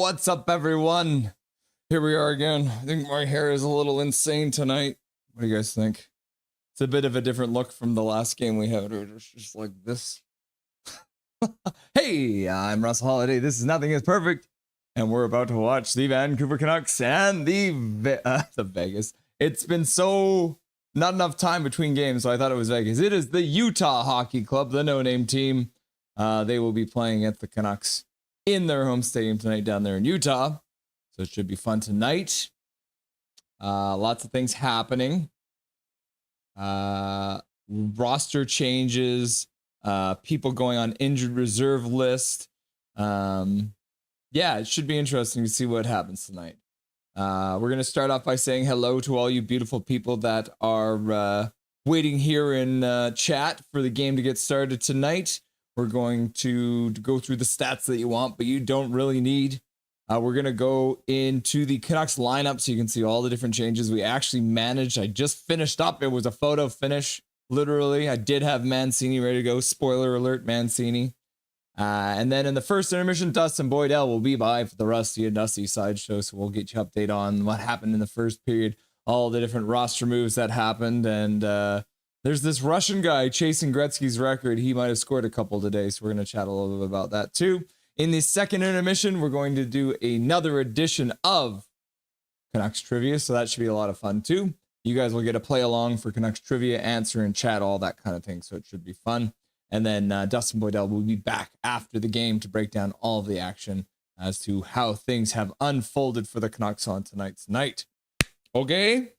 What's up, everyone? Here we are again. I think my hair is a little insane tonight. What do you guys think? It's a bit of a different look from the last game we had. It was just like this. Hey, I'm Russell Holiday. This is Nothing is Perfect. And we're about to watch the Vancouver Canucks and the Vegas. It's been so not enough time between games, so I thought it was Vegas. It is the Utah Hockey Club, the no-name team. They will be playing at the Canucks in their home stadium tonight down there in Utah. So it should be fun tonight. Lots of things happening. Roster changes. People going on injured reserve list. Yeah, it should be interesting to see what happens tonight. We're going to start off by saying hello to all you beautiful people that are waiting here in chat for the game to get started tonight. We're going to go through the stats that you want, but you don't really need. We're going to go into the Canucks lineup so you can see all the different changes we actually managed. I just finished up. It was a photo finish, literally. I did have Mancini ready to go. Spoiler alert, Mancini. And then in the first intermission, Dustin Boydell will be by for the Rusty and Dusty Sideshow, so we'll get you update on what happened in the first period, all the different roster moves that happened, and there's this Russian guy chasing Gretzky's record. He might have scored a couple today, so we're going to chat a little bit about that too. In the second intermission, we're going to do another edition of Canucks Trivia, so that should be a lot of fun too. You guys will get to play along for Canucks Trivia, answer and chat, all that kind of thing, so it should be fun. And then Dustin Boydell will be back after the game to break down all of the action as to how things have unfolded for the Canucks on tonight's night. Okay,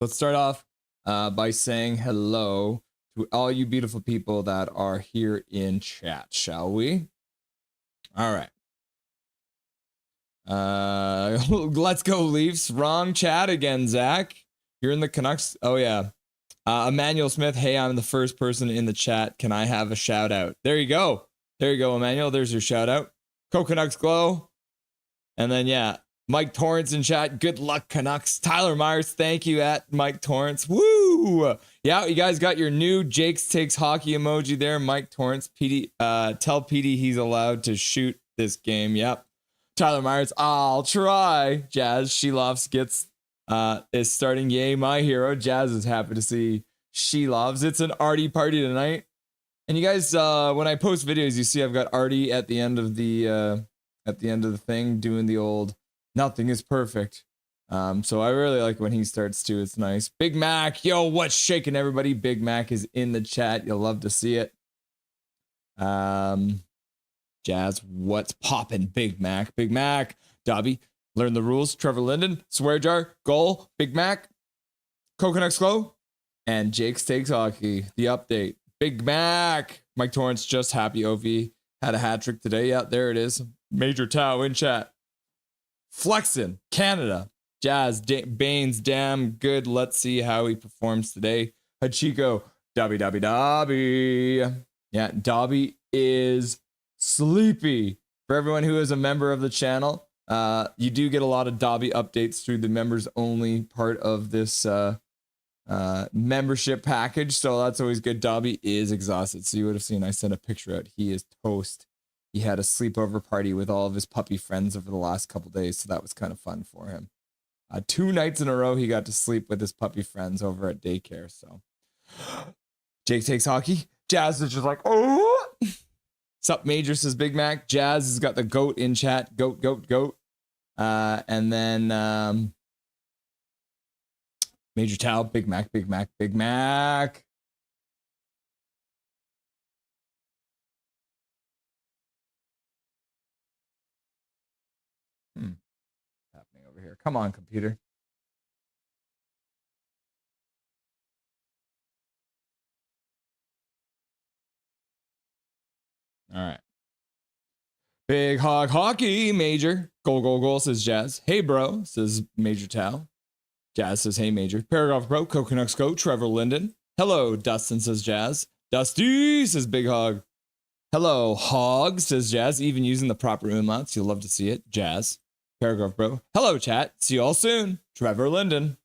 let's start off by saying hello to all you beautiful people that are here in chat, shall we? All right. Let's go, Leafs. Wrong chat again, Zach. You're in the Canucks. Oh, yeah. Emmanuel Smith. Hey, I'm the first person in the chat. Can I have a shout out? There you go. There you go, Emmanuel. There's your shout out. Canucks Glow. And then, yeah. Mike Torrance in chat. Good luck, Canucks. Tyler Myers, thank you at Mike Torrance. Woo! Yeah, you guys got your new Jake's Takes Hockey emoji there. Mike Torrance. PD, tell PD he's allowed to shoot this game. Yep. Tyler Myers, I'll try. Jazz Sheloffs gets is starting. Yay, my hero. Jazz is happy to see Sheloffs. It's an Artie party tonight. And you guys, when I post videos, you see I've got Artie at the end of the thing doing the old Nothing is Perfect. So I really like when he starts too. It's nice. Big Mac, yo, what's shaking, everybody? Big Mac is in the chat. You'll love to see it. Jazz, what's poppin'? Big Mac, Big Mac. Dobby, learn the rules. Trevor Linden, swear jar, goal. Big Mac, Canucks Glow, and Jake's Takes Hockey. The update. Big Mac. Mike Torrance just happy. Ovi had a hat trick today. Yeah, there it is. Major Tau in chat. Flexin, Canada. Jazz, Baines, damn good. Let's see how he performs today. Hachiko, Dobby. Yeah, Dobby is sleepy. For everyone who is a member of the channel, you do get a lot of Dobby updates through the members only part of this membership package. So that's always good. Dobby is exhausted. So you would have seen I sent a picture out. He is toast. He had a sleepover party with all of his puppy friends over the last couple days, so that was kind of fun for him. 2 nights in a row, he got to sleep with his puppy friends over at daycare. So, Jake Takes Hockey. Jazz is just like, oh. Sup, Major, says Big Mac. Jazz has got the goat in chat. Goat. And then Major Tau, Big Mac. Happening over here. Come on, computer. All right. Big Hog Hockey, Major. Goal, says Jazz. Hey, bro, says Major Tau. Jazz says, hey, Major. Paragraph Pro, Canucks Go, Trevor Linden. Hello, Dustin, says Jazz. Dusty, says Big Hog. Hello, Hog, says Jazz. Even using the proper umlauts, you'll love to see it. Jazz. Paragraph Bro. Hello, chat. See you all soon. Trevor Linden.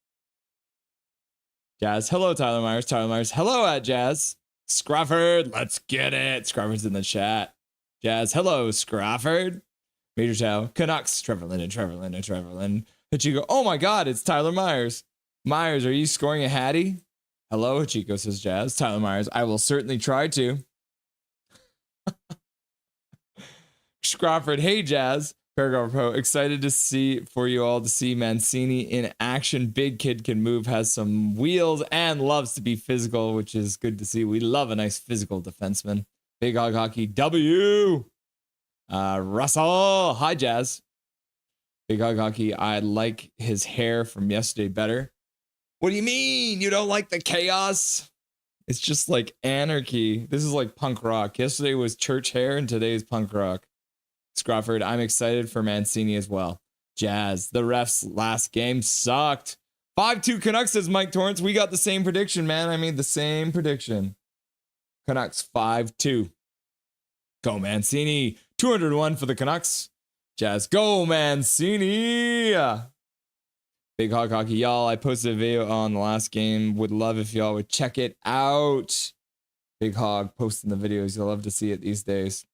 Jazz. Hello, Tyler Myers. Hello at Jazz. Scrafford. Let's get it. Scrafford's in the chat. Jazz. Hello, Scrafford. Major Chow, Canucks, Trevor Linden. Hachiko, oh my God, it's Tyler Myers. Myers, are you scoring a Hattie? Hello, Hachiko, says Jazz. Tyler Myers, I will certainly try to. Crawford, hey Jazz. Paragraph Pro, excited to see Mancini in action. Big kid can move, has some wheels, and loves to be physical, which is good to see. We love a nice physical defenseman. Big Hog Hockey, W. Russell, hi Jazz. Big Hog Hockey, I like his hair from yesterday better. What do you mean? You don't like the chaos? It's just like anarchy. This is like punk rock. Yesterday was church hair and today is punk rock. Scrawford, I'm excited for Mancini as well. Jazz, the refs last game sucked. 5-2 Canucks, says Mike Torrance. We got the same prediction, man. I made the same prediction. Canucks 5-2. Go Mancini. 201 for the Canucks. Jazz, go Mancini. Big Hog Hockey, y'all. I posted a video on the last game. Would love if y'all would check it out. Big Hog posting the videos. You'll love to see it these days.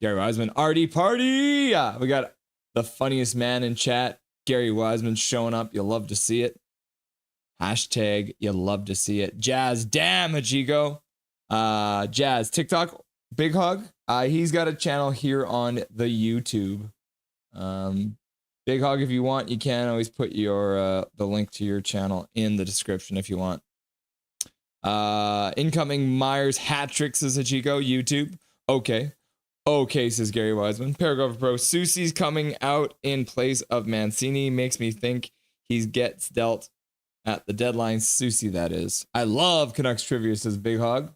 Gary Wiseman, Artie Party. We got the funniest man in chat. Gary Wiseman showing up. You'll love to see it. Hashtag, you'll love to see it. Jazz, damn, Hachiko. Jazz, TikTok, Big Hog. He's got a channel here on the YouTube. Big Hog, if you want, you can always put your the link to your channel in the description if you want. Incoming Myers hat trick, says Hachiko. YouTube. Okay, says Gary Wiseman. Paragraph Pro, Soucy's coming out in place of Mancini. Makes me think he gets dealt at the deadline. Soucy, that is. I love Canucks trivia, says Big Hog.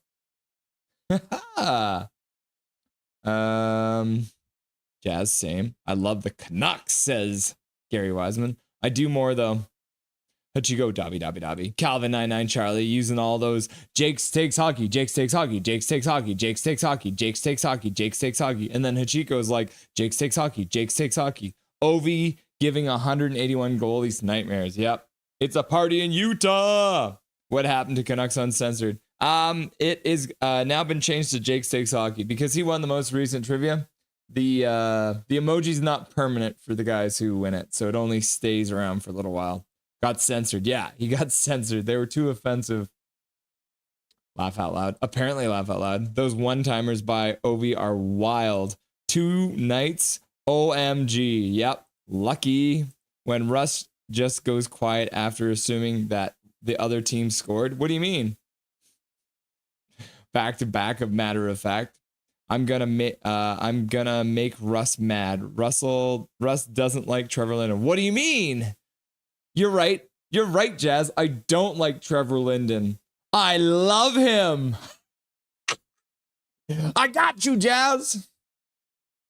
Jazz, same. I love the Canucks, says Gary Wiseman. I do more, though. Hachiko, Dobby. Calvin 99 Charlie using all those Jakes takes hockey. And then Hachiko's like, Jakes takes hockey. Ovi giving 181 goalies nightmares. Yep. It's a party in Utah. What happened to Canucks Uncensored? It is now been changed to Jakes takes hockey because he won the most recent trivia. The emoji's not permanent for the guys who win it, so it only stays around for a little while. Got censored. Yeah, he got censored. They were too offensive. Laugh out loud. Apparently laugh out loud. Those one-timers by Ovi are wild. 2 nights. OMG. Yep. Lucky. When Russ just goes quiet after assuming that the other team scored. What do you mean? Back to back of matter of fact. I'm gonna make Russ mad. Russ doesn't like Trevor Linden. What do you mean? You're right, Jazz. I don't like Trevor Linden. I love him. I got you, Jazz.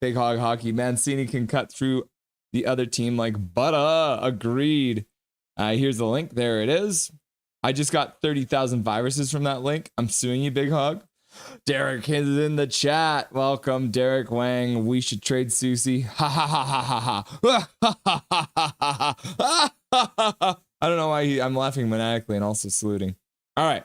Big Hog Hockey. Mancini can cut through the other team like butter. Agreed. Here's the link. There it is. I just got 30,000 viruses from that link. I'm suing you, Big Hog. Derek is in the chat. Welcome, Derek Wang. We should trade Soucy. Ha ha ha ha ha ha. I don't know why I'm laughing maniacally and also saluting. All right.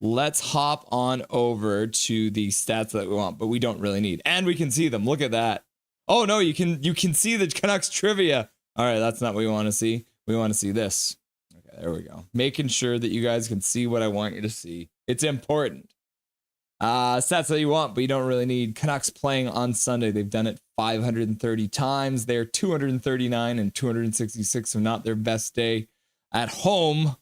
Let's hop on over to the stats that we want, but we don't really need. And we can see them. Look at that. Oh no, you can see the Canucks trivia. All right, that's not what we want to see. We want to see this. Okay, there we go. Making sure that you guys can see what I want you to see. It's important. Stats that you want, but you don't really need. Canucks playing on Sunday. They've done it 530 times. They're 239 and 266, so not their best day. At home,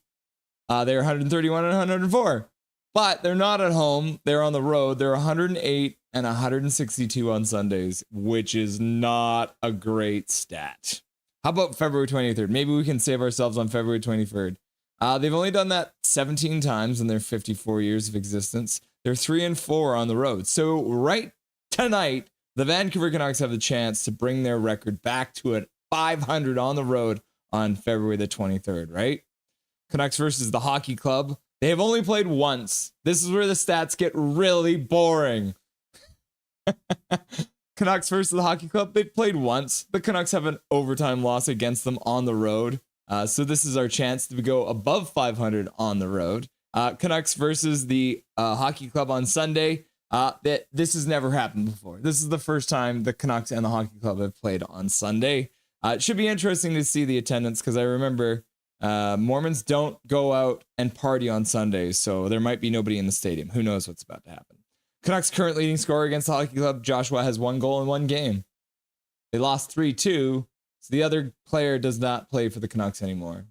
they're 131 and 104. But they're not at home. They're on the road. They're 108 and 162 on Sundays, which is not a great stat. How about February 23rd? Maybe we can save ourselves on February 23rd. They've only done that 17 times in their 54 years of existence. They're 3-4 on the road. So right tonight, the Vancouver Canucks have the chance to bring their record back to a 500 on the road on February the 23rd, right? Canucks versus the Hockey Club. They have only played once. This is where the stats get really boring. Canucks versus the Hockey Club. They've played once. The Canucks have an overtime loss against them on the road. So this is our chance to go above 500 on the road. Canucks versus the Hockey Club on Sunday. That this has never happened before. This is the first time the Canucks and the hockey club have played on Sunday. It should be interesting to see the attendance because I remember Mormons don't go out and party on Sundays, so there might be nobody in the stadium. Who knows what's about to happen? Canucks current leading scorer against the hockey club, Joshua, has 1 goal in 1 game. They lost 3-2, so the other player does not play for the Canucks anymore,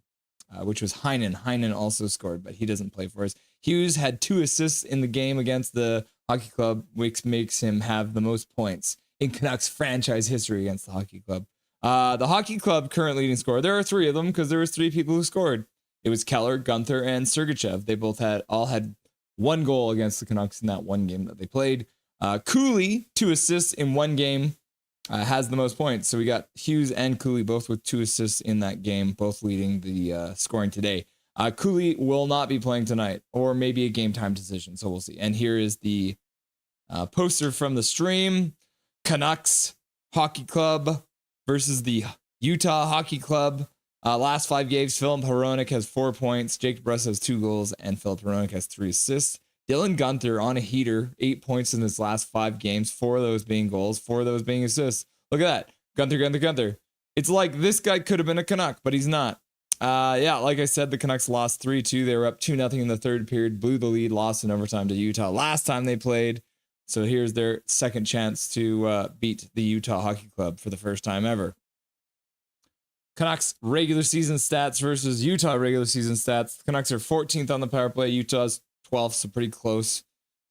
which was Heinen. Heinen also scored, but he doesn't play for us. Hughes had 2 assists in the game against the hockey club, which makes him have the most points in Canucks franchise history against the hockey club. The hockey club current leading scorer, there are 3 of them because there was 3 people who scored. It was Keller, Gunther, and Sergachev. They both had 1 goal against the Canucks in that 1 game that they played. Cooley, 2 assists in 1 game, has the most points. So we got Hughes and Cooley both with 2 assists in that game, both leading the scoring today. Cooley will not be playing tonight, or maybe a game time decision, so we'll see. And here is the poster from the stream. Canucks Hockey Club versus the Utah Hockey Club. Last 5 games, Philip Hronek has 4 points, Jake DeBrusk has 2 goals, and Philip Hronek has 3 assists. Dylan Gunther on a heater, 8 points in his last 5 games, 4 of those being goals, 4 of those being assists. Look at that. Gunther. It's like this guy could have been a Canuck, but he's not. Like I said, the Canucks lost 3-2. They were up 2-0 in the 3rd period, blew the lead, lost in overtime to Utah last time they played. So here's their second chance to beat the Utah Hockey Club for the first time ever. Canucks regular season stats versus Utah regular season stats. The Canucks are 14th on the power play. Utah's 12th, so pretty close.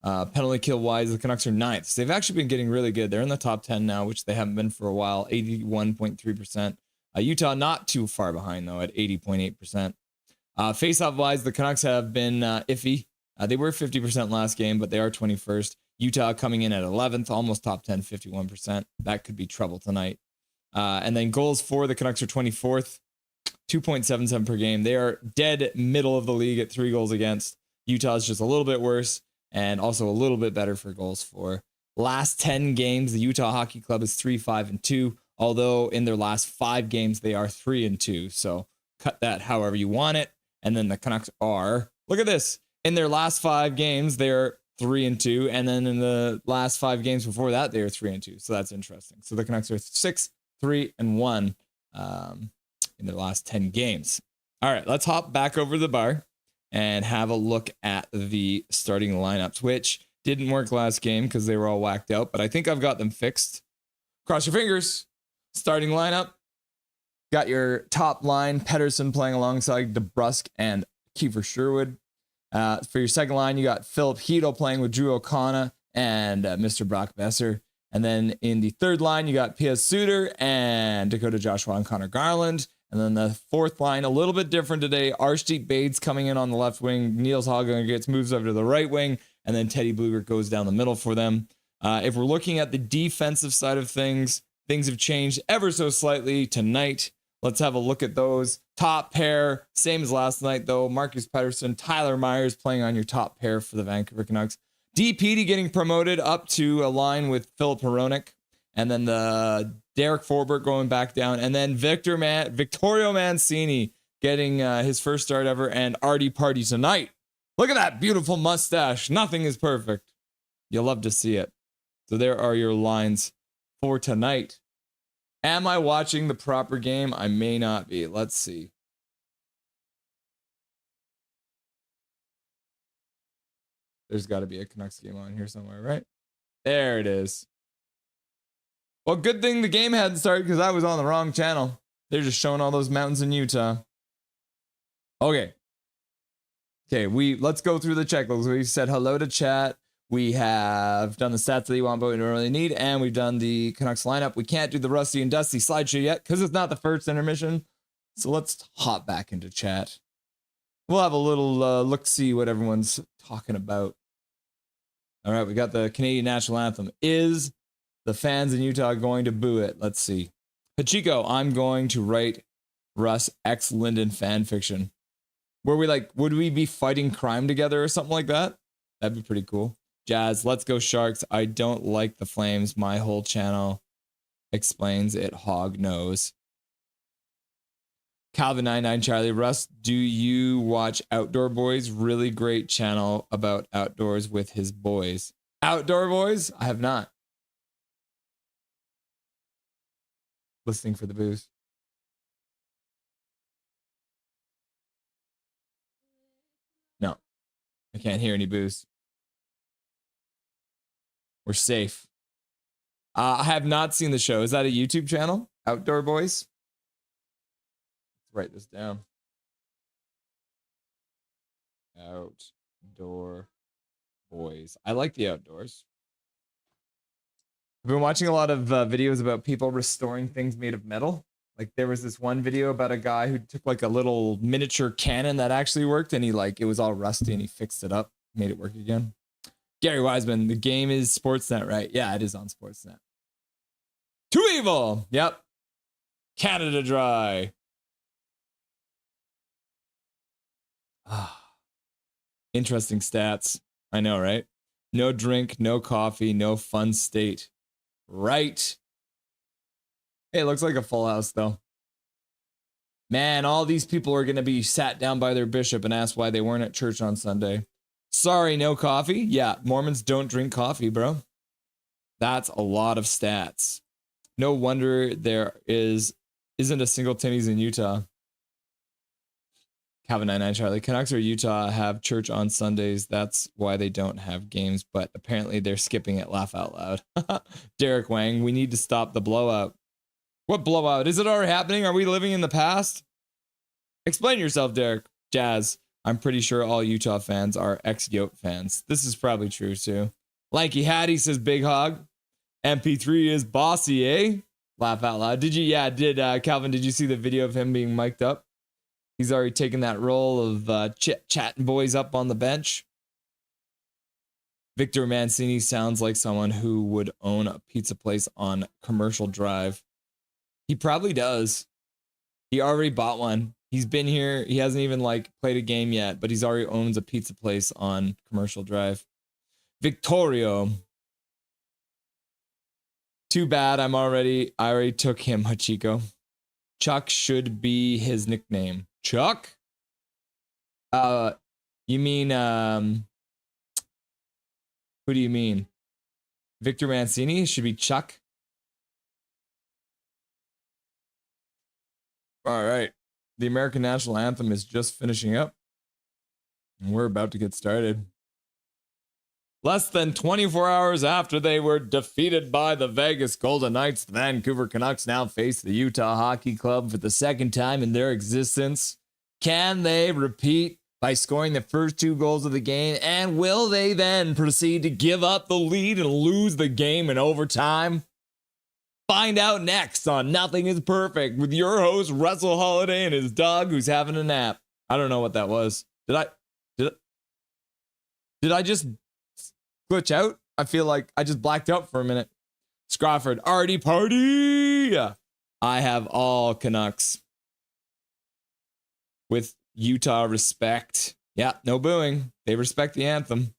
Penalty kill wise, the Canucks are 9th. So they've actually been getting really good. They're in the top 10 now, which they haven't been for a while, 81.3%. Utah not too far behind, though, at 80.8%. Face-off wise, the Canucks have been iffy. They were 50% last game, but they are 21st. Utah coming in at 11th, almost top 10, 51%. That could be trouble tonight. And then goals for the Canucks are 24th, 2.77 per game. They are dead middle of the league at 3 goals against. Utah is just a little bit worse and also a little bit better for goals for. Last 10 games, the Utah Hockey Club is 3-5-2, although in their last 5 games, they are 3-2. So cut that however you want it. And then the Canucks are, look at this, in their last 5 games, they're 3-2. And then in the last 5 games before that, they were 3-2. So that's interesting. So the Canucks are 6-3-1 in their last 10 games. All right, let's hop back over to the bar and have a look at the starting lineups, which didn't work last game because they were all whacked out, but I think I've got them fixed. Cross your fingers. Starting lineup. Got your top line, Pettersson playing alongside DeBrusk and Kiefer Sherwood. For your second line, you got Philip Hedl playing with Drew O'Connor and Mr. Brock Besser. And then in the third line, you got P.S. Suter and Dakota Joshua and Connor Garland. And then the fourth line, a little bit different today. Arshdeep Bates coming in on the left wing. Niels Hagen gets moves over to the right wing. And then Teddy Blueger goes down the middle for them. If we're looking at the defensive side of things have changed ever so slightly tonight. Let's have a look at those. Top pair, same as last night, though. Marcus Pettersson, Tyler Myers playing on your top pair for the Vancouver Canucks. DPD getting promoted up to a line with Philip Hronek. And then the Derek Forbert going back down. And then Victorio Mancini getting his first start ever. And Artie Party tonight. Look at that beautiful mustache. Nothing is perfect. You'll love to see it. So there are your lines for tonight. Am I watching the proper game? I may not be. Let's see. There's got to be a Canucks game on here somewhere, right? There it is. Well, good thing the game hadn't started because I was on the wrong channel. They're just showing all those mountains in Utah. Okay, let's go through the checklist. We said hello to chat. We have done the stats that you want, but we don't really need. And we've done the Canucks lineup. We can't do the Rusty and Dusty slideshow yet because it's not the first intermission. So let's hop back into chat. We'll have a little look-see what everyone's talking about. All right, we got the Canadian National Anthem. Is the fans in Utah going to boo it? Let's see. Hachiko, I'm going to write Russ X Linden fan fiction. Would we be fighting crime together or something like that? That'd be pretty cool. Jazz, let's go Sharks. I don't like the Flames. My whole channel explains it. Hog knows. Calvin99 Charlie, Russ, do you watch Outdoor Boys? Really great channel about outdoors with his boys. Outdoor Boys? I have not. Listening for the booze. No, I can't hear any booze. We're safe. I have not seen the show. Is that a YouTube channel? Outdoor Boys? Let's write this down. Outdoor Boys. I like the outdoors. I've been watching a lot of videos about people restoring things made of metal. Like there was this one video about a guy who took like a little miniature cannon that actually worked, and it was all rusty, and he fixed it up, made it work again. Gary Wiseman, the game is Sportsnet, right? Yeah, it is on Sportsnet. Too Evil. Yep. Canada Dry. Interesting stats. I know, right? No drink, no coffee, no fun state. Right. Hey, it looks like a full house, though. Man, all these people are going to be sat down by their bishop and asked why they weren't at church on Sunday. Sorry, no coffee? Yeah, Mormons don't drink coffee, bro. That's a lot of stats. No wonder there isn't a single Timmy's in Utah. Calvin 99 Charlie. Canucks or Utah have church on Sundays. That's why they don't have games, but apparently they're skipping it. Laugh out loud. Derek Wang, we need to stop the blowout. What blowout? Is it already happening? Are we living in the past? Explain yourself, Derek. Jazz. I'm pretty sure all Utah fans are ex-Yote fans. This is probably true, too. Lanky Hattie says Big Hog. MP3 is bossy, eh? Laugh out loud. Calvin, did you see the video of him being mic'd up? He's already taken that role of chatting boys up on the bench. Victor Mancini sounds like someone who would own a pizza place on Commercial Drive. He probably does. He already bought one. He's been here. He hasn't even played a game yet, but he's already owns a pizza place on Commercial Drive. Victorio. Too bad I already took him, Hachiko. Chuck should be his nickname. Chuck? You mean, who do you mean? Victor Mancini should be Chuck? All right. The American National Anthem is just finishing up, and we're about to get started. Less than 24 hours after they were defeated by the Vegas Golden Knights, the Vancouver Canucks now face the Utah Hockey Club for the second time in their existence. Can they repeat by scoring the first 2 goals of the game? And will they then proceed to give up the lead and lose the game in overtime? Find out next on Nothing is Perfect with your host, Russell Holiday, and his dog who's having a nap. I don't know what that was. Did I just glitch out? I feel like I just blacked out for a minute. Scrofford, Artie Party! I have all Canucks. With Utah respect. Yeah, no booing. They respect the anthem.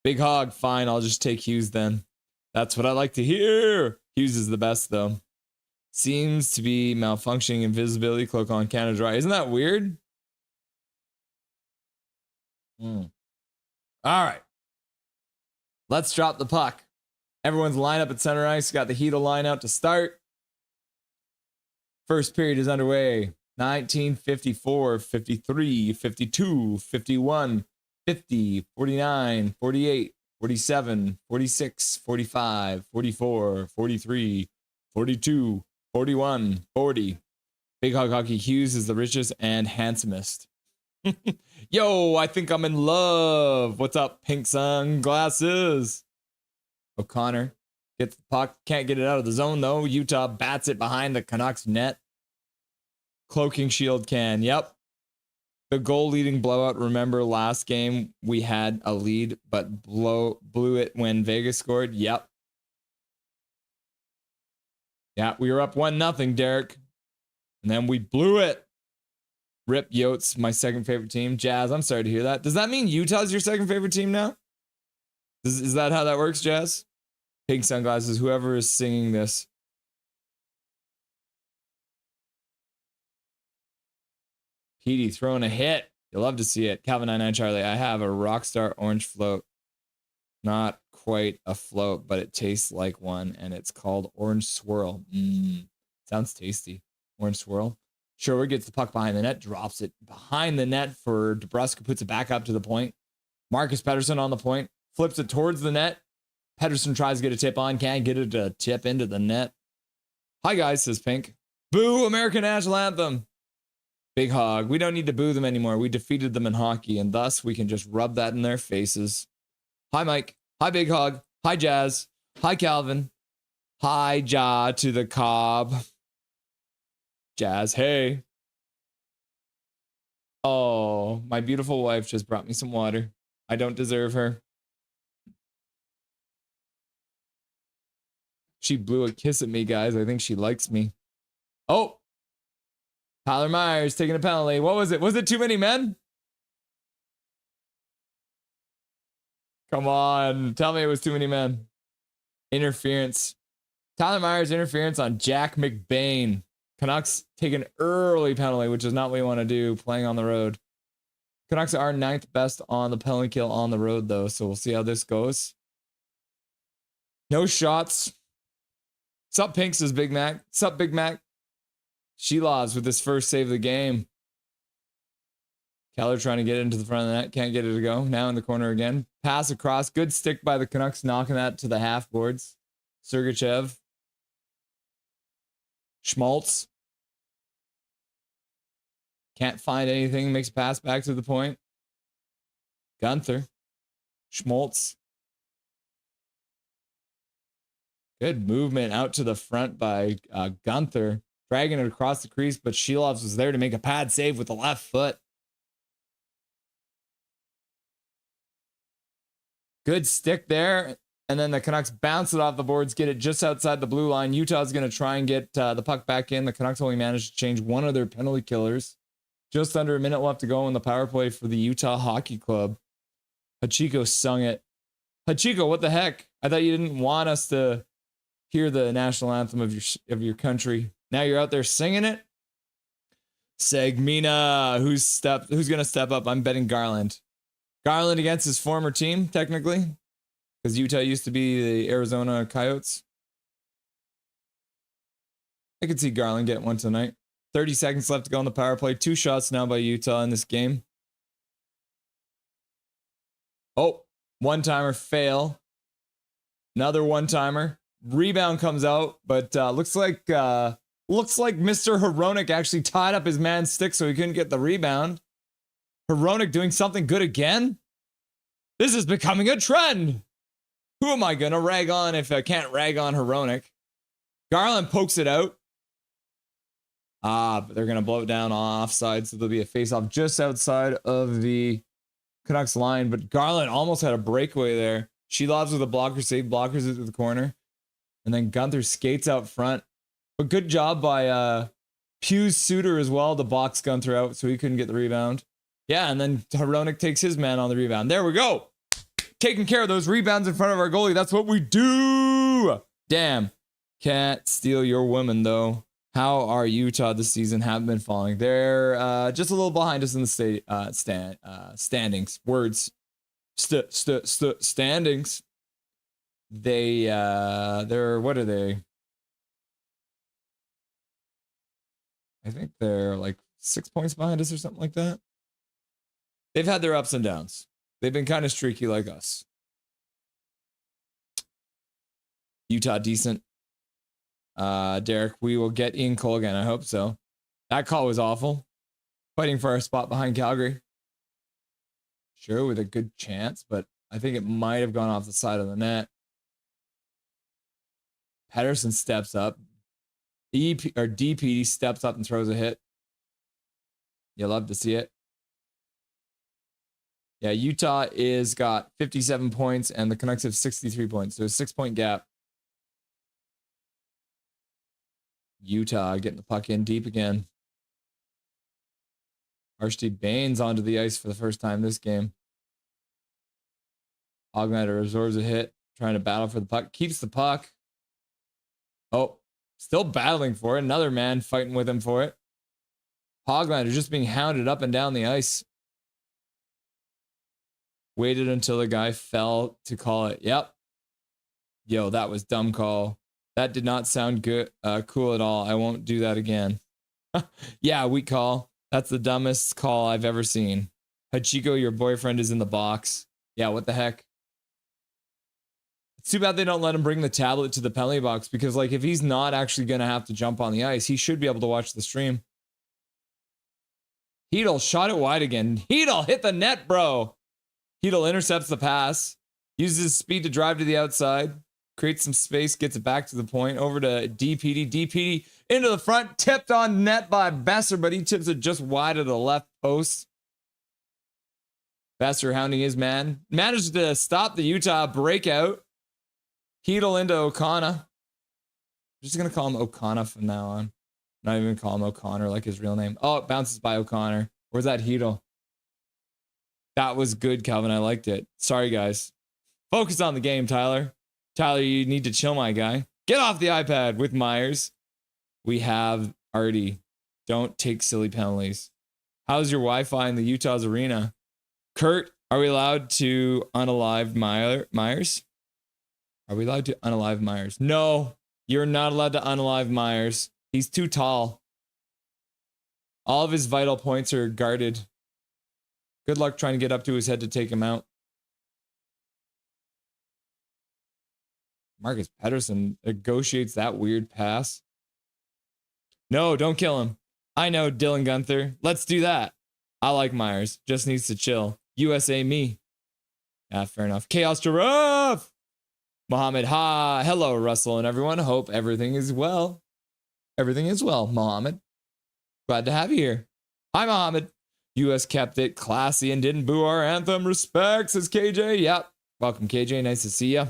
Big Hog, fine, I'll just take Hughes then. That's what I like to hear. Hughes is the best, though. Seems to be malfunctioning invisibility cloak on Canada Dry. Isn't that weird? All right. Let's drop the puck. Everyone's lined up at center ice. Got the Heat line out to start. First period is underway. 1954, 53, 52, 51, 50, 49, 48, 47, 46, 45, 44, 43, 42, 41, 40. Big Hog Hockey Hughes is the richest and handsomest. Yo, I think I'm in love. What's up, pink sunglasses? O'Connor gets the puck. Can't get it out of the zone, though. Utah bats it behind the Canucks net. Cloaking shield can. Yep. The goal leading blowout. Remember last game we had a lead, but blew it when Vegas scored? Yep. Yeah, we were up 1-0, Derek. And then we blew it. Rip Yotes, my second favorite team. Jazz, I'm sorry to hear that. Does that mean Utah's your second favorite team now? Is that how that works, Jazz? Pink sunglasses, whoever is singing this. Petey throwing a hit. You'll love to see it. Calvin 99 Charlie, I have a Rockstar orange float. Not quite a float, but it tastes like one, and it's called Orange Swirl. Sounds tasty. Orange Swirl. Sherwood gets the puck behind the net, drops it behind the net for DeBrusque, who puts it back up to the point. Marcus Pettersson on the point, flips it towards the net. Pettersson tries to get a tip on, can't get it to tip into the net. Hi guys, says Pink. Boo, American National Anthem. Big hog. We don't need to boo them anymore. We defeated them in hockey, and thus we can just rub that in their faces. Hi, Mike. Hi, Big Hog. Hi, Jazz. Hi, Calvin. Hi, Ja to the Cobb. Jazz, hey. Oh, my beautiful wife just brought me some water. I don't deserve her. She blew a kiss at me, guys. I think she likes me. Oh. Tyler Myers taking a penalty. What was it? Was it too many men? Come on. Tell me it was too many men. Interference. Tyler Myers interference on Jack McBain. Canucks take an early penalty, which is not what you want to do playing on the road. Canucks are 9th best on the penalty kill on the road, though, so we'll see how this goes. No shots. Sup, Pink, says Big Mac. Sup, Big Mac. Sheloz with his first save of the game. Keller trying to get it into the front of the net. Can't get it to go. Now in the corner again. Pass across. Good stick by the Canucks, knocking that to the half boards. Sergachev. Schmaltz. Can't find anything. Makes a pass back to the point. Gunther. Schmaltz. Good movement out to the front by Gunther. Dragging it across the crease, but Shelovs was there to make a pad save with the left foot. Good stick there. And then the Canucks bounce it off the boards, get it just outside the blue line. Utah's going to try and get the puck back in. The Canucks only managed to change one of their penalty killers. Just under a minute left to go in the power play for the Utah Hockey Club. Hachiko sung it. Hachiko, what the heck? I thought you didn't want us to hear the national anthem of your country. Now you're out there singing it. Segmina, who's going to step up? I'm betting Garland. Garland against his former team, technically, because Utah used to be the Arizona Coyotes. I could see Garland get one tonight. 30 seconds left to go on the power play. 2 shots now by Utah in this game. Oh, one-timer fail. Another one-timer. Rebound comes out, but looks like Mr. Hronek actually tied up his man's stick so he couldn't get the rebound. Hronek doing something good again? This is becoming a trend. Who am I going to rag on if I can't rag on Hronek? Garland pokes it out. But they're going to blow it down offside, so there'll be a face-off just outside of the Canucks line. But Garland almost had a breakaway there. She lobs with a blocker save, blockers it to the corner. And then Gunther skates out front. But good job by Hughes Suter as well to box Gunther out so he couldn't get the rebound. Yeah, and then Hronek takes his man on the rebound. There we go. Taking care of those rebounds in front of our goalie. That's what we do. Damn. Can't steal your woman, though. How are Utah this season? Haven't been falling. They're just a little behind us in the standings. Words. Standings. They're, what are they? I think they're like 6 points behind us or something like that. They've had their ups and downs. They've been kind of streaky like us. Utah decent. Derek, we will get Ian Cole again. I hope so. That call was awful. Fighting for our spot behind Calgary. Sure, with a good chance, but I think it might have gone off the side of the net. Pettersson steps up. DP steps up and throws a hit. You love to see it. Yeah, Utah is got 57 points and the Canucks have 63 points. So a 6-point gap. Utah getting the puck in deep again. Archie Baines onto the ice for the first time this game. Ognider absorbs a hit, trying to battle for the puck. Keeps the puck. Oh, still battling for it. Another man fighting with him for it. Hoglander just being hounded up and down the ice. Waited until the guy fell to call it. Yep. Yo, that was dumb call. That did not sound good, cool at all. I won't do that again. Yeah, weak call. That's the dumbest call I've ever seen. Hachiko, your boyfriend is in the box. Yeah, what the heck? It's too bad they don't let him bring the tablet to the penalty box because, like, if he's not actually going to have to jump on the ice, he should be able to watch the stream. Hedl shot it wide again. Hedl hit the net, bro. Hedl intercepts the pass, uses his speed to drive to the outside, creates some space, gets it back to the point, over to DPD. DPD into the front, tipped on net by Besser, but he tips it just wide of the left post. Besser hounding his man. Managed to stop the Utah breakout. Hedl into O'Connor. I'm just going to call him O'Connor from now on. Not even call him O'Connor like his real name. Oh, it bounces by O'Connor. Where's that Hedl? That was good, Calvin. I liked it. Sorry, guys. Focus on the game, Tyler. Tyler, you need to chill, my guy. Get off the iPad with Myers. We have Artie. Don't take silly penalties. How's your Wi-Fi in the Utah's arena? Kurt, are we allowed to unalive Myers? Are we allowed to unalive Myers? No, you're not allowed to unalive Myers. He's too tall. All of his vital points are guarded. Good luck trying to get up to his head to take him out. Marcus Pettersson negotiates that weird pass. No, don't kill him. I know, Dylan Gunther. Let's do that. I like Myers. Just needs to chill. USA me. Yeah, fair enough. Chaos Giraffe. Mohammed, hi. Hello, Russell and everyone. Hope everything is well. Everything is well, Mohammed. Glad to have you here. Hi, Mohammed. US kept it classy and didn't boo our anthem. Respect, says KJ. Yep. Welcome, KJ. Nice to see you.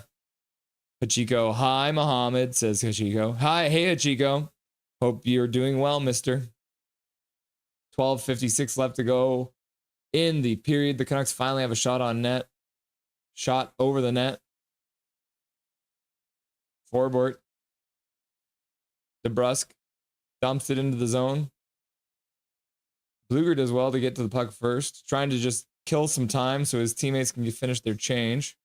Hachiko, hi, Mohammed, says Hachiko. Hi, hey, Hachiko. Hope you're doing well, mister. 12:56 left to go in the period. The Canucks finally have a shot on net. Shot over the net. Forward. DeBrusk dumps it into the zone. Bluger does well to get to the puck first, trying to just kill some time so his teammates can finish their change.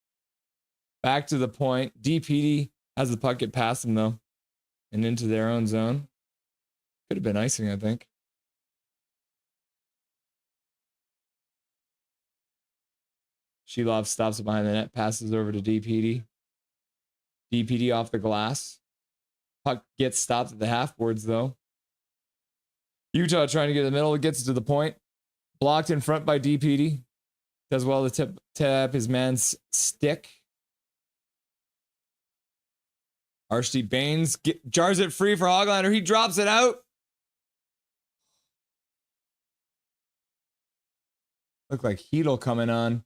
Back to the point. DPD has the puck get past him, though, and into their own zone. Could have been icing, I think. Shelov stops behind the net, passes over to DPD. DPD off the glass. Puck gets stopped at the half boards, though. Utah trying to get in the middle. It gets to the point. Blocked in front by DPD. Does well to tap his man's stick. Archie Baines jars it free for Hoglander. He drops it out. Look like Hedl coming on.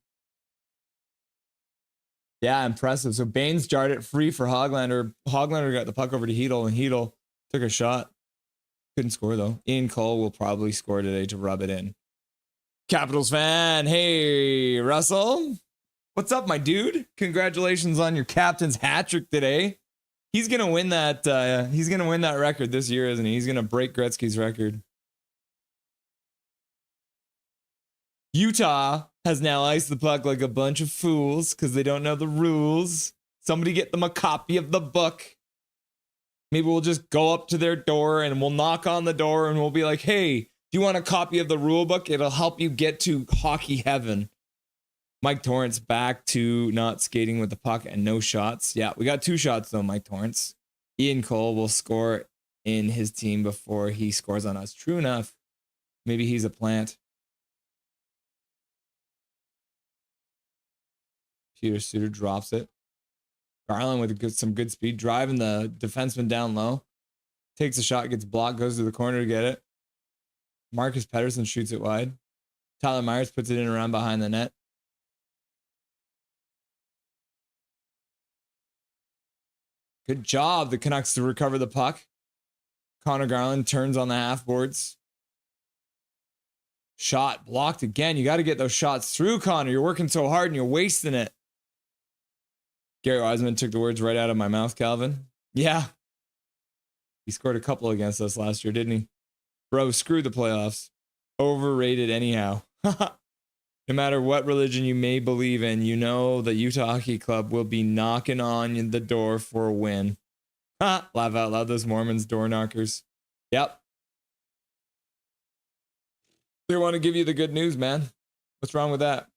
Yeah, impressive. So Baines jarred it free for Hoglander. Hoglander got the puck over to Hedl, and Hedl took a shot. Couldn't score, though. Ian Cole will probably score today to rub it in. Capitals fan. Hey, Russell. What's up, my dude? Congratulations on your captain's hat trick today. He's gonna win that. He's gonna win that record this year, isn't he? He's gonna break Gretzky's record. Utah has now iced the puck like a bunch of fools because they don't know the rules. Somebody get them a copy of the book. Maybe we'll just go up to their door and we'll knock on the door and we'll be like, hey, do you want a copy of the rule book? It'll help you get to hockey heaven. Mike Torrance back to not skating with the puck and no shots. Yeah, we got 2 shots though, Mike Torrance. Ian Cole will score in his team before he scores on us. True enough. Maybe he's a plant. Peter Suter drops it. Garland with some good speed, driving the defenseman down low. Takes a shot, gets blocked, goes to the corner to get it. Marcus Pettersson shoots it wide. Tyler Myers puts it in around behind the net. Good job, the Canucks, to recover the puck. Connor Garland turns on the half boards. Shot blocked again. You got to get those shots through, Connor. You're working so hard and you're wasting it. Gary Wiseman took the words right out of my mouth, Calvin. Yeah. He scored a couple against us last year, didn't he? Bro, screw the playoffs. Overrated anyhow. No matter what religion you may believe in, you know the Utah Hockey Club will be knocking on the door for a win. Ha! Laugh out loud, those Mormons, door knockers. Yep. They want to give you the good news, man. What's wrong with that?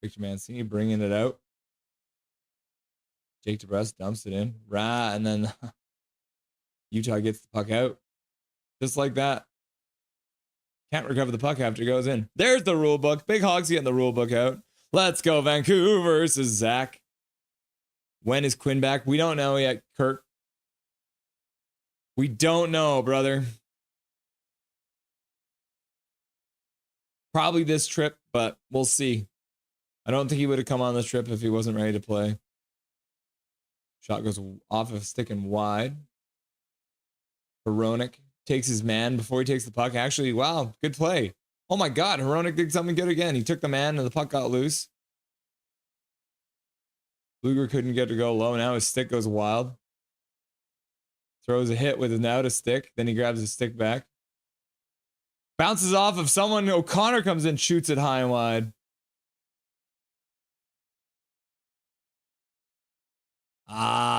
Picture Mancini bringing it out. Jake DeBrus dumps it in. Rah, and then Utah gets the puck out. Just like that. Can't recover the puck after it goes in. There's the rule book. Big Hog's getting the rule book out. Let's go, Vancouver, says Zach. When is Quinn back? We don't know yet, Kirk. We don't know, brother. Probably this trip, but we'll see. I don't think he would have come on this trip if he wasn't ready to play. Shot goes off of stick and wide. Hronek takes his man before he takes the puck. Actually, wow, good play. Oh my God, Hronek did something good again. He took the man and the puck got loose. Luger couldn't get to go low. Now his stick goes wild. Throws a hit with an out of stick. Then he grabs his stick back. Bounces off of someone. O'Connor comes in, shoots it high and wide.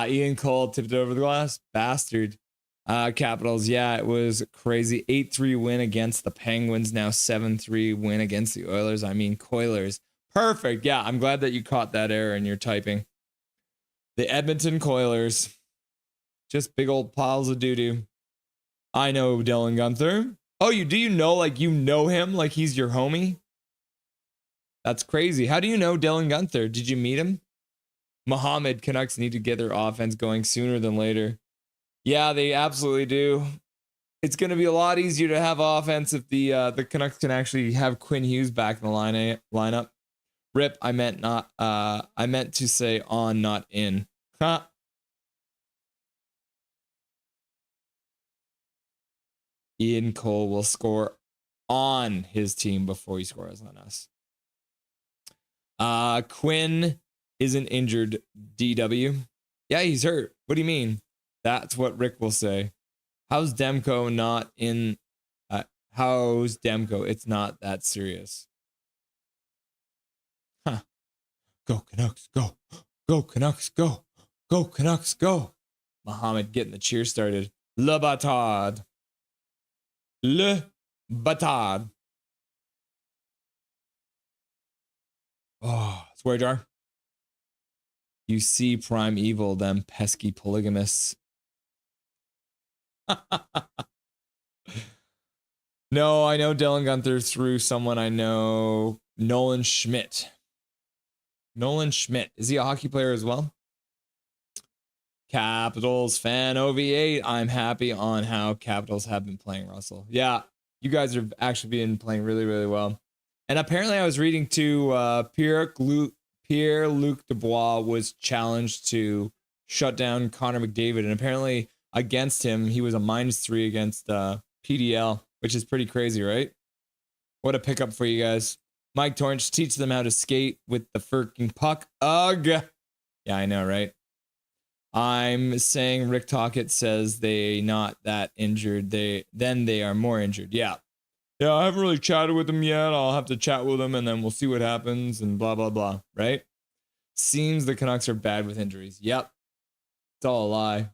Ian Cole tipped it over the glass. Bastard. Capitals, yeah, it was crazy. 8-3 win against the Penguins. Now 7-3 win against the Oilers. I mean, Coilers. Perfect. Yeah, I'm glad that you caught that error in your typing. The Edmonton Coilers. Just big old piles of doo-doo. I know Dylan Gunther. Oh, do you know, like, you know him? Like, he's your homie? That's crazy. How do you know Dylan Gunther? Did you meet him? Mohammed, Canucks need to get their offense going sooner than later. Yeah, they absolutely do. It's going to be a lot easier to have offense if the Canucks can actually have Quinn Hughes back in the lineup. Rip, I meant to say on, not in. Huh. Ian Cole will score on his team before he scores on us. Quinn isn't injured, DW. Yeah, he's hurt. What do you mean? That's what Rick will say. How's Demko not in? How's Demko? It's not that serious. Huh. Go Canucks, go. Go Canucks, go. Go Canucks, go. Muhammad getting the cheer started. Le Batard. Le Batard. Oh, swear jar. You see prime evil, them pesky polygamists. No, I know Dylan Gunther through someone I know. Nolan Schmidt. Nolan Schmidt. Is he a hockey player as well? Capitals fan OV8. I'm happy on how Capitals have been playing, Russell. Yeah, you guys have actually been playing really, really well. And apparently I was reading to Pierre-Luc Dubois was challenged to shut down Connor McDavid. And apparently against him, he was a -3 against PDL, which is pretty crazy, right? What a pickup for you guys. Mike Torrance, teach them how to skate with the freaking puck. Ugh. Yeah, I know, right? I'm saying Rick Tocchet says they not that injured. They are more injured. Yeah. Yeah, I haven't really chatted with them yet. I'll have to chat with them and then we'll see what happens and blah, blah, blah. Right? Seems the Canucks are bad with injuries. Yep. It's all a lie.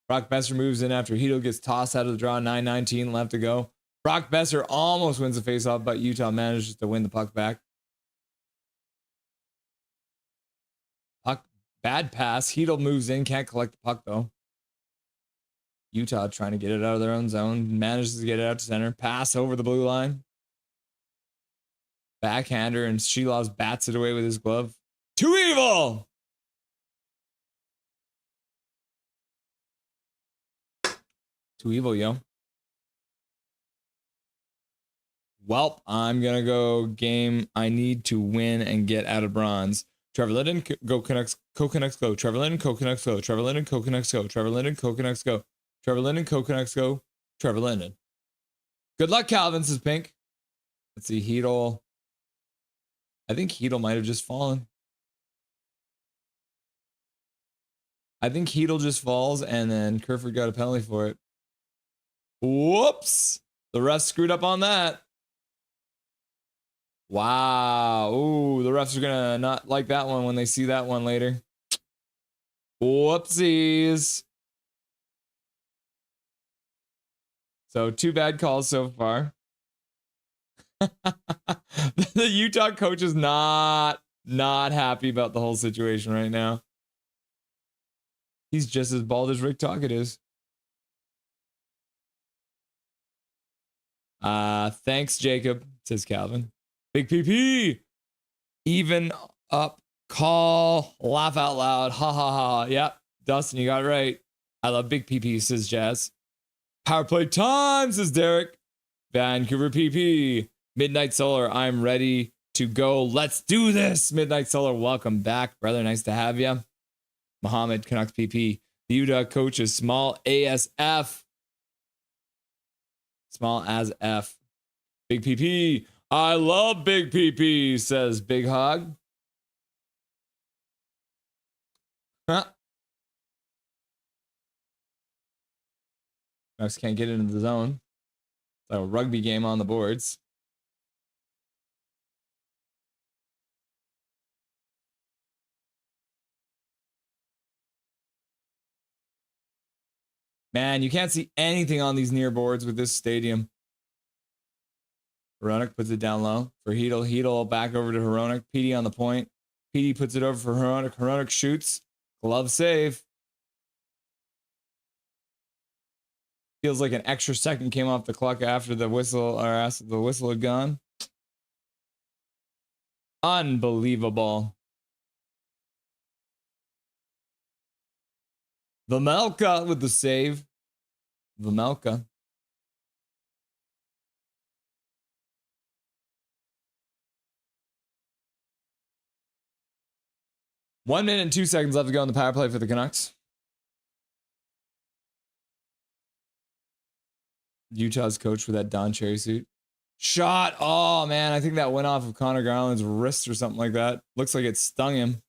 Brock Besser moves in after Hito gets tossed out of the draw. 9:19 left to go. Brock Besser almost wins the faceoff, but Utah manages to win the puck back. Puck, bad pass. Hito moves in, can't collect the puck though. Utah trying to get it out of their own zone. Manages to get it out to center. Pass over the blue line. Backhander, and Shilovs bats it away with his glove. Too evil! Too evil, yo. Welp, I'm going to go game. I need to win and get out of bronze. Trevor Linden, go Canucks, Canucks go. Trevor Linden, Canucks go. Trevor Linden, Canucks go. Trevor Linden, Canucks go. Trevor Linden, Canucks go. Trevor Linden. Good luck, Calvin, says Pink. Let's see, Hedel. I think Hedel might have just fallen. I think Hedel just falls, and then Kerford got a penalty for it. Whoops. The refs screwed up on that. Wow. Ooh, the refs are going to not like that one when they see that one later. Whoopsies. So 2 bad calls so far. The Utah coach is not happy about the whole situation right now. He's just as bald as Rick Tocchet is. Thanks, Jacob, says Calvin. Big PP. Even up call. Laugh out loud. Ha ha ha. Yep. Dustin, you got it right. I love big PP, says Jazz. Power play time, says Derek. Vancouver PP. Midnight Solar, I'm ready to go. Let's do this. Midnight Solar, welcome back, brother. Nice to have you. Mohammed, Canucks PP. The Utah coach is small ASF. Small as F. Big PP. I love big PP, says Big Hog. Huh. Canucks can't get into the zone. It's like a rugby game on the boards. Man, you can't see anything on these near boards with this stadium. Hronek puts it down low for Hedl. Hedl back over to Hronek. PD on the point. PD puts it over for Hronek. Hronek shoots. Glove save. Feels like an extra second came off the clock after the whistle, or after the whistle had gone. Unbelievable. Vejmelka with the save. Vejmelka. One minute and 2 seconds left to go on the power play for the Canucks. Utah's coach with that Don Cherry suit. Shot. Oh, man. I think that went off of Connor Garland's wrist or something like that. Looks like it stung him.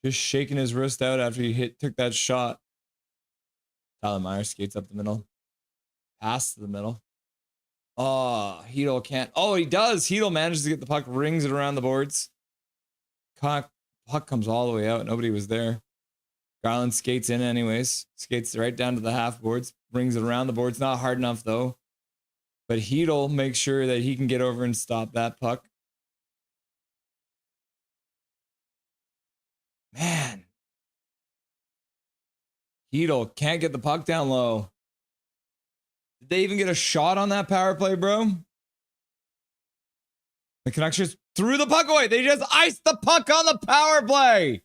Just shaking his wrist out after he took that shot. Tyler Myers skates up the middle. Pass to the middle. Oh, Hedl can't. Oh, he does. Hedl manages to get the puck, rings it around the boards. Puck comes all the way out. Nobody was there. Garland skates in anyways. Skates right down to the half boards. Brings it around the boards. Not hard enough, though. But Hedl makes sure that he can get over and stop that puck. Man. Hedl can't get the puck down low. Did they even get a shot on that power play, bro? The Canucks just threw the puck away. They just iced the puck on the power play.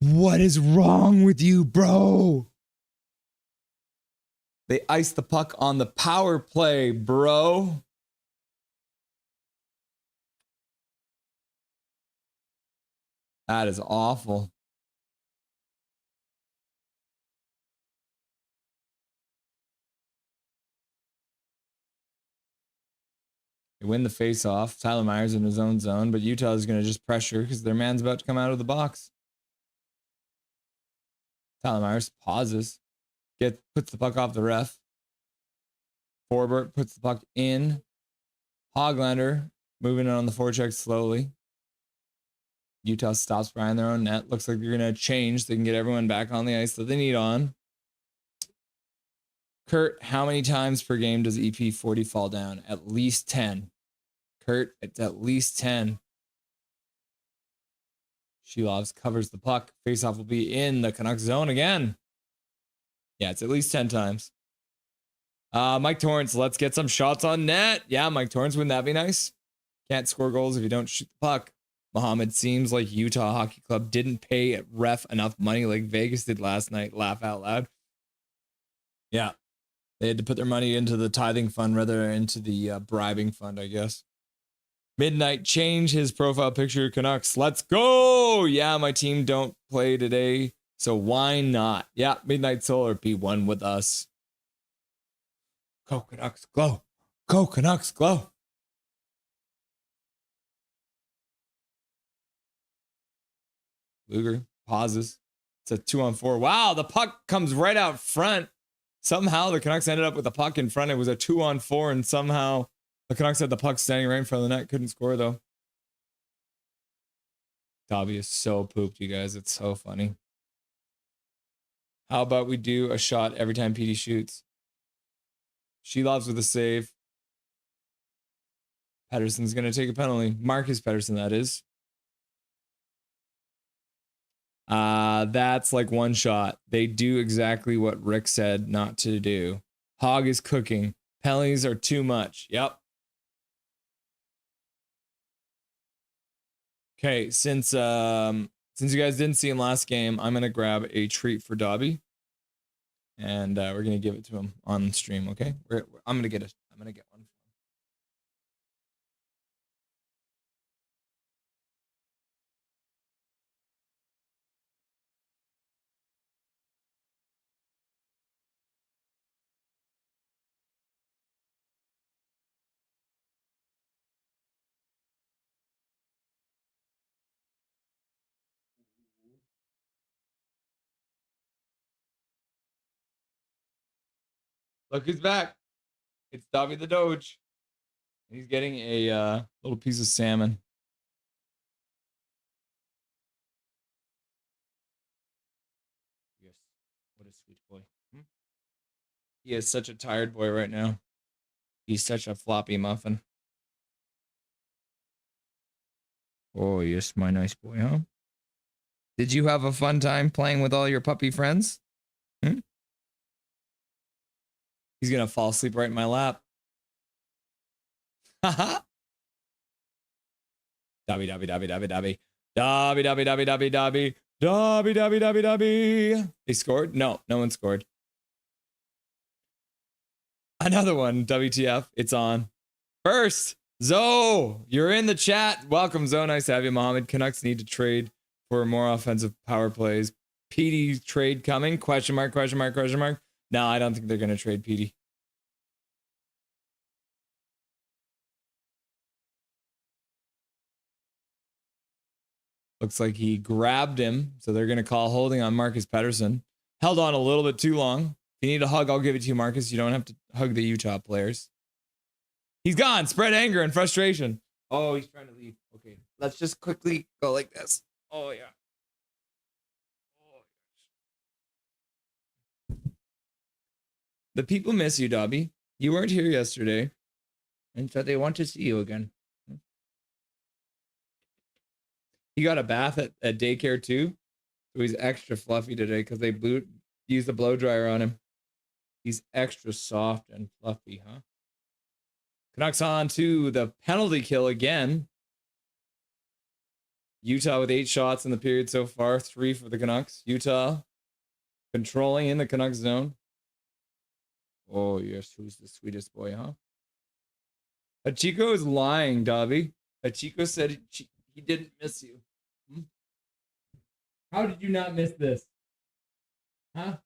What is wrong with you, bro? They iced the puck on the power play, bro. That is awful. They win the face-off. Tyler Myers in his own zone, but Utah is going to just pressure because their man's about to come out of the box. Tyler Myers pauses. Puts the puck off the ref. Forbert puts the puck in. Hoglander moving it on the forecheck slowly. Utah stops behind their own net. Looks like they're going to change. They can get everyone back on the ice that they need on. Kurt, how many times per game does EP40 fall down? At least 10. Kurt, it's at least 10. Shilovs covers the puck. Faceoff will be in the Canucks zone again. Yeah, it's at least 10 times. Mike Torrance, let's get some shots on net. Yeah, Mike Torrance, wouldn't that be nice? Can't score goals if you don't shoot the puck. Mohammed, seems like Utah Hockey Club didn't pay ref enough money like Vegas did last night. Laugh out loud. Yeah. They had to put their money into the tithing fund rather than into the bribing fund, I guess. Midnight, change his profile picture. Canucks, let's go. Yeah, my team don't play today, so why not? Yeah, Midnight Solar, be one with us. Go Canucks, glow. Go Canucks, glow. Luger pauses. It's a 2-on-4. Wow, the puck comes right out front. Somehow the Canucks ended up with the puck in front. It was a 2-on-4, and somehow the Canucks had the puck standing right in front of the net. Couldn't score, though. Dobby is so pooped, you guys. It's so funny. How about we do a shot every time PD shoots? She loves with a save. Pettersson's going to take a penalty. Marcus Pettersson, that is. That's like one shot. They do exactly what Rick said not to do. Hog is cooking. Penalties are too much. Yep. Okay, since you guys didn't see him last game, I'm gonna grab a treat for Dobby, and we're gonna give it to him on stream. Okay, I'm gonna get one. Look who's back. It's Dobby the Doge. He's getting a little piece of salmon. Yes. What a sweet boy. He is such a tired boy right now. He's such a floppy muffin. Oh, yes, my nice boy, huh? Did you have a fun time playing with all your puppy friends? He's gonna fall asleep right in my lap. Haha. Dobby, Dobby, Dobby, Dobby, Dobby. Dobby, Dobby, Dobby, Dobby, Dobby. Dobby, Dobby, Dobby, Dobby. They scored? No, no one scored. Another one, WTF. It's on. First, Zoe, you're in the chat. Welcome, Zoe. Nice to have you, Mohammed. Canucks need to trade for more offensive power plays. PD trade coming? Question mark, question mark, question mark. No, I don't think they're going to trade PD. Looks like he grabbed him, so they're going to call holding on Marcus Pettersson. Held on a little bit too long. If you need a hug, I'll give it to you, Marcus. You don't have to hug the Utah players. He's gone. Spread anger and frustration. Oh, he's trying to leave. Okay, let's just quickly go like this. Oh, yeah. The people miss you, Dobby. You weren't here yesterday, and so they want to see you again. He got a bath at daycare too, so he's extra fluffy today because they used the blow dryer on him. He's extra soft and fluffy, huh? Canucks on to the penalty kill again. Utah with 8 shots in the period so far, 3 for the Canucks. Utah controlling in the Canucks zone. Oh, yes, who's the sweetest boy, huh? Hachiko is lying, Dobby. Hachiko said he didn't miss you. How did you not miss this? Huh?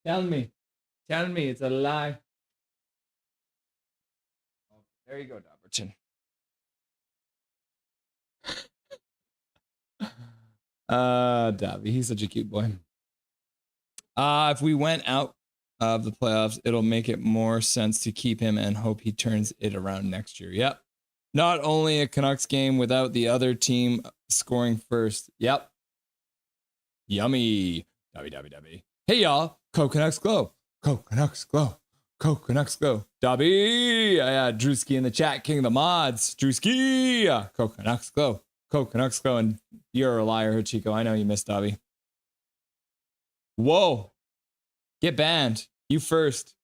Tell me. Tell me it's a lie. Oh, there you go, Dobberton. Dobby, he's such a cute boy. If we went out of the playoffs, it'll make it more sense to keep him and hope he turns it around next year. Yep. Not only a Canucks game without the other team scoring first. Yep. Yummy. Dobby, Dobby, Dobby. Hey, y'all. Canucks glow. Canucks glow. Canucks glow. Dobby. Yeah, Drewski in the chat. King of the mods. Drewski. Canucks glow. Canucks glow. And you're a liar, Hachiko. I know you missed Dobby. Whoa. Get banned. You first.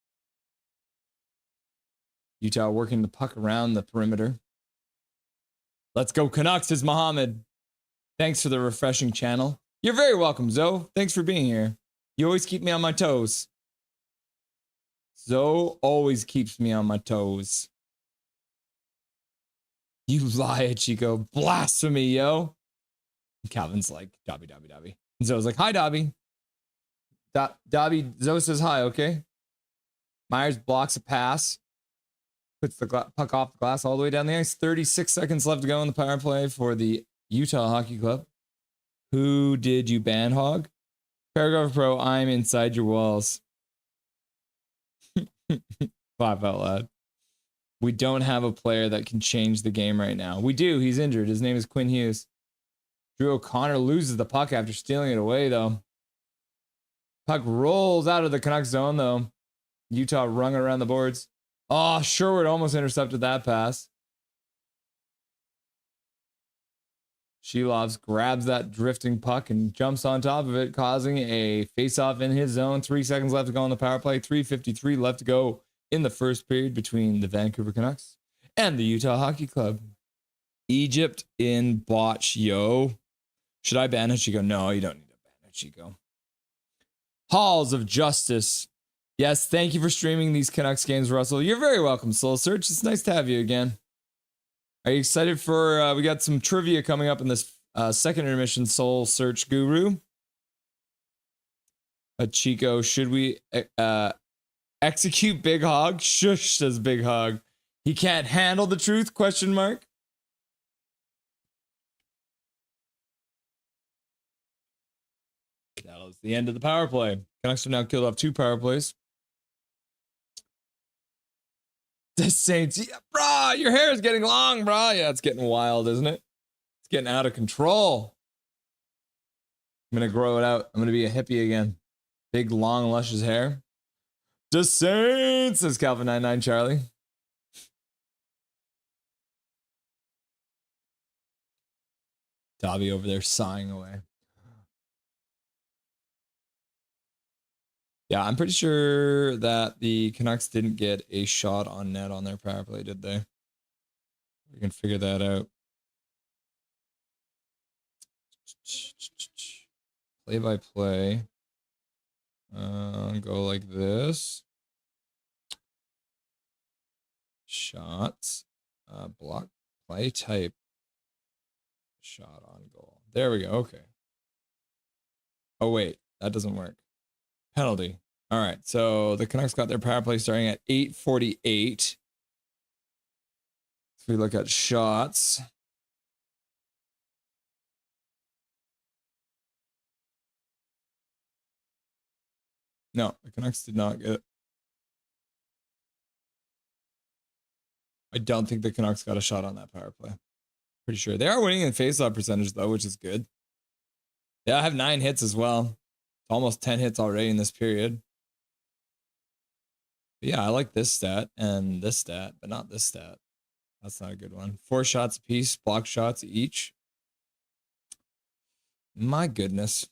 Utah working the puck around the perimeter. Let's go Canucks, says Mohammed. Thanks for the refreshing channel. You're very welcome, Zoe. Thanks for being here. You always keep me on my toes. Zoe always keeps me on my toes. You lie, Chico. Blasphemy, yo. And Calvin's like, Dobby, Dobby, Dobby. And Zoe's like, hi, Dobby. Dobby, Zoe says hi, okay? Myers blocks a pass. Puts the puck off the glass all the way down the ice. 36 seconds left to go in the power play for the Utah Hockey Club. Who did you ban, Hog? Paragraph Pro, I'm inside your walls. Laugh out loud. We don't have a player that can change the game right now. We do. He's injured. His name is Quinn Hughes. Drew O'Connor loses the puck after stealing it away, though. Puck rolls out of the Canucks zone, though. Utah rung it around the boards. Oh, Sherwood almost intercepted that pass. Shelovs grabs that drifting puck and jumps on top of it, causing a face-off in his zone. 3 seconds left to go on the power play. 3:53 left to go in the first period between the Vancouver Canucks and the Utah Hockey Club. Egypt in botch, yo. Should I ban Hachiko? No, you don't need to ban Hachiko. Halls of Justice. Yes, thank you for streaming these Canucks games, Russell. You're very welcome, Soul Search. It's nice to have you again. Are you excited for, we got some trivia coming up in this second intermission, Soul Search Guru. Hachiko, should we execute Big Hog? Shush, says Big Hog. He can't handle the truth, question mark. That was the end of the power play. Canucks have now killed off 2 power plays. The Saints, yeah, brah, your hair is getting long, brah. Yeah, it's getting wild, isn't it? It's getting out of control. I'm going to grow it out. I'm going to be a hippie again. Big, long, luscious hair. The Saints, says Calvin99 Charlie. Dobby over there sighing away. Yeah, I'm pretty sure that the Canucks didn't get a shot on net on their power play, did they? We can figure that out. Play by play. Go like this. Shots. Block. Play type. Shot on goal. There we go. Okay. Oh, wait. That doesn't work. Penalty. All right. So the Canucks got their power play starting at 8:48. If we look at shots. No, the Canucks did not get. I don't think the Canucks got a shot on that power play. Pretty sure. They are winning in faceoff percentage, though, which is good. Yeah, I have 9 hits as well. Almost 10 hits already in this period. But yeah, I like this stat and this stat, but not this stat. That's not a good one. 4 shots apiece, block shots each. My goodness.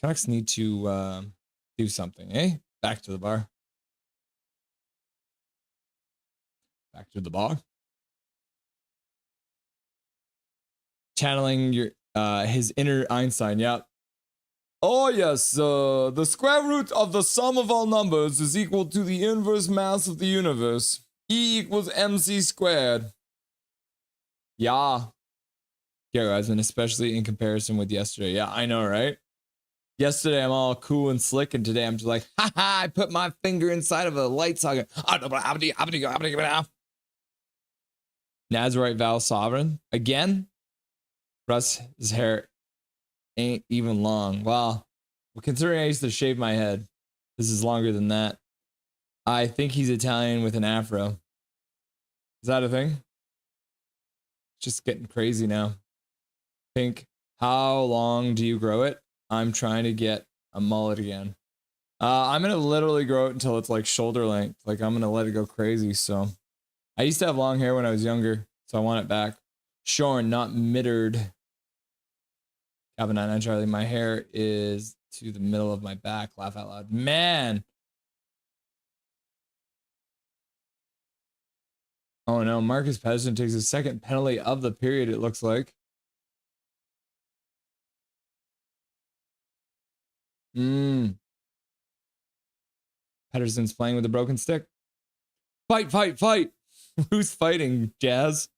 Canucks need to do something, eh? Back to the bar. Back to the bar. Channeling your his inner Einstein, yeah. Oh yes, the square root of the sum of all numbers is equal to the inverse mass of the universe. E equals mc squared. Yeah. Garrison, especially in comparison with yesterday. Yeah, I know, right? Yesterday I'm all cool and slick, and today I'm just like, haha, I put my finger inside of a light socket. Nazarite Val Sovereign. Again? Russ's hair ain't even long. Well, considering I used to shave my head, this is longer than that. I think he's Italian with an afro. Is that a thing? It's just getting crazy now. Pink, how long do you grow it? I'm trying to get a mullet again. I'm going to literally grow it until it's like shoulder length. Like I'm going to let it go crazy. So I used to have long hair when I was younger, so I want it back. Shorn, not mittered. Calvin 99 Charlie, my hair is to the middle of my back. Laugh out loud. Man. Oh no, Marcus Pedersen takes his second penalty of the period, it looks like. Pedersen's playing with a broken stick. Fight, fight, fight. Who's fighting, Jazz?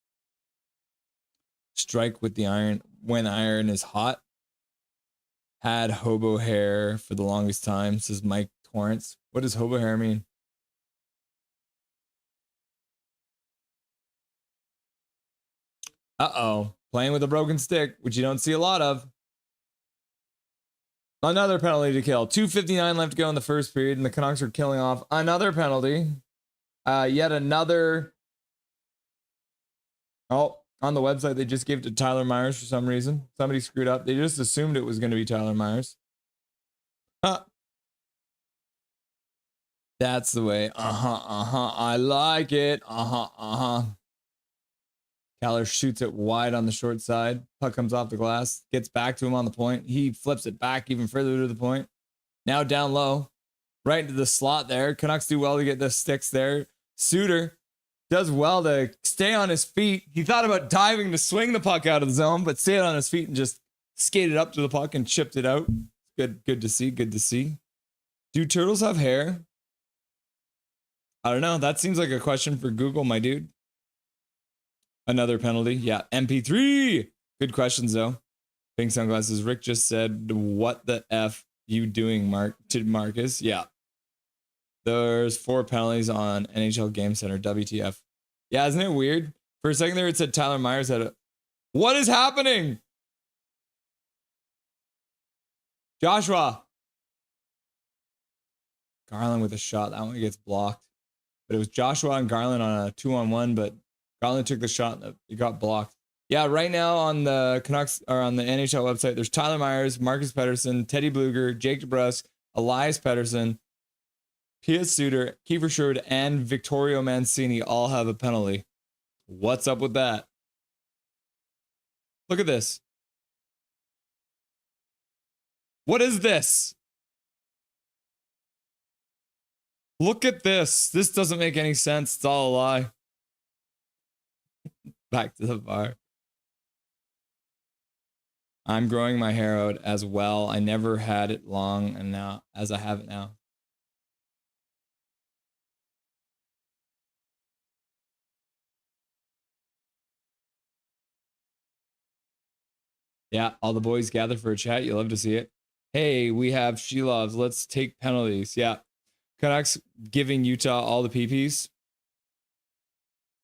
Strike with the iron when iron is hot. Had hobo hair for the longest time, says Mike Torrance. What does hobo hair mean? Uh-oh. Playing with a broken stick, which you don't see a lot of. Another penalty to kill. 2:59 left to go in the first period, and the Canucks are killing off another penalty. Yet another. Oh, on the website, they just gave it to Tyler Myers for some reason. Somebody screwed up. They just assumed it was going to be Tyler Myers. That's the way. I like it. Keller shoots it wide on the short side. Puck comes off the glass. Gets back to him on the point. He flips it back even further to the point. Now down low. Right into the slot there. Canucks do well to get the sticks there. Suter does well to stay on his feet. He thought about diving to swing the puck out of the zone, but stayed on his feet and just skated up to the puck and chipped it out. Good to see. Good to see. Do turtles have hair? I don't know. That seems like a question for Google, my dude. Another penalty. Yeah. MP3. Good questions, though. Pink sunglasses. Rick just said, what the F you doing, Mark? To Marcus. Yeah. There's 4 penalties on NHL Game Center. WTF. Yeah, isn't it weird? For a second there, it said Tyler Myers had it. What is happening? Joshua. Garland with a shot. That one gets blocked. But it was Joshua and Garland on a 2-on-1, but Garland took the shot and it got blocked. Yeah, right now on the Canucks or on the NHL website, there's Tyler Myers, Marcus Pettersson, Teddy Bluger, Jake DeBrusk, Elias Pettersson, Pius Suter, Kiefer Sherwood, and Victorio Mancini all have a penalty. What's up with that? Look at this. What is this? Look at this. This doesn't make any sense. It's all a lie. Back to the bar. I'm growing my hair out as well. I never had it long and now as I have it now. Yeah, all the boys gather for a chat. You love to see it. Hey, we have She Loves. Let's take penalties. Yeah. Canucks giving Utah all the PPs.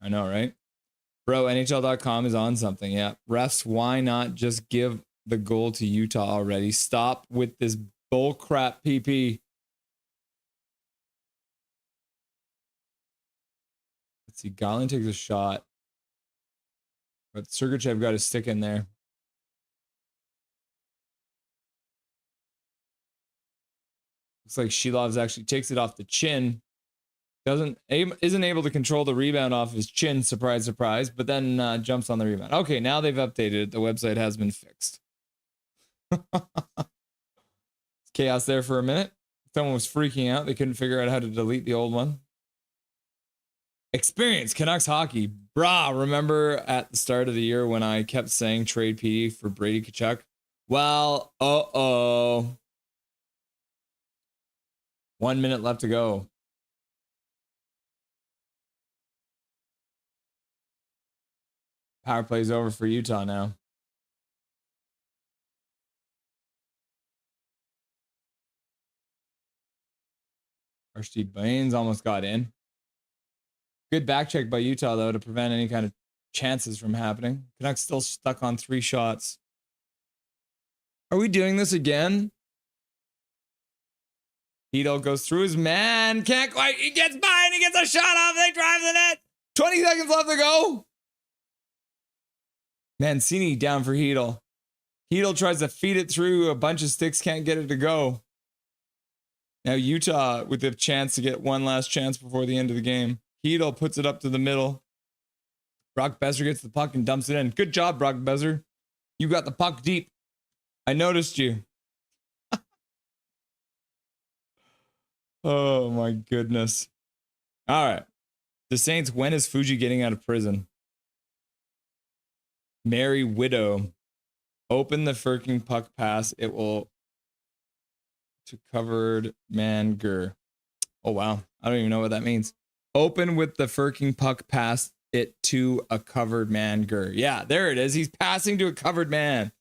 I know, right? Bro, NHL.com is on something. Yeah. Refs, why not just give the goal to Utah already? Stop with this bullcrap PP. Let's see. Garland takes a shot. But Sergachev got his stick in there. Looks like Shilovs actually takes it off the chin. Isn't able to control the rebound off his chin, surprise, surprise, but then jumps on the rebound. Okay, now they've updated it. The website has been fixed. Chaos there for a minute. Someone was freaking out. They couldn't figure out how to delete the old one. Experience Canucks hockey. Brah, remember at the start of the year when I kept saying trade PD for Brady Tkachuk? Well, 1 minute left to go. Power play's over for Utah now. Archie Baines almost got in. Good back check by Utah, though, to prevent any kind of chances from happening. Canucks still stuck on 3 shots. Are we doing this again? Hito goes through his man. Can't quite. He gets by and he gets a shot off. They drive the net. 20 seconds left to go. Mancini down for Hedel. Hedel tries to feed it through a bunch of sticks, can't get it to go. Now Utah with the chance to get one last chance before the end of the game. Hedel puts it up to the middle. Brock Besser gets the puck and dumps it in. Good job, Brock Besser. You got the puck deep. I noticed you. Oh my goodness. All right. The Saints, when is Fuji getting out of prison? Mary Widow. Open the Firking puck pass. It will to covered man Gur. Oh wow. I don't even know what that means. Open with the Firking puck pass it to a covered man Gur. Yeah, there it is. He's passing to a covered man.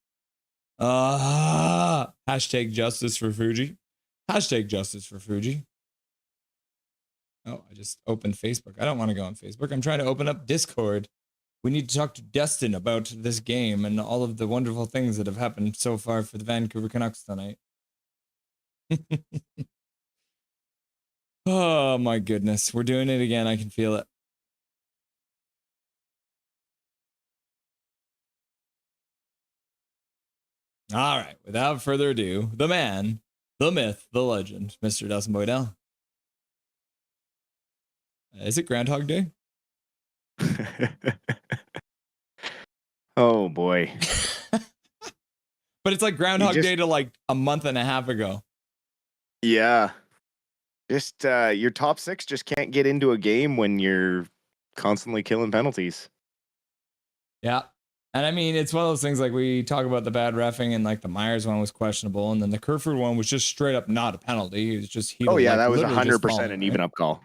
Hashtag justice for Fuji. Hashtag justice for Fuji. Oh, I just opened Facebook. I don't want to go on Facebook. I'm trying to open up Discord. We need to talk to Dustin about this game and all of the wonderful things that have happened so far for the Vancouver Canucks tonight. Oh my goodness. We're doing it again. I can feel it. All right. Without further ado, the man, the myth, the legend, Mr. Dustin Boydell. Is it Groundhog Day? Oh boy. But it's like Groundhog Day to like a month and a half ago. Yeah. Just your top six just can't get into a game when you're constantly killing penalties. Yeah. And I mean, it's one of those things like we talk about the bad reffing, and like the Myers one was questionable, and then the Kerfoot one was just straight up not a penalty. It was just that was 100% an even up call.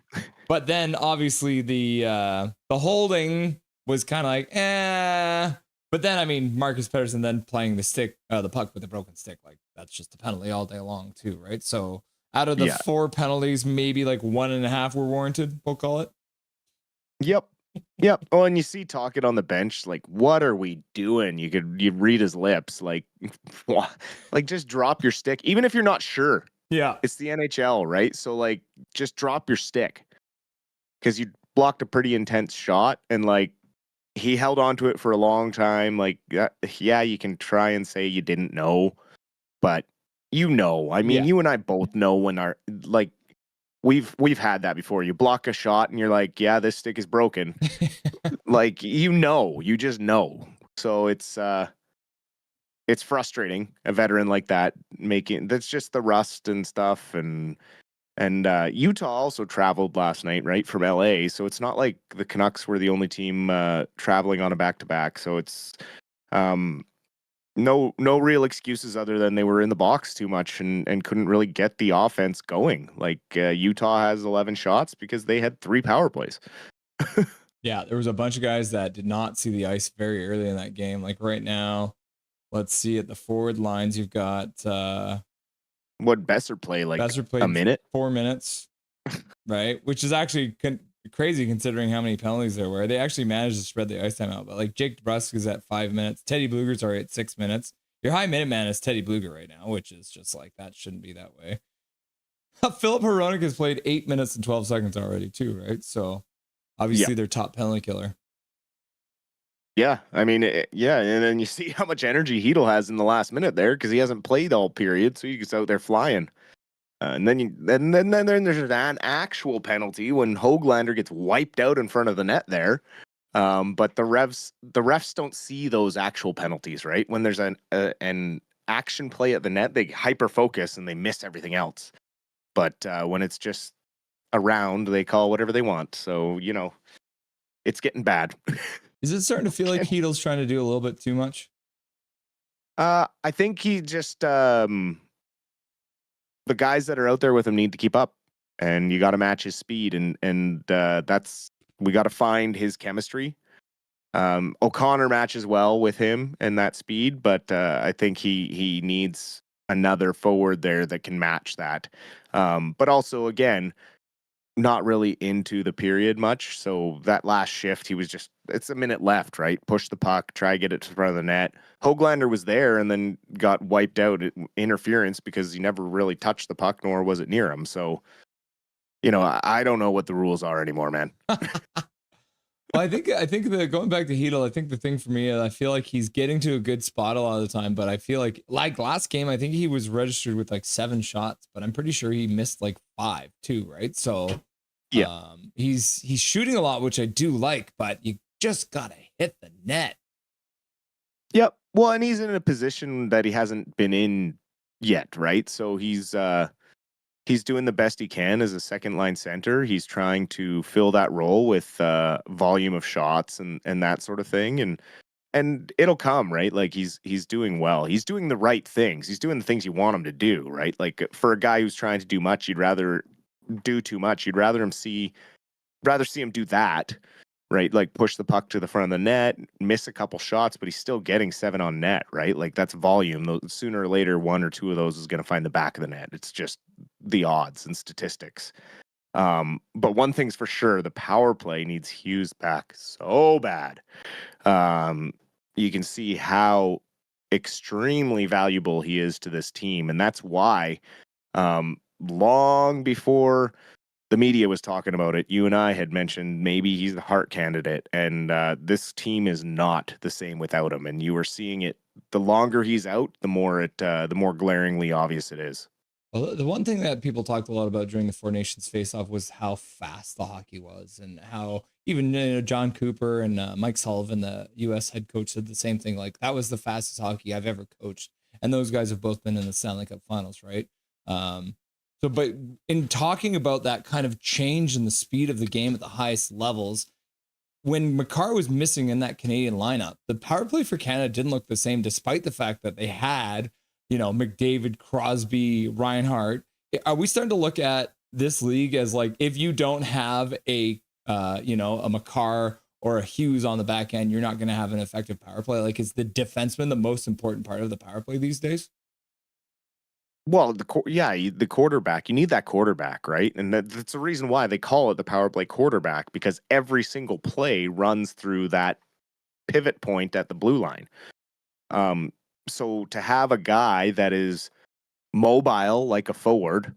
But then obviously the holding was kind of like But then I mean, Marcus Pettersson then playing the puck with a broken stick, like that's just a penalty all day long too, right? So out of the 4 penalties, maybe like 1.5 were warranted. We'll call it. Yep. Oh, and you see talking on the bench, like, what are we doing? You read his lips, like just drop your stick, even if you're not sure. Yeah, it's the NHL, right? So like, just drop your stick, because you blocked a pretty intense shot, and like he held on to it for a long time. Like, yeah, you can try and say you didn't know, but I mean, you and I both know when our like. We've had that before. You block a shot and you're like, yeah, this stick is broken. Like, you just know. So it's frustrating, a veteran like that that's just the rust and stuff. And Utah also traveled last night, right, from LA. So it's not like the Canucks were the only team traveling on a back-to-back. So it's no real excuses other than they were in the box too much and couldn't really get the offense going. Like, Utah has 11 shots because they had 3 power plays. Yeah, there was a bunch of guys that did not see the ice very early in that game. Like right now, let's see at the forward lines, you've got what Besser play, like Besser played a minute, 4 minutes, right? Which is actually crazy considering how many penalties there were. They actually managed to spread the ice time out, but like Jake DeBrusk is at 5 minutes. Teddy Bluger's already at 6 minutes. Your high minute man is Teddy Bluger right now, which is just like, that shouldn't be that way. Philip Hronek has played 8 minutes and 12 seconds already too, right? So obviously their top penalty killer. Yeah, I mean, and then you see how much energy Hedl has in the last minute there, because he hasn't played all period, so he's out there flying. And then there's an actual penalty when Höglander gets wiped out in front of the net there. But the refs don't see those actual penalties, right? When there's an action play at the net, they hyper focus and they miss everything else. But when it's just around, they call whatever they want. So it's getting bad. Is it starting to feel like Hedl's trying to do a little bit too much? I think he just the guys that are out there with him need to keep up, and you got to match his speed, and that's, we got to find his chemistry. O'Connor matches well with him and that speed, but I think he needs another forward there that can match that. But also, again, not really into the period much. So that last shift, he was just, it's a minute left, right? Push the puck, try to get it to the front of the net. Höglander was there and then got wiped out at interference because he never really touched the puck, nor was it near him. So, I don't know what the rules are anymore, man. Well, I think that going back to Hedl, I think the thing for me is I feel like he's getting to a good spot a lot of the time, but I feel like last game, I think he was registered with like 7 shots, but I'm pretty sure he missed like 5 too, right? So yeah, he's shooting a lot, which I do like, but you just gotta hit the net. Yep. Well, and he's in a position that he hasn't been in yet, right? So he's doing the best he can as a second line center. He's trying to fill that role with volume of shots and that sort of thing. And it'll come, right? Like he's doing well. He's doing the right things. He's doing the things you want him to do, right? Like for a guy who's trying to do much, you'd rather do too much. You'd rather see him do that, right? Like push the puck to the front of the net, miss a couple shots, but he's still getting 7 on net, right? Like that's volume. Sooner or later, 1 or 2 of those is going to find the back of the net. It's just the odds and statistics. But one thing's for sure, the power play needs Hughes back so bad. You can see how extremely valuable he is to this team, and that's why Long before the media was talking about it, you and I had mentioned maybe he's the Hart candidate, and this team is not the same without him. And you are seeing it. The longer he's out, the more glaringly obvious it is. Well, the one thing that people talked a lot about during the Four Nations face-off was how fast the hockey was, and how even John Cooper and Mike Sullivan, the U.S. head coach, said the same thing. Like, that was the fastest hockey I've ever coached, and those guys have both been in the Stanley Cup Finals, right? But in talking about that kind of change in the speed of the game at the highest levels, when Makar was missing in that Canadian lineup, the power play for Canada didn't look the same, despite the fact that they had, McDavid, Crosby, Reinhart. Are we starting to look at this league as like, if you don't have a Makar or a Hughes on the back end, you're not going to have an effective power play? Like, is the defenseman the most important part of the power play these days? Well, the quarterback. You need that quarterback, right? And that's the reason why they call it the power play quarterback, because every single play runs through that pivot point at the blue line. So to have a guy that is mobile like a forward,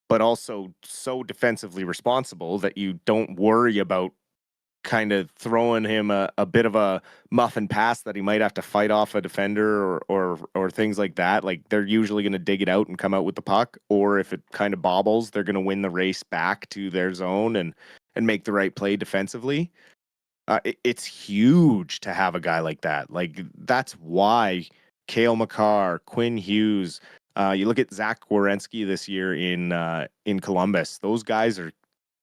but also so defensively responsible that you don't worry about kind of throwing him a bit of a muffin pass that he might have to fight off a defender or things like that. Like, they're usually going to dig it out and come out with the puck, or if it kind of bobbles, they're going to win the race back to their zone and make the right play defensively. It's huge to have a guy like that. Like, that's why Cale Makar, Quinn Hughes, you look at Zach Werenski this year in Columbus. Those guys are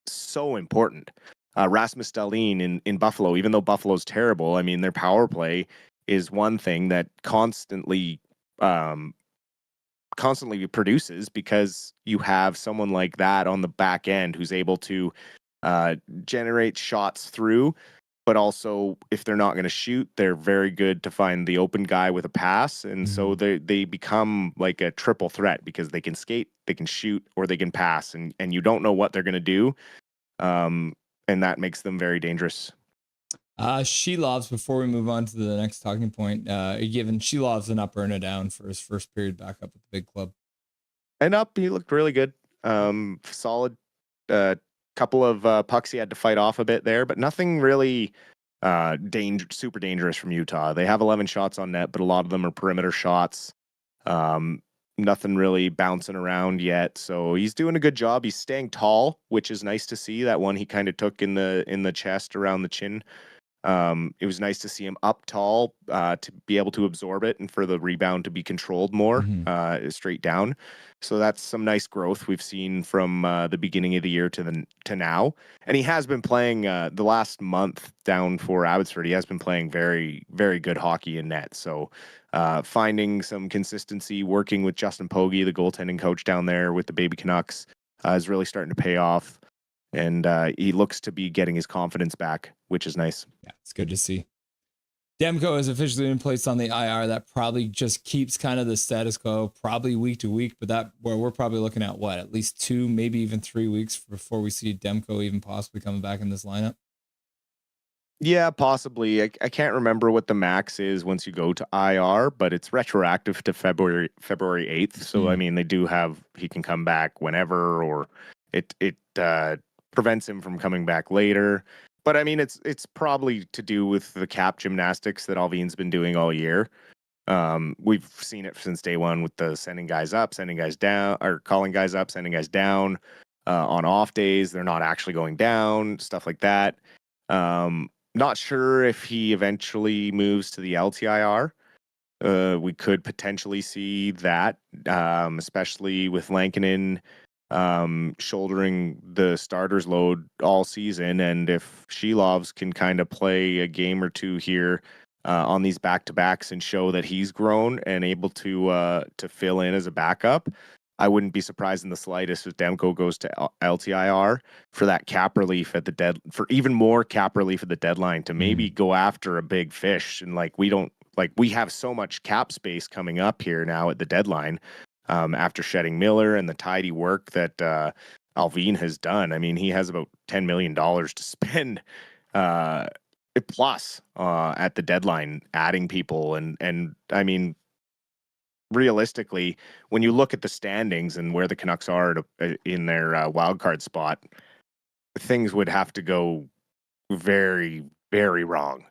so important. Rasmus Dahlin in Buffalo, even though Buffalo's terrible, I mean, their power play is one thing that constantly produces, because you have someone like that on the back end who's able to generate shots through, but also, if they're not going to shoot, they're very good to find the open guy with a pass. And so they become like a triple threat, because they can skate, they can shoot, or they can pass, and you don't know what they're going to do. And that makes them very dangerous. Shelovs, before we move on to the next talking point, given Shelovs an up or a down for his first period back up at the big club? And up, he looked really good. Solid. Couple of pucks he had to fight off a bit there, but nothing really super dangerous from Utah. They have 11 shots on net, but a lot of them are perimeter shots. Nothing really bouncing around yet, so he's doing a good job. He's staying tall, which is nice to see. That one he kind of took in the chest around the chin. It was nice to see him up tall to be able to absorb it, and for the rebound to be controlled more straight down. So that's some nice growth we've seen from the beginning of the year to now. And he has been playing the last month down for Abbotsford. He has been playing very, very good hockey in net. So finding some consistency, working with Justin Pogge, the goaltending coach down there with the Baby Canucks, is really starting to pay off. And he looks to be getting his confidence back, which is nice. Yeah, it's good to see. Demko has officially been placed on the IR. That probably just keeps kind of the status quo, probably week to week, but that where we're probably looking at at least 2, maybe even 3 weeks before we see Demko even possibly coming back in this lineup. Yeah, possibly. I can't remember what the max is once you go to IR, but it's retroactive to February 8th. So I mean, he can come back whenever, or it prevents him from coming back later. But I mean, it's probably to do with the cap gymnastics that Alvin's been doing all year. We've seen it since day one with the sending guys up, sending guys down, or calling guys up, sending guys down. On off days, they're not actually going down, stuff like that. Not sure if he eventually moves to the LTIR. We could potentially see that, especially with Lankinen shouldering the starter's load all season. And if Shelovs can kind of play a game or two here on these back-to-backs and show that he's grown and able to fill in as a backup, I wouldn't be surprised in the slightest if Demko goes to LTIR for that cap relief for even more cap relief at the deadline, to maybe go after a big fish. And we have so much cap space coming up here now at the deadline. After shedding Miller and the tidy work that Alvin has done. I mean, he has about $10 million to spend plus at the deadline, adding people. And I mean, realistically, when you look at the standings and where the Canucks are in their wild card spot, things would have to go very, very wrong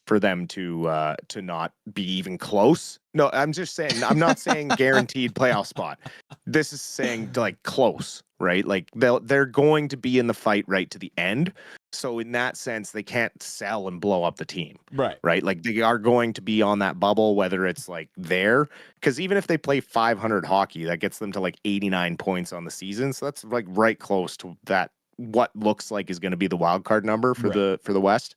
for them to not be even close. No, I'm just saying. I'm not saying guaranteed playoff spot. This is saying like close, right? Like they're going to be in the fight right to the end. So in that sense, they can't sell and blow up the team, right? Like they are going to be on that bubble, whether it's like there, because even if they play 500 hockey, that gets them to like 89 points on the season. So that's like right close to that. What looks like is going to be the wild card number for the West.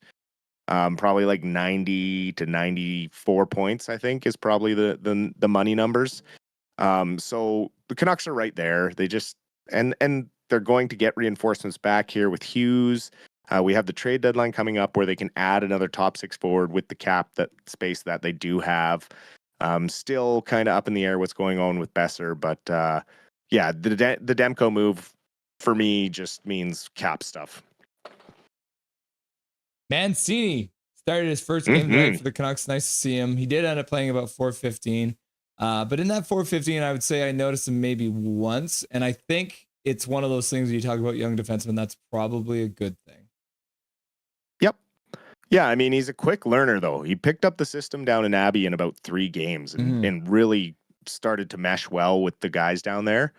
Probably like 90 to 94 points, I think, is probably the money numbers. So the Canucks are right there. They just and they're going to get reinforcements back here with Hughes. We have the trade deadline coming up where they can add another top six forward with the cap that space that they do have. Still kind of up in the air what's going on with Besser, but yeah, the Demko move for me just means cap stuff. Mancini started his first game tonight for the Canucks. Nice to see him. He did end up playing about 4:15. But in that 4:15, I would say I noticed him maybe once. And I think it's one of those things when you talk about young defensemen, that's probably a good thing. Yep. Yeah, I mean, he's a quick learner, though. He picked up the system down in Abbey in about 3 games and really started to mesh well with the guys down there.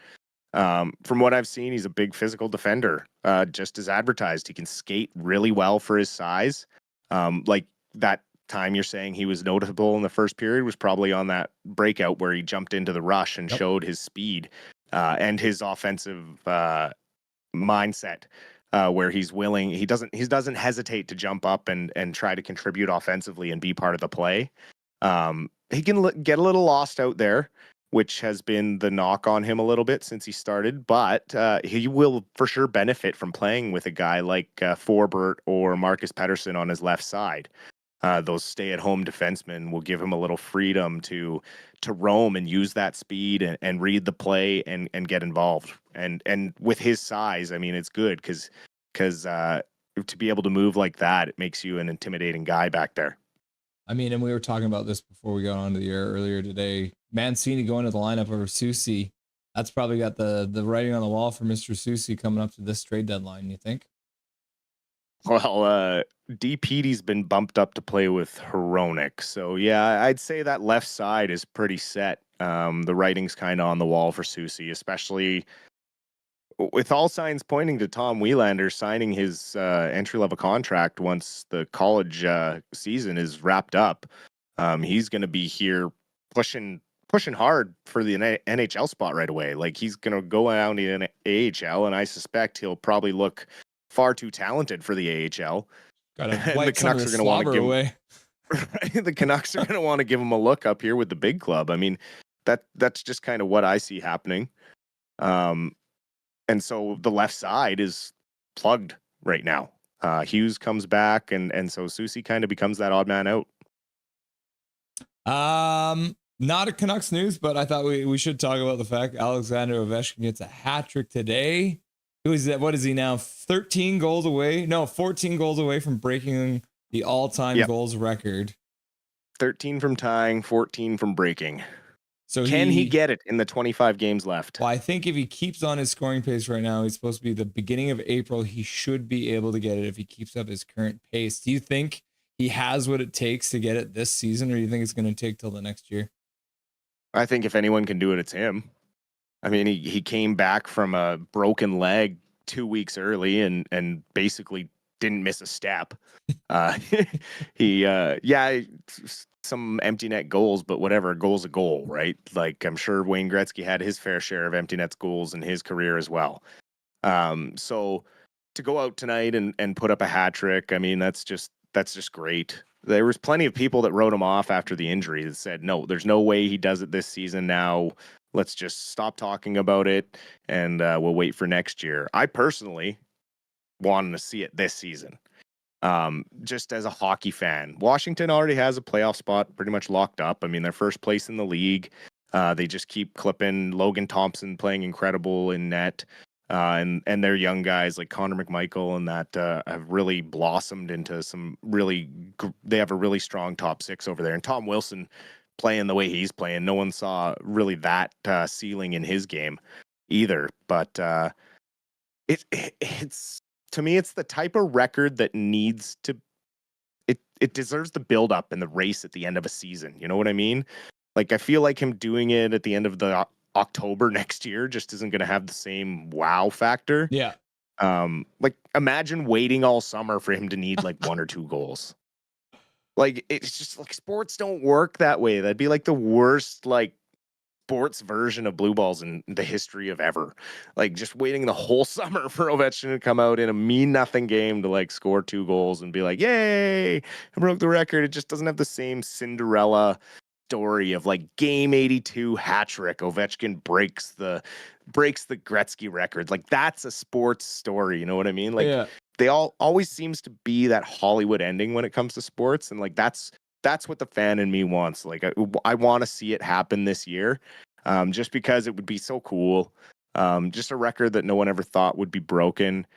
From what I've seen, he's a big physical defender, just as advertised. He can skate really well for his size. Like that time you're saying he was noticeable in the first period was probably on that breakout where he jumped into the rush and showed his speed and his offensive mindset, where he's willing. He doesn't hesitate to jump up and try to contribute offensively and be part of the play. He can get a little lost out there, which has been the knock on him a little bit since he started, but he will for sure benefit from playing with a guy like Forbert or Marcus Pettersson on his left side. Those stay-at-home defensemen will give him a little freedom to roam and use that speed and read the play and get involved. And with his size, I mean, it's good because to be able to move like that, it makes you an intimidating guy back there. I mean, and we were talking about this before we got onto the air earlier today. Mancini going to the lineup over Soucy. That's probably got the writing on the wall for Mr. Soucy coming up to this trade deadline, you think? Well, D. Petey's been bumped up to play with Hronek. So, yeah, I'd say that left side is pretty set. The writing's kind of on the wall for Soucy, especially with all signs pointing to Tom Wielander signing his entry-level contract once the college season is wrapped up. He's going to be here pushing hard for the NHL spot right away. Like, he's going to go out in AHL, and I suspect he'll probably look far too talented for the AHL. The Canucks are going to want to give away. The Canucks are going to want to give him a look up here with the big club. I mean, that's just kind of what I see happening. And so the left side is plugged right now. Hughes comes back, and so Soucy kind of becomes that odd man out. Not a Canucks news, but I thought we should talk about the fact Alexander Ovechkin gets a hat trick today. What is he now? 14 goals away from breaking the all-time goals record. 13 from tying, 14 from breaking. So can he get it in the 25 games left? Well, I think if he keeps on his scoring pace right now, he's supposed to be the beginning of April. He should be able to get it if he keeps up his current pace. Do you think he has what it takes to get it this season, or do you think it's going to take till the next year? I think if anyone can do it, it's him. I mean, he came back from a broken leg 2 weeks early and basically didn't miss a step. Some empty net goals, but whatever, a goal's a goal, right? Like, I'm sure Wayne Gretzky had his fair share of empty net goals in his career as well. So to go out tonight and put up a hat trick, I mean, that's just great. There was plenty of people that wrote him off after the injury that said, no, there's no way he does it this season now. Let's just stop talking about it, and we'll wait for next year. I personally wanted to see it this season. Just as a hockey fan, Washington already has a playoff spot pretty much locked up. I mean, they're first place in the league. They just keep clipping Logan Thompson playing incredible in net. And their young guys like Connor McMichael and that have really blossomed into some they have a really strong top six over there. And Tom Wilson playing the way he's playing. No one saw really that ceiling in his game either. But it's to me, it's the type of record that needs to. It deserves the build up and the race at the end of a season. You know what I mean? Like I feel like him doing it at the end of the October next year just isn't going to have the same wow factor. Yeah. Like imagine waiting all summer for him to need like 1 or 2 goals. Like it's just like sports don't work that way. That'd be like the worst like sports version of blue balls in the history of ever. Like just waiting the whole summer for Ovechkin to come out in a mean nothing game to like score 2 goals and be like, yay, I broke the record. It just doesn't have the same Cinderella story of like game 82 hat trick. Ovechkin breaks the Gretzky record. Like that's a sports story. You know what I mean? Like they always seems to be that Hollywood ending when it comes to sports. And like, that's what the fan in me wants. Like I want to see it happen this year. Just because it would be so cool. Just a record that no one ever thought would be broken.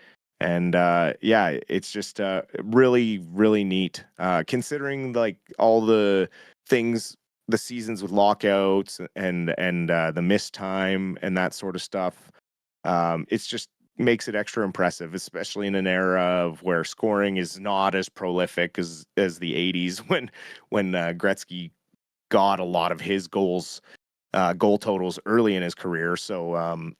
And yeah, it's just really, really neat. Considering like all the things, the seasons with lockouts and the missed time and that sort of stuff. It's just makes it extra impressive, especially in an era of where scoring is not as prolific as the 80s when Gretzky got a lot of his goal totals early in his career. So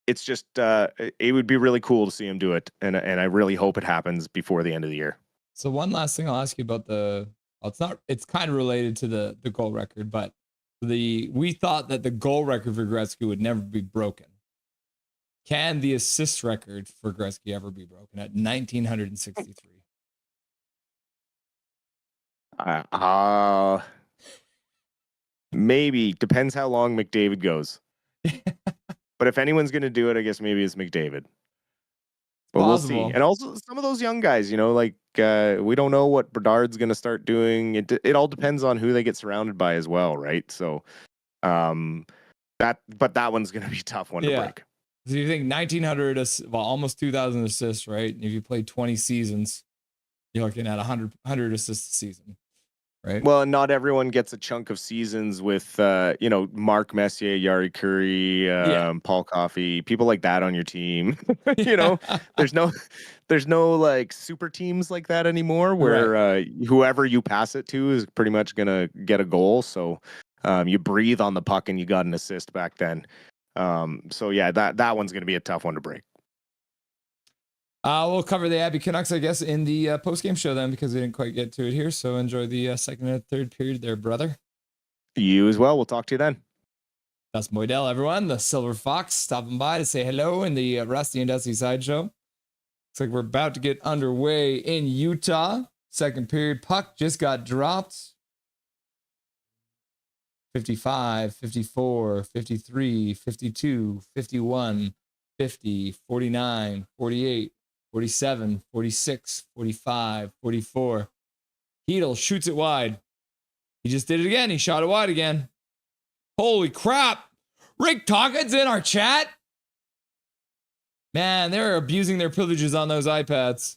it's just it would be really cool to see him do it, and I really hope it happens before the end of the year. So one last thing I'll ask you about it's kind of related to the goal record, but we thought that the goal record for Gretzky would never be broken. Can the assist record for Gretzky ever be broken at 1,963? Maybe. Depends how long McDavid goes. But if anyone's going to do it, I guess maybe it's McDavid. But Possible. we'll see. And also some of those young guys, you know, like we don't know what Bedard's going to start doing. It all depends on who they get surrounded by as well, right? So that one's going to be a tough one to break. So you think 1,900, almost 2,000 assists, right? And if you play 20 seasons, you're looking at 100 assists a season, right? Well, not everyone gets a chunk of seasons with, Mark Messier, Yari Curry, Paul Coffey, people like that on your team. You know, there's no like super teams like that anymore where whoever you pass it to is pretty much going to get a goal. So you breathe on the puck and you got an assist back then. So yeah, that one's going to be a tough one to break. We'll cover the Abby Canucks, I guess, in the post-game show then, because we didn't quite get to it here. So enjoy the second and third period there, brother. You as well. We'll talk to you then. Dustin Boydell, everyone, the Silver Fox, stopping by to say hello in the Rusty and Dusty Sideshow. Looks like we're about to get underway in Utah. Second period, puck just got dropped. 55, 54, 53, 52, 51, 50, 49, 48, 47, 46, 45, 44. Hedl shoots it wide. He just did it again. He shot it wide again. Holy crap. Rick Tocket's in our chat. Man, they're abusing their privileges on those iPads.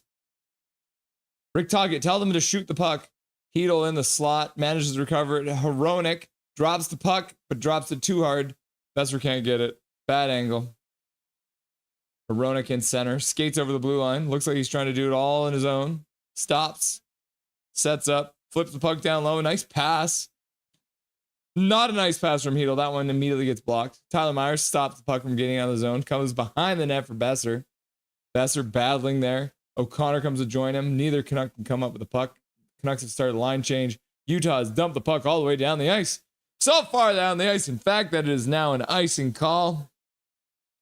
Rick Tockett, tell them to shoot the puck. Hedl in the slot, manages to recover it. Hronek drops the puck, but drops it too hard. Besser can't get it. Bad angle. Hronek in center, skates over the blue line. Looks like he's trying to do it all on his own. Stops, sets up, flips the puck down low. Nice pass. Not a nice pass from Hedl. That one immediately gets blocked. Tyler Myers stops the puck from getting out of the zone. Comes behind the net for Besser. Besser battling there. O'Connor comes to join him. Neither Canuck can come up with the puck. Canucks have started a line change. Utah has dumped the puck all the way down the ice. So far down the ice, in fact, that it is now an icing call.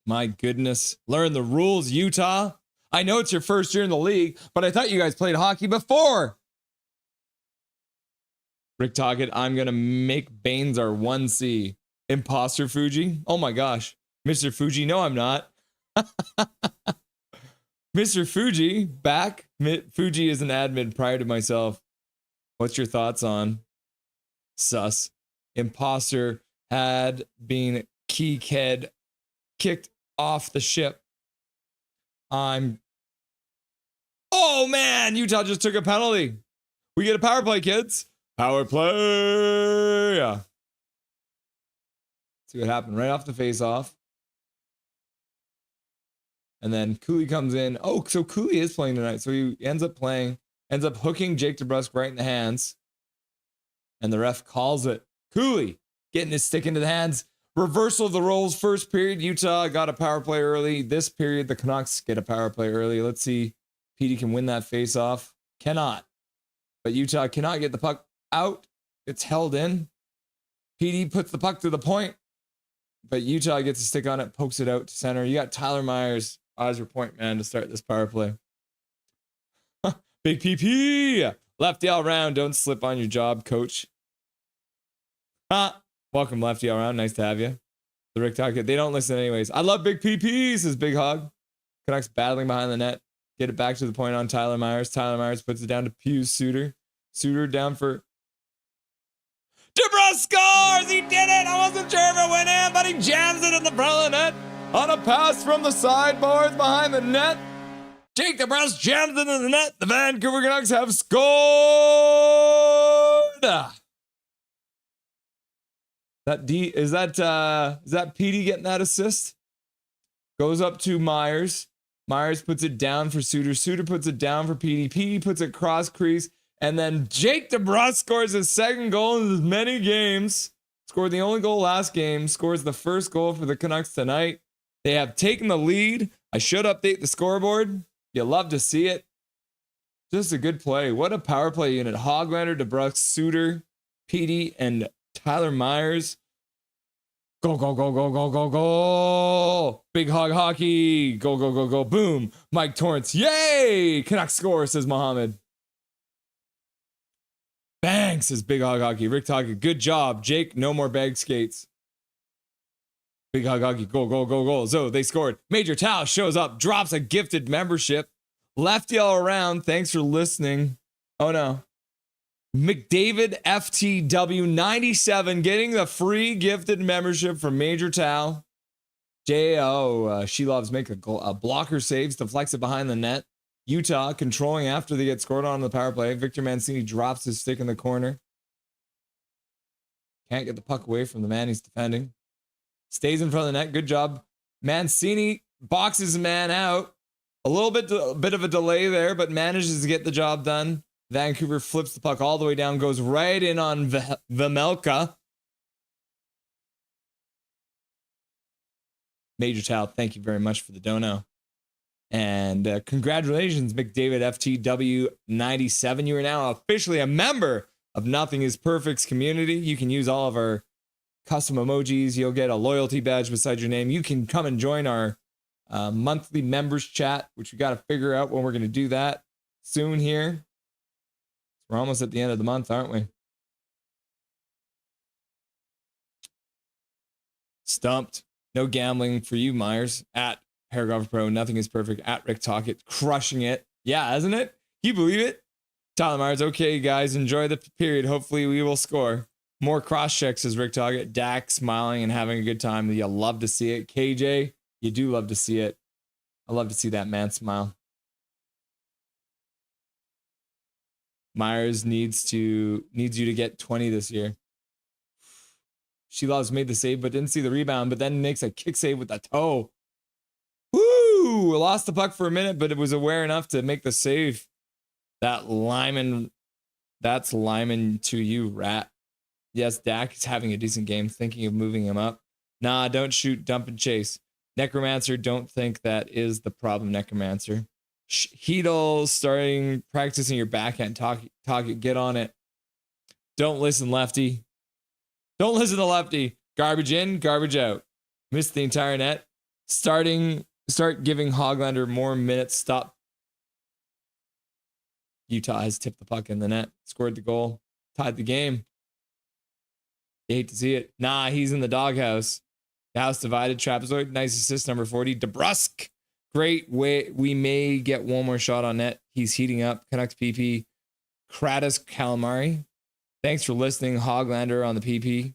My goodness. Learn the rules, Utah. I know it's your first year in the league, but I thought you guys played hockey before. Rick Tockett, I'm going to make Baines our 1C. Imposter Fuji? Oh my gosh. Mr. Fuji, no, I'm not. Mr. Fuji, back. Fuji is an admin prior to myself. What's your thoughts on sus? Imposter had been kicked off the ship. Oh man, Utah just took a penalty. We get a power play, kids. Power play. Yeah. See what happened right off the face-off. And then Cooley comes in. Oh, so Cooley is playing tonight. So he ends up hooking Jake DeBrusk right in the hands. And the ref calls it. Cooley getting his stick into the hands. Reversal of the roles. First period, Utah got a power play early. This period, the Canucks get a power play early. Let's see. Petey can win that face-off. Cannot. But Utah cannot get the puck out. It's held in. Petey puts the puck to the point. But Utah gets a stick on it, pokes it out to center. You got Tyler Myers as your point man to start this power play. Big PP. Lefty all round. Don't slip on your job, coach. Welcome, Lefty all round. Nice to have you. The Rick Talk. They don't listen anyways. I love Big PP, says Big Hog. Canucks battling behind the net. Get it back to the point on Tyler Myers. Tyler Myers puts it down to Pius Suter. Suter down for DeBrusk scores! He did it! I wasn't sure if it went in, but he jams it in the front of the net. On a pass from the sideboards behind the net. Jake DeBrusk jams it in the net. The Vancouver Canucks have scored! Is that Petey getting that assist? Goes up to Myers. Myers puts it down for Suter. Suter puts it down for Petey. Petey puts it cross crease. And then Jake DeBrusk scores his second goal in as many games. Scored the only goal last game. Scores the first goal for the Canucks tonight. They have taken the lead. I should update the scoreboard. You love to see it. Just a good play. What a power play unit. Hoglander, DeBrusk, Suter, Petey, and Tyler Myers. Go, go, go, go, go, go, go. Big Hog Hockey. Go, go, go, go. Boom. Mike Torrance. Yay. Canucks score, says Mohammed. Bang, says Big Hog Hockey. Rick Talkie, good job. Jake, no more bag skates. Big Hog Hockey, go, go, go, go. So they scored. Major Tao shows up, drops a gifted membership. Lefty all around. Thanks for listening. Oh, no. McDavid FTW 97 getting the free gifted membership from Major Tao. She loves make a blocker saves to flex it behind the net. Utah controlling after they get scored on the power play. Victor Mancini drops his stick in the corner. Can't get the puck away from the man he's defending. Stays in front of the net. Good job. Mancini boxes a man out. A little bit of a delay there, but manages to get the job done. Vancouver flips the puck all the way down, goes right in on Vejmelka. Major Tao, thank you very much for the dono. And congratulations, McDavid FTW 97. You are now officially a member of Nothing is Perfect's community. You can use all of our custom emojis. You'll get a loyalty badge beside your name. You can come and join our monthly members chat, which we got to figure out when we're going to do that soon here. We're almost at the end of the month, aren't we? Stumped. No gambling for you, Myers. At Paragraph Pro, Nothing is Perfect. At Rick Talkett, crushing it. Yeah, isn't it? Can you believe it? Tyler Myers, okay, guys, enjoy the period. Hopefully we will score. More cross checks, as Rick Talkett. Dak smiling and having a good time. You love to see it. KJ, you do love to see it. I love to see that man smile. Myers needs you to get 20 this year. She loves made the save, but didn't see the rebound, but then makes a kick save with the toe. Woo! Lost the puck for a minute, but it was aware enough to make the save. That's Lyman to you, rat. Yes, Dak is having a decent game. Thinking of moving him up. Nah, don't shoot, dump and chase. Necromancer, don't think that is the problem, Necromancer. Heedle practicing your backhand. Talk it. Get on it. Don't listen, Lefty. Don't listen to Lefty. Garbage in, garbage out. Missed the entire net. Start giving Hoglander more minutes. Stop. Utah has tipped the puck in the net. Scored the goal. Tied the game. You hate to see it. Nah, he's in the doghouse. The house divided. Trapezoid. Nice assist, number 40. DeBrusk. Great way. We may get one more shot on net. He's heating up. Canucks PP. Kratos Calamari. Thanks for listening, Hoglander on the PP.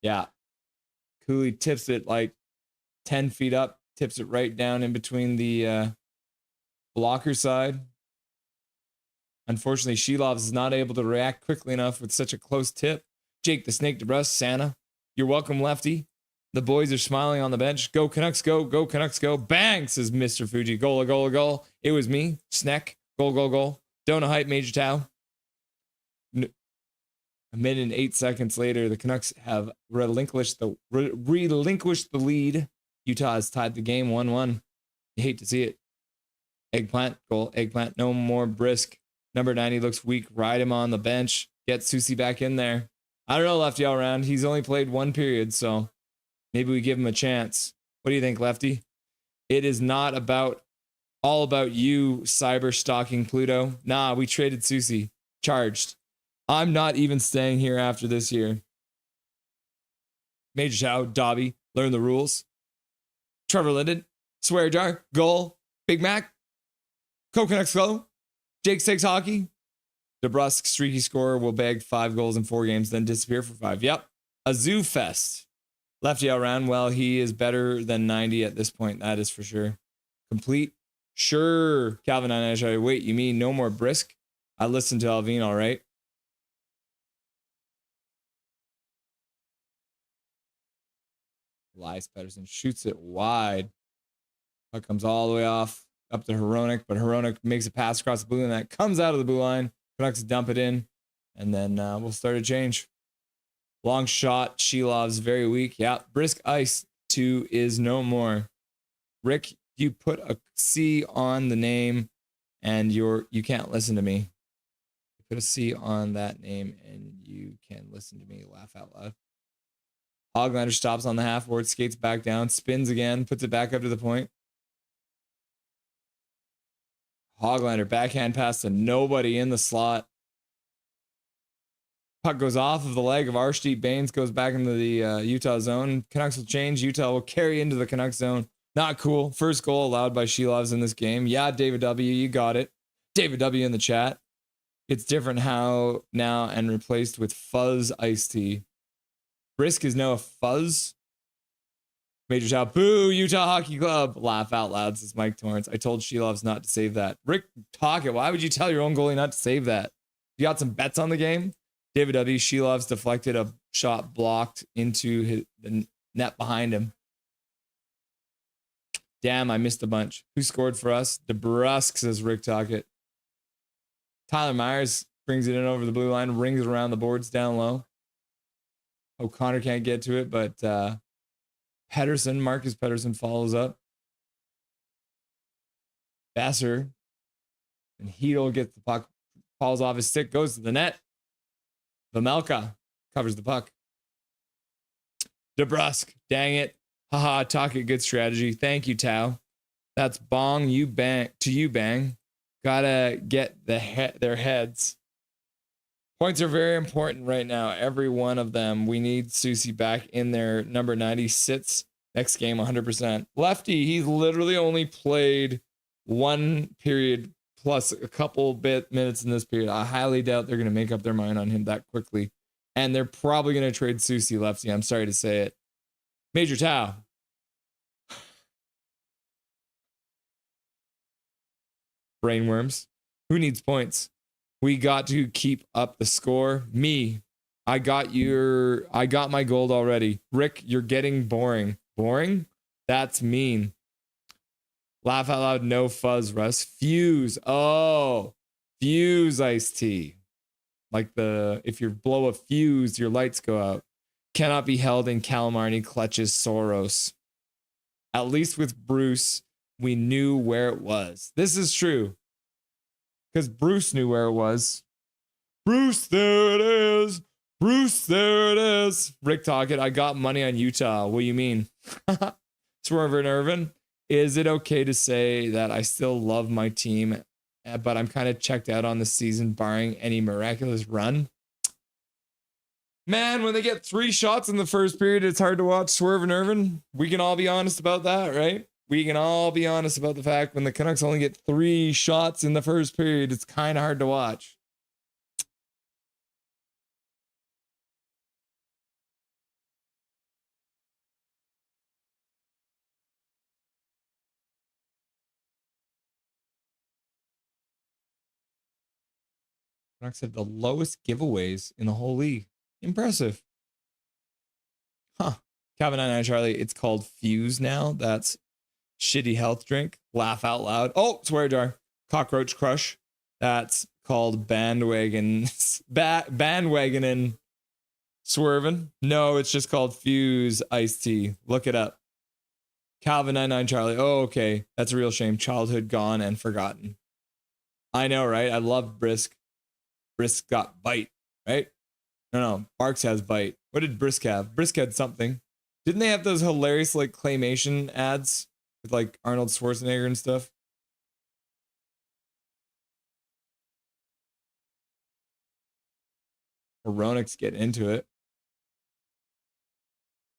Yeah. Cooley tips it like 10 feet up. Tips it right down in between the blocker side. Unfortunately, Shelovs is not able to react quickly enough with such a close tip. Jake the Snake DeBrus, Santa. You're welcome, Lefty. The boys are smiling on the bench. Go Canucks, go. Go Canucks, go. Bang, says Mr. Fuji. Goal, a goal, a goal. It was me. Snack. Goal, goal, goal. Donut hype, Major Tau. A minute and 8 seconds later, the Canucks have relinquished the lead. Utah has tied the game 1-1. You hate to see it. Eggplant, goal, eggplant. No more Brisk. Number 90 looks weak. Ride him on the bench. Get Susie back in there. I don't know, Lefty all around. He's only played one period, so maybe we give him a chance. What do you think, Lefty? It is not all about you, cyber stalking Pluto. Nah, we traded Susie. Charged. I'm not even staying here after this year. Major Chow, Dobby, learn the rules. Trevor Linden, swear jar, goal, Big Mac, Canucks go. Jake Six Hockey. DeBrusque, streaky scorer, will bag 5 goals in 4 games, then disappear for 5. Yep. A zoo fest. Lefty all around. Well, he is better than 90 at this point. That is for sure. Complete. Sure. Calvin Anash. Wait, you mean no more Brisk? I listened to Alvin, all right. Elias Pettersson shoots it wide. Puck comes all the way off up to Hronek, but Hronek makes a pass across the blue line that comes out of the blue line. Canucks dump it in, and then we'll start a change. Long shot. Shelov's very weak. Yeah, Brisk Ice 2 is no more. Rick, you put a C on the name, and you can't listen to me. You put a C on that name, and you can listen to me. Laugh out loud. Hoglander stops on the half board, skates back down, spins again, puts it back up to the point. Hoglander backhand pass to nobody in the slot. Puck goes off of the leg of Arshdeep Baines, goes back into the Utah zone. Canucks will change. Utah will carry into the Canucks zone. Not cool. First goal allowed by Shelovs in this game. Yeah, David W., you got it. David W. in the chat. It's different how now and replaced with Fuzz Iced Tea. Brisk is now a Fuzz. Major shout, boo, Utah Hockey Club. Laugh out loud, says Mike Torrance. I told Shelovs not to save that. Rick Tockett, why would you tell your own goalie not to save that? You got some bets on the game? David W. Shelovs deflected a shot blocked into the net behind him. Damn, I missed a bunch. Who scored for us? DeBrusque, says Rick Tockett. Tyler Myers brings it in over the blue line, rings around the boards down low. O'Connor can't get to it, but Marcus Pettersson follows up. Vassar and Hedel gets the puck, falls off his stick, goes to the net. Vamelka covers the puck. DeBrusque, dang it. Haha, Tockett, good strategy. Thank you, Tao. That's bong, you bang, to you, bang. Gotta get their heads. Points are very important right now. Every one of them. We need Susie back in there. Number 90 sits next game 100%. Lefty, he's literally only played 1 period plus a couple minutes in this period. I highly doubt they're going to make up their mind on him that quickly. And they're probably going to trade Susie, Lefty. I'm sorry to say it. Major Tao. Brainworms. Who needs points? We got to keep up the score. Me. I got my gold already. Rick, you're getting boring. Boring? That's mean. Laugh out loud, no fuzz, Russ. Fuse. Oh. Fuse iced tea. Like if you blow a fuse, your lights go out. Cannot be held in Calamari clutches Soros. At least with Bruce, we knew where it was. This is true. Because Bruce knew where it was. Bruce, there it is. Bruce, there it is. Rick Tockett, I got money on Utah. What do you mean? Swerver and Irvin, is it okay to say that I still love my team, but I'm kind of checked out on the season, barring any miraculous run? Man, when they get 3 shots in the first period, it's hard to watch. Swerve and Irvin, we can all be honest about that, right? We can all be honest about the fact when the Canucks only get 3 shots in the first period, it's kind of hard to watch. Canucks have the lowest giveaways in the whole league. Impressive. Huh. Calvin 99 Charlie, it's called Fuse now. That's shitty health drink. Laugh out loud. Oh, swear jar. Cockroach Crush. That's called bandwagon. Bandwagonin'. Swerving. No, it's just called Fuse iced tea. Look it up. Calvin 99 Charlie. Oh, okay. That's a real shame. Childhood gone and forgotten. I know, right? I love Brisk. Brisk got bite, right? No. Barks has bite. What did Brisk have? Brisk had something. Didn't they have those hilarious like claymation ads with like Arnold Schwarzenegger and stuff? Aronix get into it.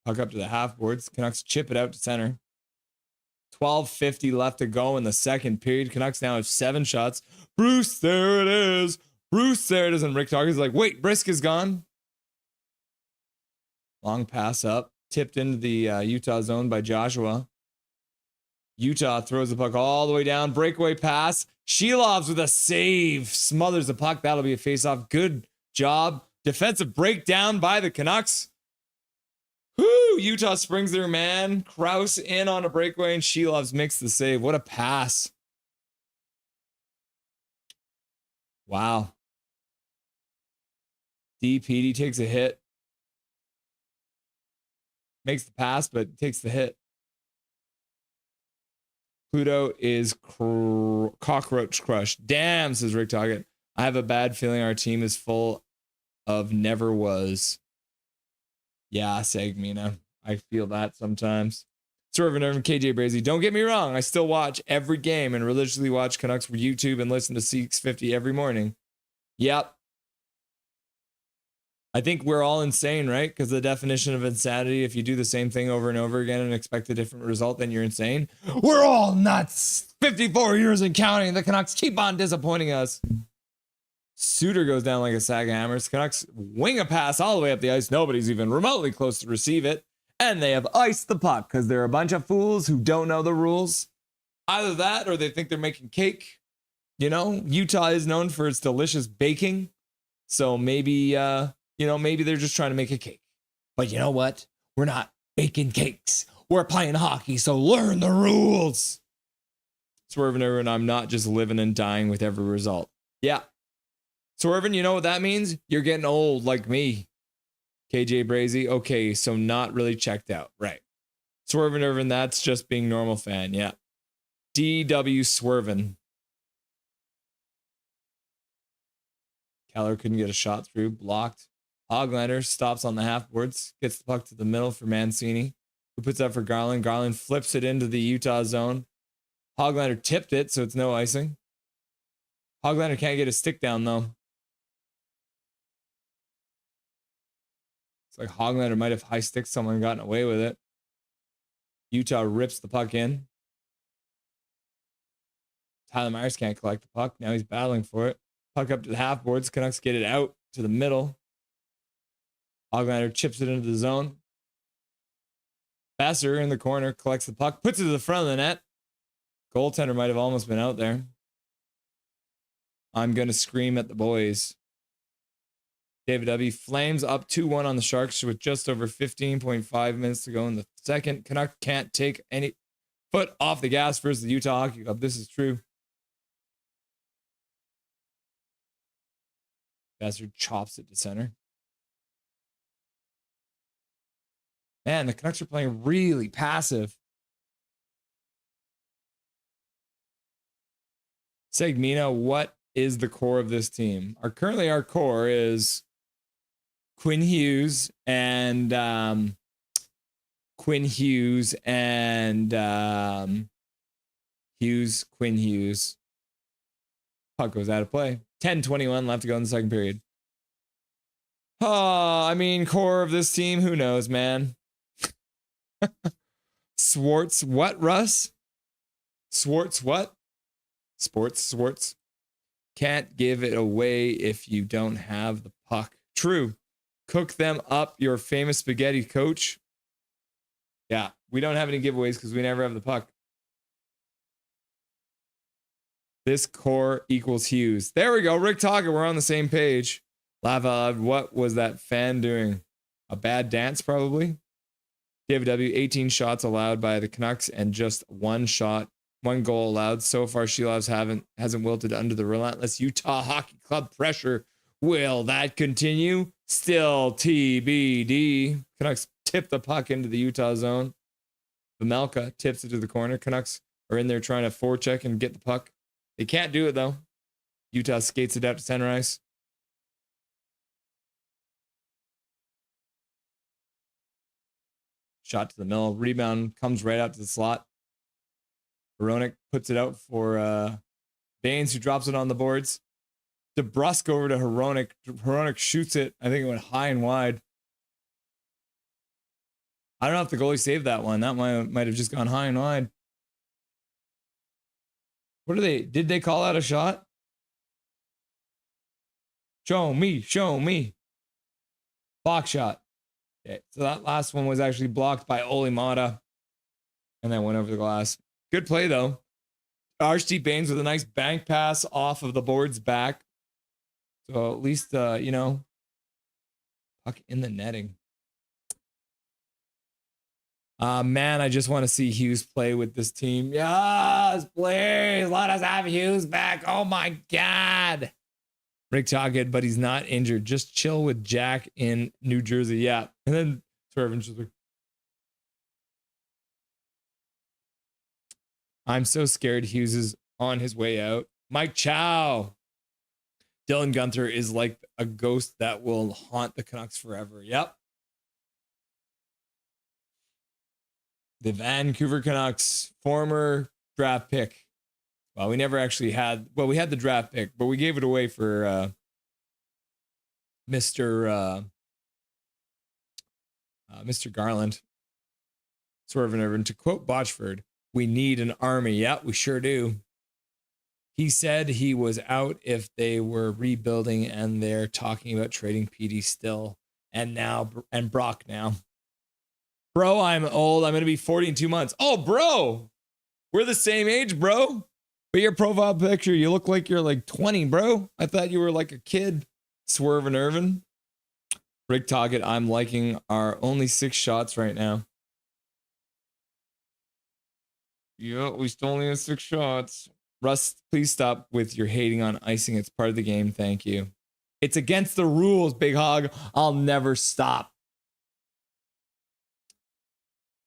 Puck up to the half boards. Canucks chip it out to center. 12:50 left to go in the second period. Canucks now have 7 shots. Bruce, there it is. Bruce, there it is. And Rick Talker's like, wait, Brisk is gone. Long pass up. Tipped into the Utah zone by Joshua. Utah throws the puck all the way down. Breakaway pass. Shelovs with a save. Smothers the puck. That'll be a face-off. Good job. Defensive breakdown by the Canucks. Whoo! Utah springs their man. Krause in on a breakaway, and Shelovs makes the save. What a pass. Wow. DPD takes a hit. Makes the pass, but takes the hit. Pluto is cockroach crush. Damn, says Rick Toggett. I have a bad feeling our team is full of never was. Yeah, Segmina. I feel that sometimes. Swerving over KJ Brazy. Don't get me wrong. I still watch every game and religiously watch Canucks for YouTube and listen to C650 every morning. Yep. I think we're all insane, right? Because the definition of insanity, if you do the same thing over and over again and expect a different result, then you're insane. We're all nuts. 54 years and counting. The Canucks keep on disappointing us. Suter goes down like a sack of hammers. Canucks wing a pass all the way up the ice. Nobody's even remotely close to receive it. And they have iced the puck because they're a bunch of fools who don't know the rules. Either that or they think they're making cake. You know, Utah is known for its delicious baking. So maybe, maybe they're just trying to make a cake. But you know what? We're not baking cakes. We're playing hockey, so learn the rules. Swerving over, and I'm not just living and dying with every result. Yeah. Swerving, you know what that means? You're getting old like me. KJ Brazy, okay, so not really checked out. Right. Swerving Irvin, that's just being normal fan. Yeah. DW Swervin. Keller couldn't get a shot through. Blocked. Hoglander stops on the half boards. Gets the puck to the middle for Mancini, who puts up for Garland. Garland flips it into the Utah zone. Hoglander tipped it, so it's no icing. Hoglander can't get a stick down, though. It's like Hoglander might have high sticked someone and gotten away with it. Utah rips the puck in. Tyler Myers can't collect the puck. Now he's battling for it. Puck up to the half boards. Canucks get it out to the middle. Hoglander chips it into the zone. Besser in the corner collects the puck, puts it to the front of the net. Goaltender might have almost been out there. I'm going to scream at the boys. David W. Flames up 2-1 on the Sharks with just over 15.5 minutes to go in the second. Canuck can't take any foot off the gas versus the Utah Hockey Club. This is true. Besser chops it to center. Man, the Canucks are playing really passive. Segmina, what is the core of this team? Our core is Quinn Hughes and Quinn Hughes. Puck goes out of play. 10:21 left to go in the second period. Core of this team, who knows, man? Swartz, what, Russ? Swartz, what? Swartz. Can't give it away if you don't have the puck. True. Cook them up, your famous spaghetti coach. Yeah, we don't have any giveaways because we never have the puck. This core equals Hughes. There we go. Rick Tocchet, we're on the same page. Laugh out loud. What was that fan doing? A bad dance, probably. David W. 18 shots allowed by the Canucks and just one goal allowed. So far, Shelovs hasn't wilted under the relentless Utah Hockey Club pressure. Will that continue? Still TBD. Canucks tip the puck into the Utah zone. Vemelka tips it to the corner. Canucks are in there trying to forecheck and get the puck. They can't do it, though. Utah skates it out to center ice. Shot to the middle. Rebound comes right out to the slot. Hronek puts it out for Baines, who drops it on the boards. DeBrusk over to Hronek. Hronek shoots it. I think it went high and wide. I don't know if the goalie saved that one. That might have just gone high and wide. What are they? Did they call out a shot? Show me. Block shot. Okay, so that last one was actually blocked by Oli Mata. And then went over the glass. Good play, though. Archie Baines with a nice bank pass off of the board's back. So at least, puck in the netting. Man, I just want to see Hughes play with this team. Yes, please let us have Hughes back. Oh my God. Rick Tocchet, but he's not injured. Just chill with Jack in New Jersey. Yeah. And then Swervin's just like, I'm so scared Hughes is on his way out. Mike Chow. Dylan Guenther is like a ghost that will haunt the Canucks forever. Yep. The Vancouver Canucks, former draft pick. Well, we never actually had, we had the draft pick, but we gave it away for Mr. Garland. Swervin Irvin. To quote Botchford, we need an army. Yeah, we sure do. He said he was out if they were rebuilding, and they're talking about trading PD still. And Brock now. Bro, I'm old. I'm going to be 40 in 2 months. Oh, bro. We're the same age, bro. But your profile picture, you look like you're like 20, bro. I thought you were like a kid. Swervin Irvin. Rick Tocchet, I'm liking our only 6 shots right now. Yeah, we still only have 6 shots. Russ, please stop with your hating on icing. It's part of the game. Thank you. It's against the rules, Big Hog. I'll never stop.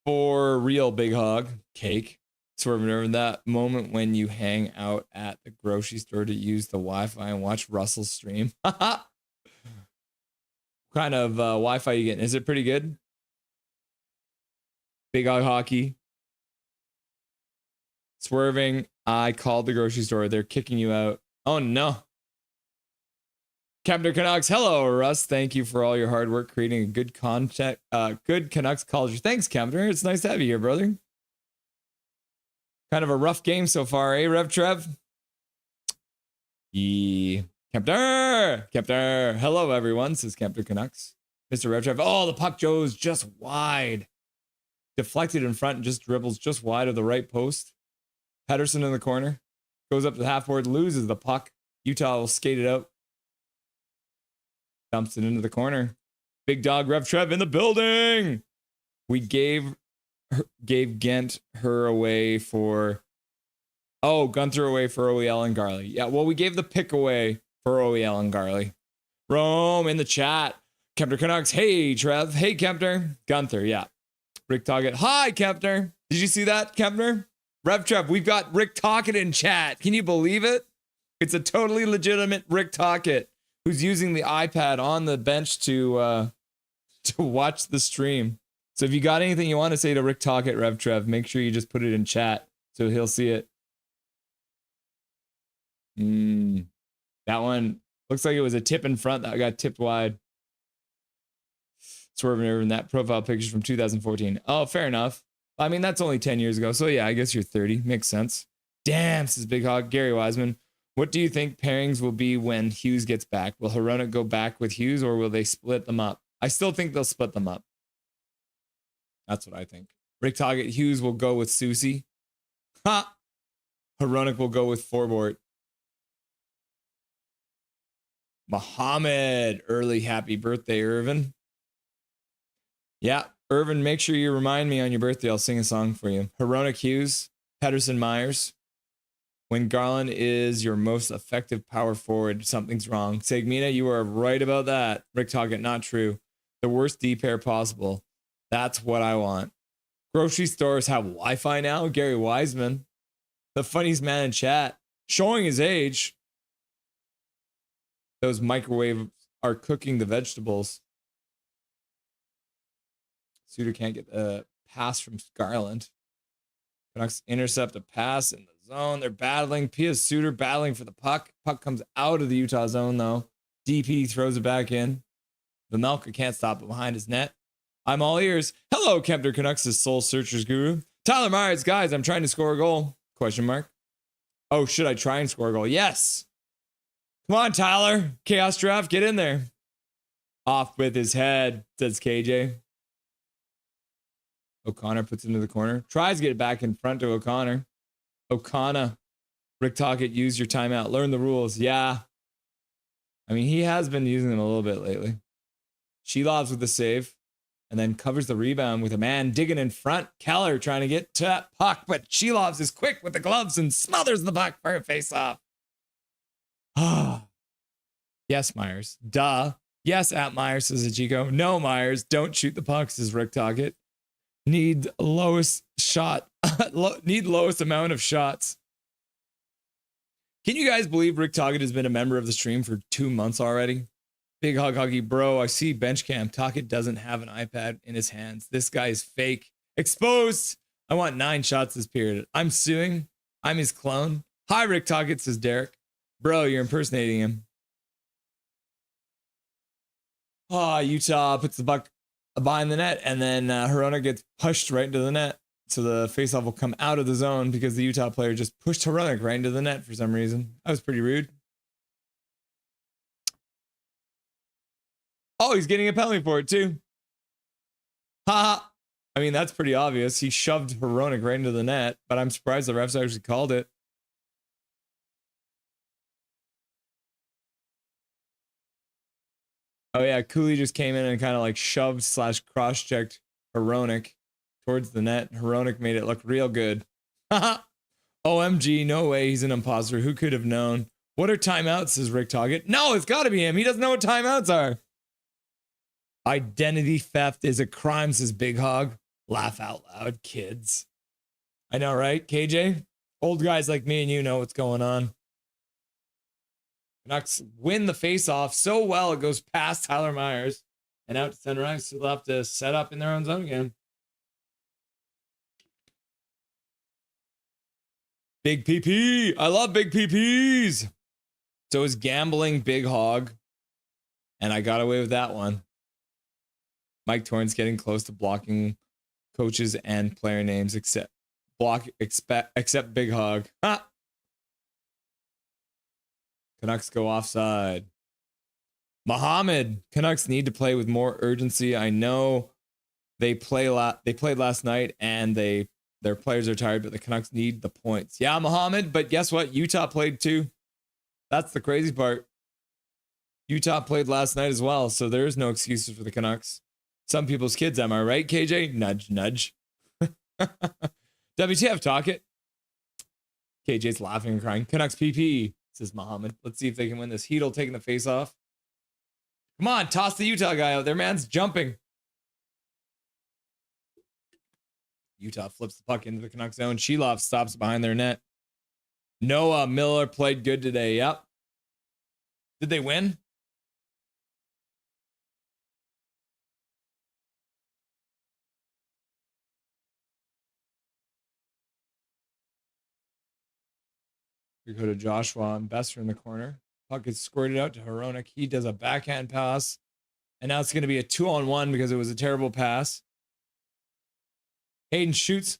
For real, Big Hog. Cake. Swerving over that moment when you hang out at the grocery store to use the Wi-Fi and watch Russell's stream. What kind of Wi-Fi you getting? Is it pretty good? Big Hog Hockey. Swerving. I called the grocery store. They're kicking you out. Oh, no. Captain Canucks. Hello, Russ. Thank you for all your hard work creating a good good Canucks culture. Thanks, Captain. It's nice to have you here, brother. Kind of a rough game so far, eh, Rev Trev? Yeah. Captain. Hello, everyone, says Captain Canucks. Mr. Rev Trev. Oh, the puck goes just wide. Deflected in front and just dribbles just wide of the right post. Pedersen in the corner. Goes up to the half board, loses the puck. Utah will skate it out. Dumps it into the corner. Big dog Rev Trev in the building. We gave Gent her away for... Oh, Guenther away for OEL and Garley. Yeah, well, we gave the pick away for OEL and Garley. Rome in the chat. Kempner Canucks. Hey, Trev. Hey, Kempner. Guenther, yeah. Rick Tocchet. Hi, Kempner. Did you see that, Kempner? Rev Trev, we've got Rick Tocchet in chat. Can you believe it? It's a totally legitimate Rick Tocchet who's using the iPad on the bench to watch the stream. So if you got anything you want to say to Rick Tocchet, Rev Trev, make sure you just put it in chat so he'll see it. That one looks like it was a tip in front that got tipped wide. Swerving over in that profile picture from 2014. Oh, fair enough. I mean, that's only 10 years ago. So yeah, I guess you're 30. Makes sense. Damn, says Big Hog. Gary Wiseman. What do you think pairings will be when Hughes gets back? Will Hronek go back with Hughes or will they split them up? I still think they'll split them up. That's what I think. Rick Tocchet, Hughes will go with Susie. Ha! Hronek will go with Forbort. Muhammad, early happy birthday, Irvin. Yeah, Irvin, make sure you remind me on your birthday. I'll sing a song for you. Herona Hughes, Pedersen Myers. When Garland is your most effective power forward, something's wrong. Segmina, you are right about that. Rick Toggett, not true. The worst D pair possible. That's what I want. Grocery stores have Wi-Fi now. Gary Wiseman, the funniest man in chat, showing his age. Those microwaves are cooking the vegetables. Suter can't get a pass from Garland. Canucks intercept a pass in the zone. They're battling. Pia Suter battling for the puck. Puck comes out of the Utah zone, though. DP throws it back in. Vamelka can't stop it behind his net. I'm all ears. Hello, Kempner Canucks' Soul Searchers guru. Tyler Myers, guys, I'm trying to score a goal. Question mark. Oh, should I try and score a goal? Yes. Come on, Tyler. Chaos Draft, get in there. Off with his head, says KJ. O'Connor puts it into the corner. Tries to get it back in front to O'Connor. O'Connor. Rick Tocchet, use your timeout. Learn the rules. Yeah. I mean, he has been using them a little bit lately. Shelovs with the save. And then covers the rebound with a man digging in front. Keller trying to get to that puck. But Shelovs is quick with the gloves and smothers the puck for a face-off. Ah. Yes, Myers. Duh. Yes, at Myers, says Ichiko. No, Myers. Don't shoot the puck, says Rick Tocchet. Need lowest shot. Need lowest amount of shots. Can you guys believe Rick Tocchet has been a member of the stream for 2 months already? Big hug huggy, bro. I see bench cam. Tocchet doesn't have an iPad in his hands. This guy is fake. Exposed. I want 9 shots this period. I'm suing. I'm his clone. Hi, Rick Tocchet, says Derek. Bro, you're impersonating him. Utah puts the puck behind the net, and then Herona gets pushed right into the net. So the faceoff will come out of the zone because the Utah player just pushed Herona right into the net for some reason. That was pretty rude. Oh, he's getting a penalty for it too. Ha! I mean, that's pretty obvious. He shoved Herona right into the net, but I'm surprised the refs actually called it. Oh yeah, Cooley just came in and kind of like shoved / cross-checked Hronek towards the net. Hronek made it look real good. OMG, no way he's an imposter. Who could have known? What are timeouts, says Rick Toggett. No, it's got to be him. He doesn't know what timeouts are. Identity theft is a crime, says Big Hog. Laugh out loud, kids. I know, right, KJ? Old guys like me and you know what's going on. Canucks win the face-off so well it goes past Tyler Myers and out to center ice. So they'll have to set up in their own zone again. Big PP. I love big PPs. So is gambling Big Hog. And I got away with that one. Mike Torrance getting close to blocking coaches and player names except Big Hog. Ha! Canucks go offside. Muhammad. Canucks need to play with more urgency. I know they played last night and their players are tired, but the Canucks need the points. Yeah, Muhammad, but guess what? Utah played too. That's the crazy part. Utah played last night as well, so there is no excuses for the Canucks. Some people's kids, am I right, KJ? Nudge, nudge. WTF, talk it. KJ's laughing and crying. Canucks PP, says Muhammad. Let's see if they can win this. Heedle taking the face off. Come on, toss the Utah guy out there. Man's jumping. Utah flips the puck into the Canucks zone. Sheloff stops behind their net. Noah Miller played good today. Yep. Did they win? We go to Joshua and Besser in the corner. Puck is squirted out to Hronek. He does a backhand pass. And now it's going to be a 2-on-1 because it was a terrible pass. Hayden shoots.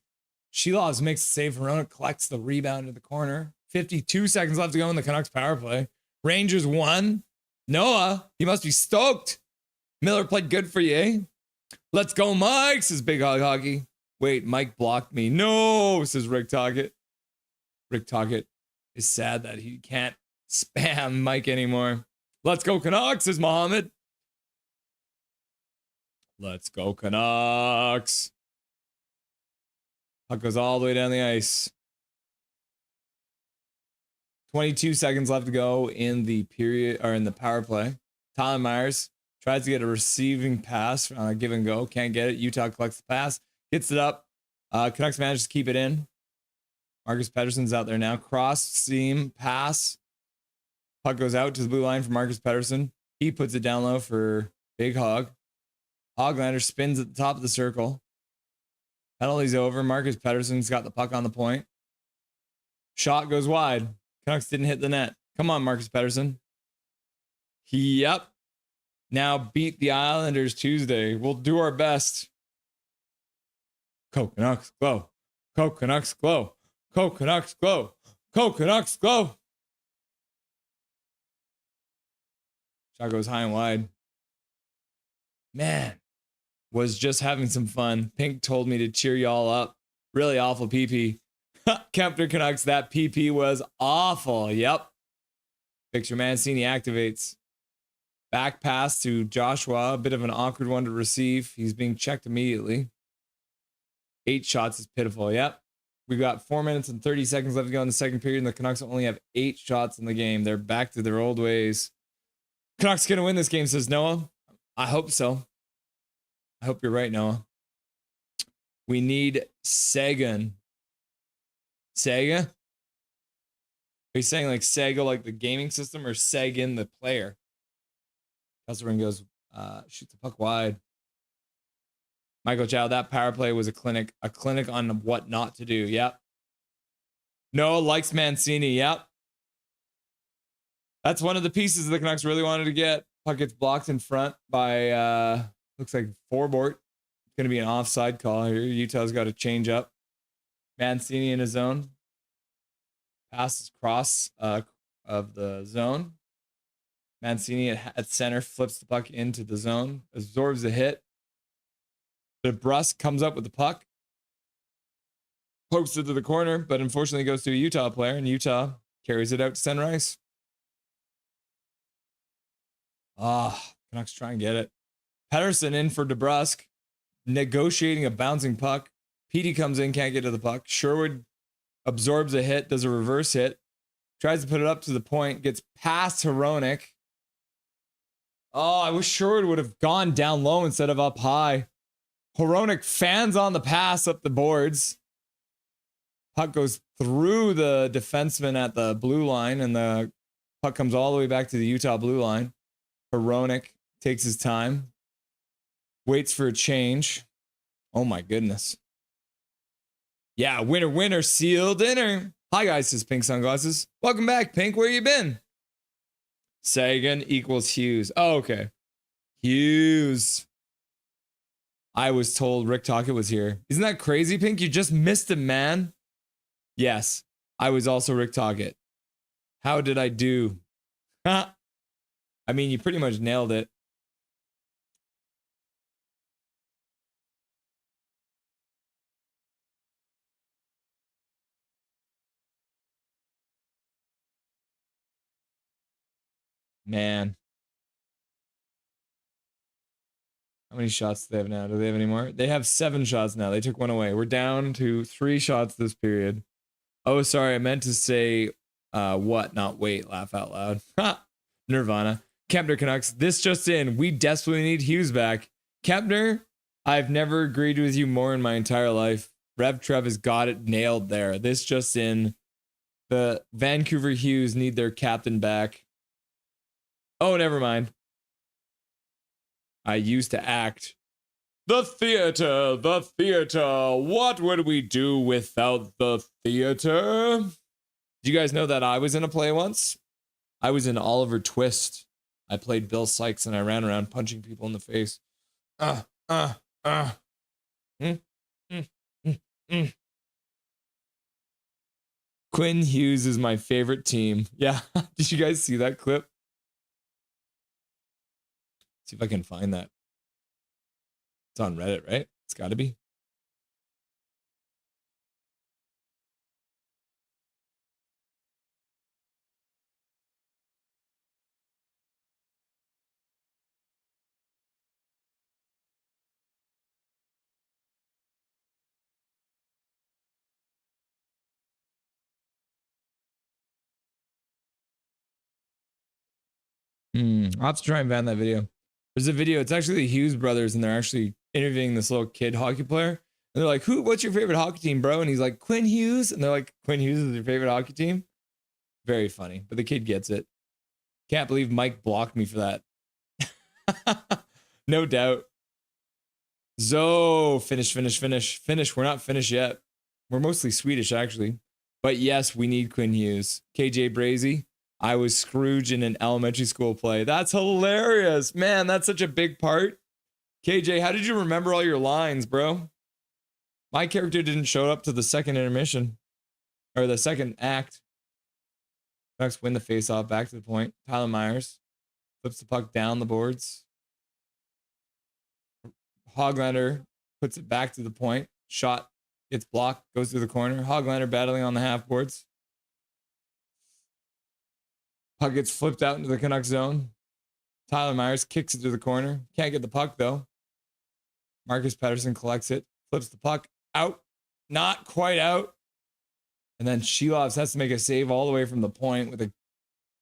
Shelovs makes the save. Hronek collects the rebound in the corner. 52 seconds left to go in the Canucks power play. Rangers won. Noah, he must be stoked. Miller played good for you, eh? Let's go, Mike, says Big Hog Hockey. Wait, Mike blocked me. No, says Rick Tocchet. Rick Tocchet is sad that he can't spam Mike anymore. Let's go Canucks, says Mohammed. Let's go Canucks. Puck goes all the way down the ice. 22 seconds left to go in the period, or in the power play. Tyler Myers tries to get a receiving pass on a give and go. Can't get it. Utah collects the pass. Gets it up. Canucks manages to keep it in. Marcus Pettersson's out there now. Cross seam pass. Puck goes out to the blue line for Marcus Pettersson. He puts it down low for Big Hog. Hoglander spins at the top of the circle. Penalty's over. Marcus Pettersson's got the puck on the point. Shot goes wide. Canucks didn't hit the net. Come on, Marcus Pettersson. Yep. Now beat the Islanders Tuesday. We'll do our best. Go Canucks, glow. Go Canucks, glow. Go Canucks, glow. Go Canucks, glow. Shot goes high and wide. Man, was just having some fun. Pink told me to cheer y'all up. Really awful PP. Kempner Canucks, that PP was awful. Yep. Victor Mancini activates. Back pass to Joshua. A bit of an awkward one to receive. He's being checked immediately. 8 shots is pitiful. Yep. We've got 4 minutes and 30 seconds left to go in the second period, and the Canucks only have 8 shots in the game. They're back to their old ways. Canucks going to win this game, says Noah. I hope so. I hope you're right, Noah. We need Sagan. Sega? Are you saying like Sega, like the gaming system, or Sagan, the player? Kesselring goes, shoots the puck wide. Michael Chow, that power play was a clinic on what not to do. Yep. Noah likes Mancini. Yep. That's one of the pieces the Canucks really wanted to get. Puck gets blocked in front by, looks like Forbort. It's going to be an offside call here. Utah's got to change up. Mancini in his zone. Passes cross of the zone. Mancini at center flips the puck into the zone. Absorbs the hit. DeBrusk comes up with the puck. Pokes it to the corner, but unfortunately goes to a Utah player, and Utah carries it out to center ice. Canucks try and get it. Pettersson in for DeBrusk. Negotiating a bouncing puck. Petey comes in, can't get to the puck. Sherwood absorbs a hit, does a reverse hit. Tries to put it up to the point. Gets past Hronek. Oh, I wish Sherwood would have gone down low instead of up high. Hronek fans on the pass up the boards. Puck goes through the defenseman at the blue line, and the puck comes all the way back to the Utah blue line. Hronek takes his time. Waits for a change. Oh my goodness. Yeah, winner, winner, seal dinner. Hi guys, says Pink Sunglasses. Welcome back, Pink. Where you been? Sagan equals Hughes. Oh, okay. Hughes. I was told Rick Tocchet was here. Isn't that crazy, Pink? You just missed him, man. Yes, I was also Rick Tocchet. How did I do? I mean, you pretty much nailed it. Man. How many shots do they have now? Do they have any more? They have 7 shots now. They took one away. We're down to 3 shots this period. Oh, sorry. I meant to say what, not wait. Laugh out loud. Nirvana. Kempner Canucks. This just in. We desperately need Hughes back. Kempner, I've never agreed with you more in my entire life. Rev Trev has got it nailed there. This just in. The Vancouver Hughes need their captain back. Oh, never mind. I used to act. The theater, the theater. What would we do without the theater? Did you guys know that I was in a play once? I was in Oliver Twist. I played Bill Sykes and I ran around punching people in the face. Quinn Hughes is my favorite team. Yeah. Did you guys see that clip? See if I can find that. It's on Reddit, right? It's got to be. I'll have to try and find that video. There's a video. It's actually the Hughes brothers, and they're actually interviewing this little kid hockey player. And they're like, what's your favorite hockey team, bro? And he's like, Quinn Hughes. And they're like, Quinn Hughes is your favorite hockey team? Very funny, but the kid gets it. Can't believe Mike blocked me for that. No doubt. Finish. We're not finished yet. We're mostly Swedish, actually. But yes, we need Quinn Hughes. KJ Brazy. I was Scrooge in an elementary school play. That's hilarious. Man, that's such a big part. KJ, how did you remember all your lines, bro? My character didn't show up to the second intermission. Or the second act. Canucks win the faceoff back to the point. Tyler Myers flips the puck down the boards. Hoglander puts it back to the point. Shot gets blocked, goes through the corner. Hoglander battling on the half boards. Puck gets flipped out into the Canucks zone. Tyler Myers kicks it to the corner. Can't get the puck though. Marcus Pettersson collects it, flips the puck out. Not quite out. And then Shelovs has to make a save all the way from the point with a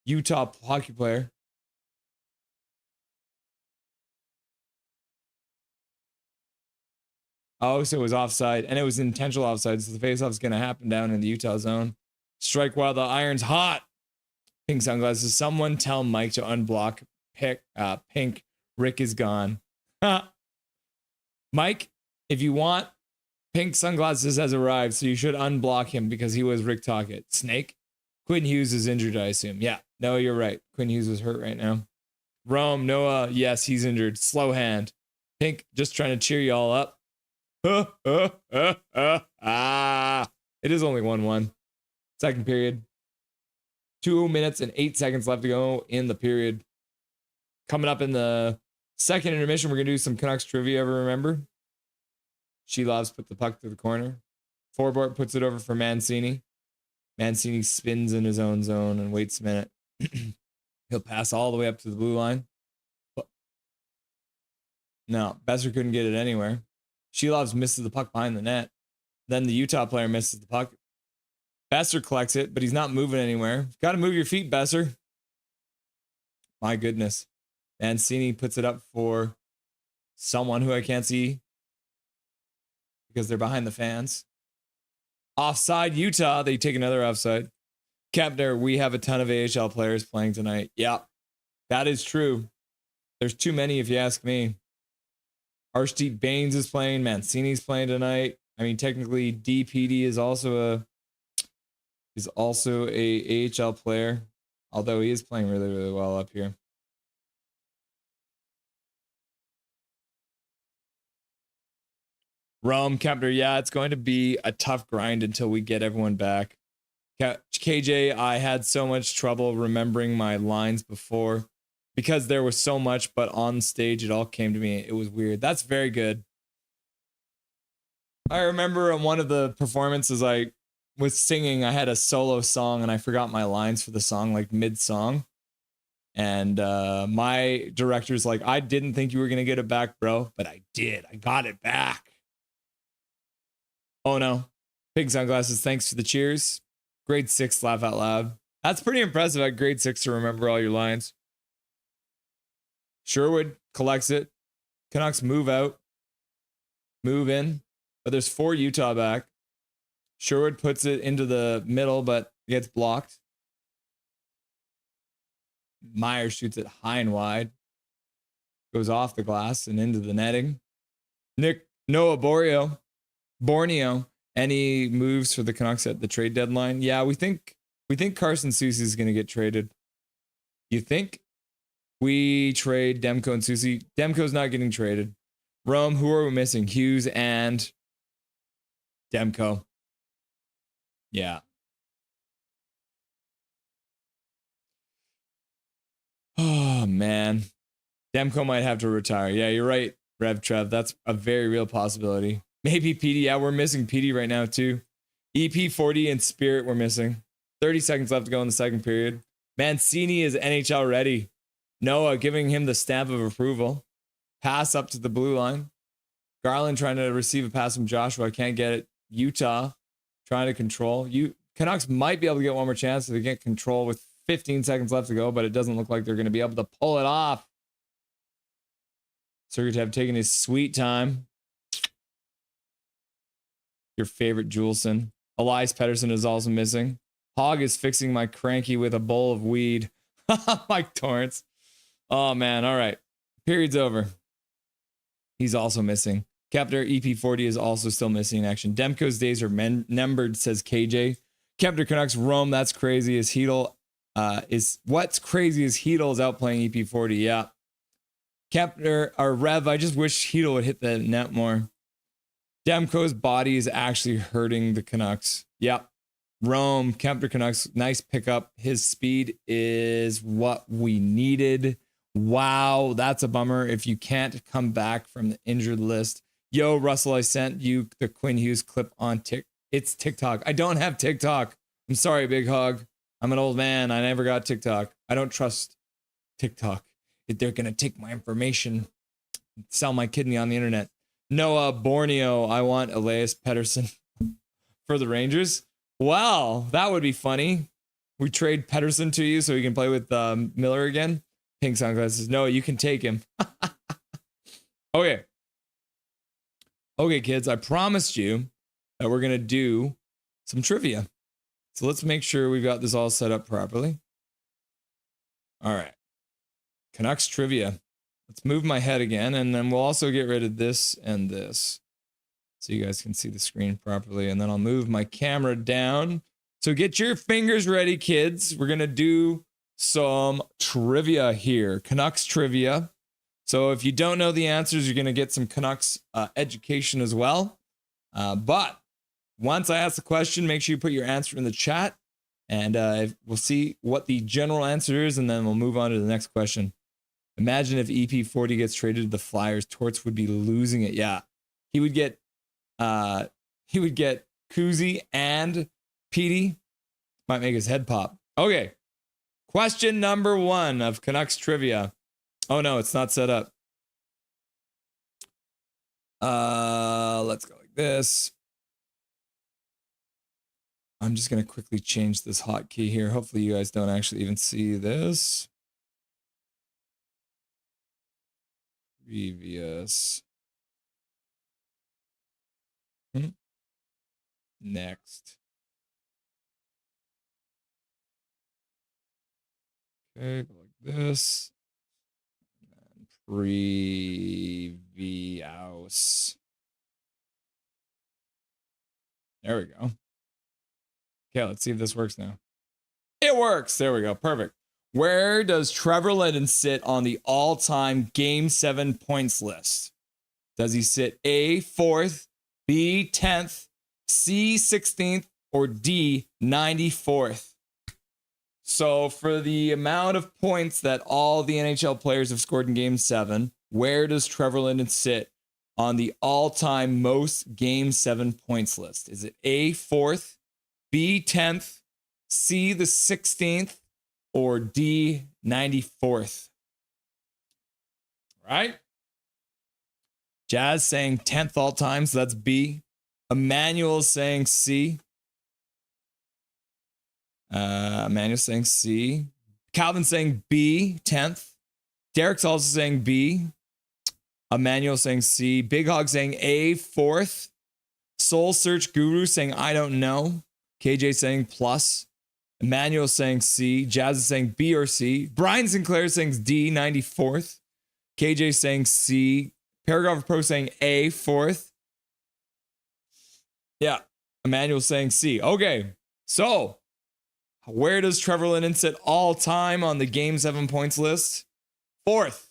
Utah hockey player. Oh, so it was offside, and it was intentional offside, so the faceoff's going to happen down in the Utah zone. Strike while the iron's hot. Pink sunglasses. Someone tell Mike to unblock Pink. Rick is gone. Mike, if you want, Pink sunglasses has arrived, so you should unblock him because he was Rick Tocchet. Snake. Quinn Hughes is injured, I assume. Yeah, no, you're right. Quinn Hughes was hurt right now. Rome, Noah, yes, he's injured. Slow hand. Pink, just trying to cheer you all up. It is only 1-1. Second period. 2 minutes and 8 seconds left to go in the period. Coming up in the second intermission, we're going to do some Canucks trivia, ever remember? Shelovs put the puck to the corner. Forbort puts it over for Mancini. Mancini spins in his own zone and waits a minute. He'll pass all the way up to the blue line. No, Besser couldn't get it anywhere. Shelovs misses the puck behind the net. Then the Utah player misses the puck. Besser collects it, but he's not moving anywhere. Got to move your feet, Besser. My goodness. Mancini puts it up for someone who I can't see because they're behind the fans. Offside, Utah. They take another offside. Kepner, we have a ton of AHL players playing tonight. Yeah, that is true. There's too many if you ask me. Arshdeep Baines is playing. Mancini's playing tonight. I mean, technically, DPD is also a AHL player, although he is playing really, really well up here. Rome, Kepner, yeah, it's going to be a tough grind until we get everyone back. KJ, I had so much trouble remembering my lines before because there was so much, but on stage it all came to me. It was weird. That's very good. I remember in one of the performances I was singing, I had a solo song and I forgot my lines for the song, like mid-song. And my director's like, I didn't think you were going to get it back, bro, but I did. I got it back. Oh no. Pink sunglasses, thanks for the cheers. Grade 6, laugh out loud. That's pretty impressive at grade 6 to remember all your lines. Sherwood collects it. Canucks move out. Move in. But there's 4 Utah back. Sherwood puts it into the middle, but gets blocked. Myers shoots it high and wide. Goes off the glass and into the netting. Noah Borneo. Any moves for the Canucks at the trade deadline? Yeah, we think Carson Soucy is going to get traded. You think? We trade Demko and Soucy. Demko's not getting traded. Rome, who are we missing? Hughes and Demko. Yeah. Oh, man. Demko might have to retire. Yeah, you're right, Rev Trev. That's a very real possibility. Maybe PD. Yeah, we're missing PD right now, too. EP40 and Spirit we're missing. 30 seconds left to go in the second period. Mancini is NHL ready. Noah giving him the stamp of approval. Pass up to the blue line. Garland trying to receive a pass from Joshua. Can't get it. Utah trying to control. Canucks might be able to get one more chance if they get control with 15 seconds left to go, but it doesn't look like they're going to be able to pull it off. Sergachev taking his sweet time. Your favorite Juleson. Elias Pettersson is also missing. Hog is fixing my cranky with a bowl of weed. Mike Torrance. Oh, man. All right. Period's over. He's also missing. Kepner EP40 is also still missing in action. Demko's days are numbered, says KJ. Kepner Canucks roam. That's crazy. Is Hedel what's crazy is Hedel is outplaying EP40. Yeah. Kepner or Rev. I just wish Hedel would hit the net more. Demko's body is actually hurting the Canucks. Yep. Rome, Kepner Canucks, nice pickup. His speed is what we needed. Wow, that's a bummer if you can't come back from the injured list. Yo, Russell, I sent you the Quinn Hughes clip on It's TikTok. I don't have TikTok. I'm sorry, Big Hog. I'm an old man. I never got TikTok. I don't trust TikTok. If they're going to take my information, sell my kidney on the internet. Noah Borneo, I want Elias Pettersson for the Rangers. Wow, that would be funny. We trade Pettersson to you so he can play with Miller again. Pink sunglasses. No, you can take him. Okay. Okay, kids, I promised you that we're going to do some trivia. So let's make sure we've got this all set up properly. All right. Canucks trivia. Let's move my head again, and then we'll also get rid of this and this so you guys can see the screen properly. And then I'll move my camera down. So get your fingers ready, kids. We're going to do some trivia here. Canucks trivia. So if you don't know the answers, you're going to get some Canucks education as well. But once I ask the question, make sure you put your answer in the chat, and we'll see what the general answer is, and then we'll move on to the next question. Imagine if EP40 gets traded to the Flyers. Torts would be losing it. Yeah, he would get Kuzi and Petey. Might make his head pop. Okay, question number 1 of Canucks trivia. Oh no, it's not set up. Let's go like this. I'm just gonna quickly change this hotkey here. Hopefully you guys don't actually even see this. Previous. Next. Okay, go like this. And previous. There we go. Okay, let's see if this works now. It works. There we go. Perfect. Where does Trevor Linden sit on the all-time Game 7 points list? Does he sit A, 4th, B, 10th, C, 16th, or D, 94th? So for the amount of points that all the NHL players have scored in Game 7, where does Trevor Linden sit on the all-time most Game 7 points list? Is it A, 4th, B, 10th, C, the 16th, or D, 94th? All right. Jazz saying 10th all time, so that's B. Emmanuel saying C. Emmanuel saying C. Calvin saying B, 10th. Derek's also saying B. Emmanuel saying C. Big Hog saying A, 4th. Soul Search Guru saying I don't know. KJ saying plus. Emmanuel saying C. Jazz is saying B or C. Brian Sinclair saying D, 94th. KJ saying C. Paragraph Pro saying A, 4th. Yeah. Emmanuel saying C. Okay. So, where does Trevor Linden sit all time on the Game 7 points list? 4th.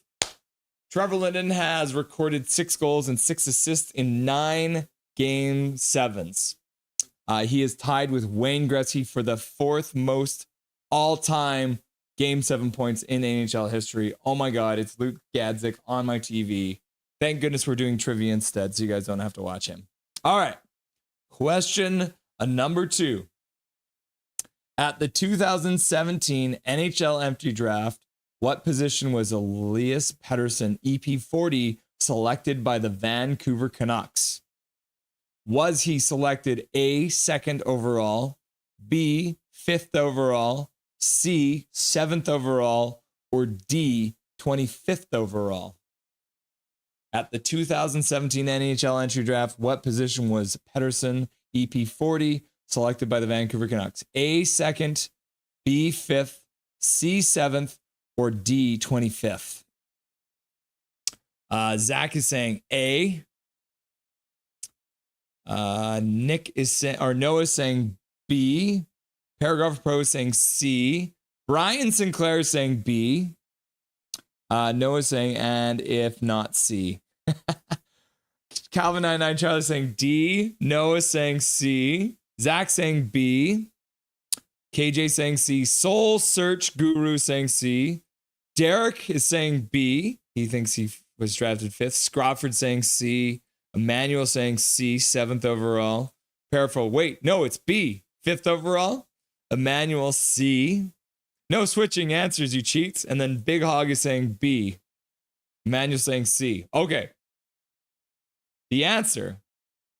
Trevor Linden has recorded 6 goals and 6 assists in 9 Game 7s. He is tied with Wayne Gretzky for the 4th most all-time Game 7 points in NHL history. Oh my God, it's Luke Gadzik on my TV. Thank goodness we're doing trivia instead, so you guys don't have to watch him. All right, question number 2. At the 2017 NHL Empty Draft, what position was Elias Pettersson, EP40, selected by the Vancouver Canucks? Was he selected A, 2nd overall, B, 5th overall, C, 7th overall, or D, 25th overall? At the 2017 NHL entry draft, what position was Pettersson, EP40, selected by the Vancouver Canucks? A, 2nd, B, 5th, C, 7th, or D, 25th? Zach is saying A. Nick is saying, or Noah is saying B. Paragraph Pro is saying C. Brian Sinclair is saying B. Noah is saying, and if not C. Calvin 99 Charlie saying D. Noah saying C. Zach saying B. KJ saying C. Soul Search Guru saying C. Derek is saying B. He thinks he was drafted 5th. Scrofford saying C. Emmanuel saying C, 7th overall. Parafro, wait, no, it's B, 5th overall. Emmanuel, C. No switching answers, you cheats. And then Big Hog is saying B. Emmanuel saying C. Okay. The answer,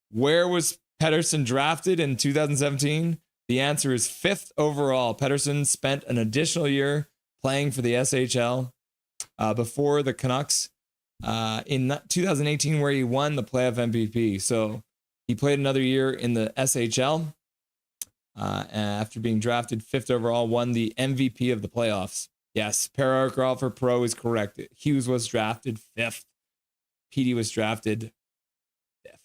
where was Pettersson drafted in 2017? The answer is 5th overall. Pettersson spent an additional year playing for the SHL before the Canucks in 2018, where he won the playoff MVP. So he played another year in the SHL after being drafted 5th overall, won the MVP of the playoffs. Yes, Paragraph for Pro is correct. Hughes was drafted 5th. PD was drafted 5th.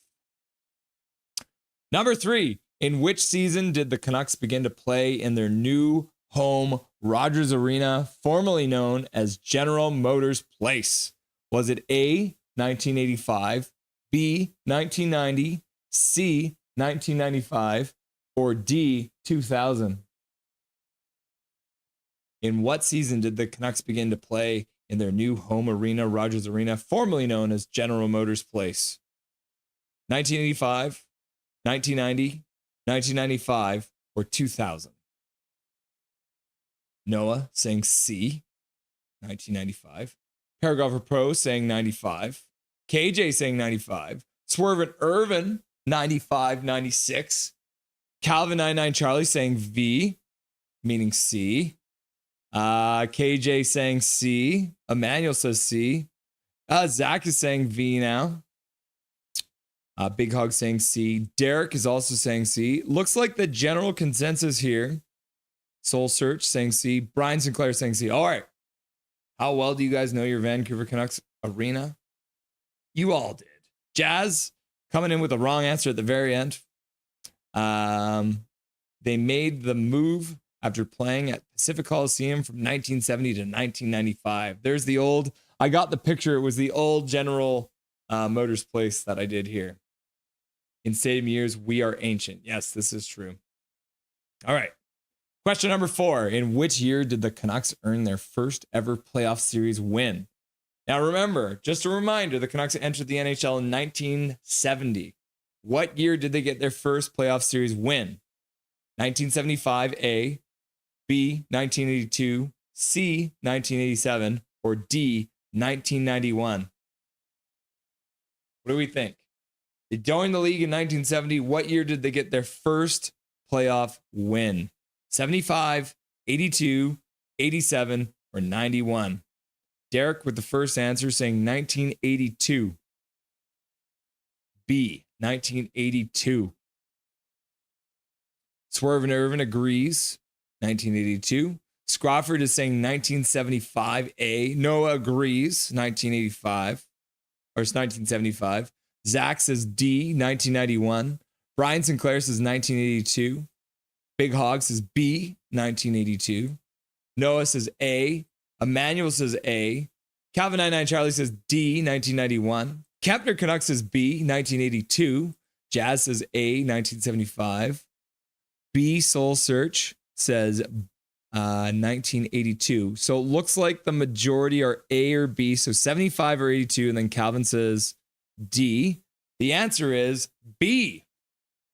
Number 3. In which season did the Canucks begin to play in their new home Rogers Arena, formerly known as General Motors Place? Was it A, 1985, B, 1990, C, 1995, or D, 2000? In what season did the Canucks begin to play in their new home arena, Rogers Arena, formerly known as General Motors Place? 1985, 1990, 1995, or 2000? Noah saying C, 1995. Paragraph Pro saying 95. KJ saying 95. Swervin' Irvin, 95, 96. Calvin 99 Charlie saying V, meaning C. KJ saying C. Emmanuel says C. Zach is saying V now. Big Hog saying C. Derek is also saying C. Looks like the general consensus here. Soul Search saying C. Brian Sinclair saying C. All right. How well do you guys know your Vancouver Canucks arena? You all did. Jazz coming in with a wrong answer at the very end. They made the move after playing at Pacific Coliseum from 1970 to 1995. There's the old, I got the picture. It was the old General Motors Place that I did here. In stadium years, we are ancient. Yes, this is true. All right. Question number 4. In which year did the Canucks earn their first ever playoff series win? Now remember, just a reminder, the Canucks entered the NHL in 1970. What year did they get their first playoff series win? 1975 A, B 1982, C 1987, or D 1991? What do we think? They joined the league in 1970. What year did they get their first playoff win? 75, 82, 87, or 91? Derek with the first answer saying 1982. B, 1982. Swerve and Irvin agrees. 1982. Scrofford is saying 1975A. Noah agrees. 1985. Or it's 1975. Zach says D, 1991. Brian Sinclair says 1982. Big Hog says B, 1982. Noah says A. Emmanuel says A. Calvin 99 Charlie says D, 1991. Kepner Canucks says B, 1982. Jazz says A, 1975. B, Soul Search says 1982. So it looks like the majority are A or B. So 75 or 82. And then Calvin says D. The answer is B.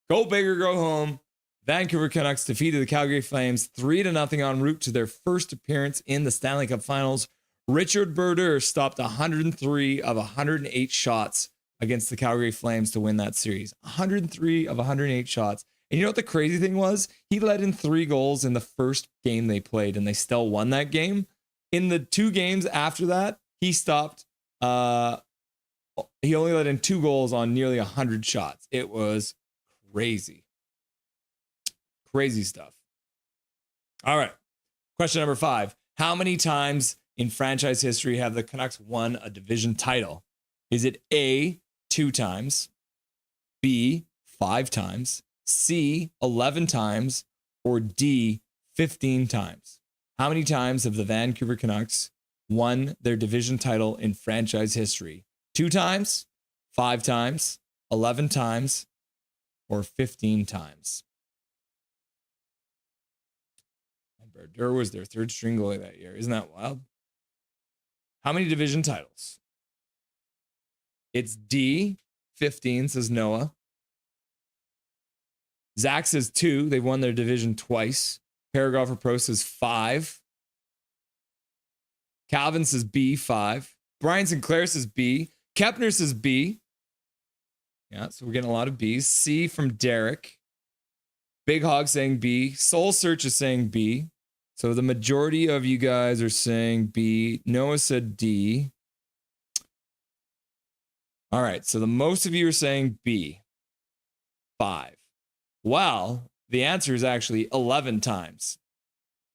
Go big or go home. Vancouver Canucks defeated the Calgary Flames 3-0 en route to their first appearance in the Stanley Cup Finals. Richard Brodeur stopped 103 of 108 shots against the Calgary Flames to win that series. 103 of 108 shots. And you know what the crazy thing was? He let in 3 goals in the first game they played, and they still won that game. In the 2 games after that, he stopped. He only let in 2 goals on nearly 100 shots. It was crazy. Crazy stuff. All right. Question number 5. How many times in franchise history have the Canucks won a division title? Is it A, 2 times, B, 5 times, C, 11 times, or D, 15 times? How many times have the Vancouver Canucks won their division title in franchise history? 2 times, 5 times, 11 times, or 15 times? Durr was their 3rd string goalie that year. Isn't that wild? How many division titles? It's D, 15, says Noah. Zach says 2. They've won their division twice. Paragrapher Pro says 5. Calvin says B, 5. Brian Sinclair says B. Kepner says B. Yeah, so we're getting a lot of B's. C from Derek. Big Hog saying B. Soul Search is saying B. So the majority of you guys are saying B. Noah said D. All right, so the most of you are saying B. 5. Well, the answer is actually 11 times.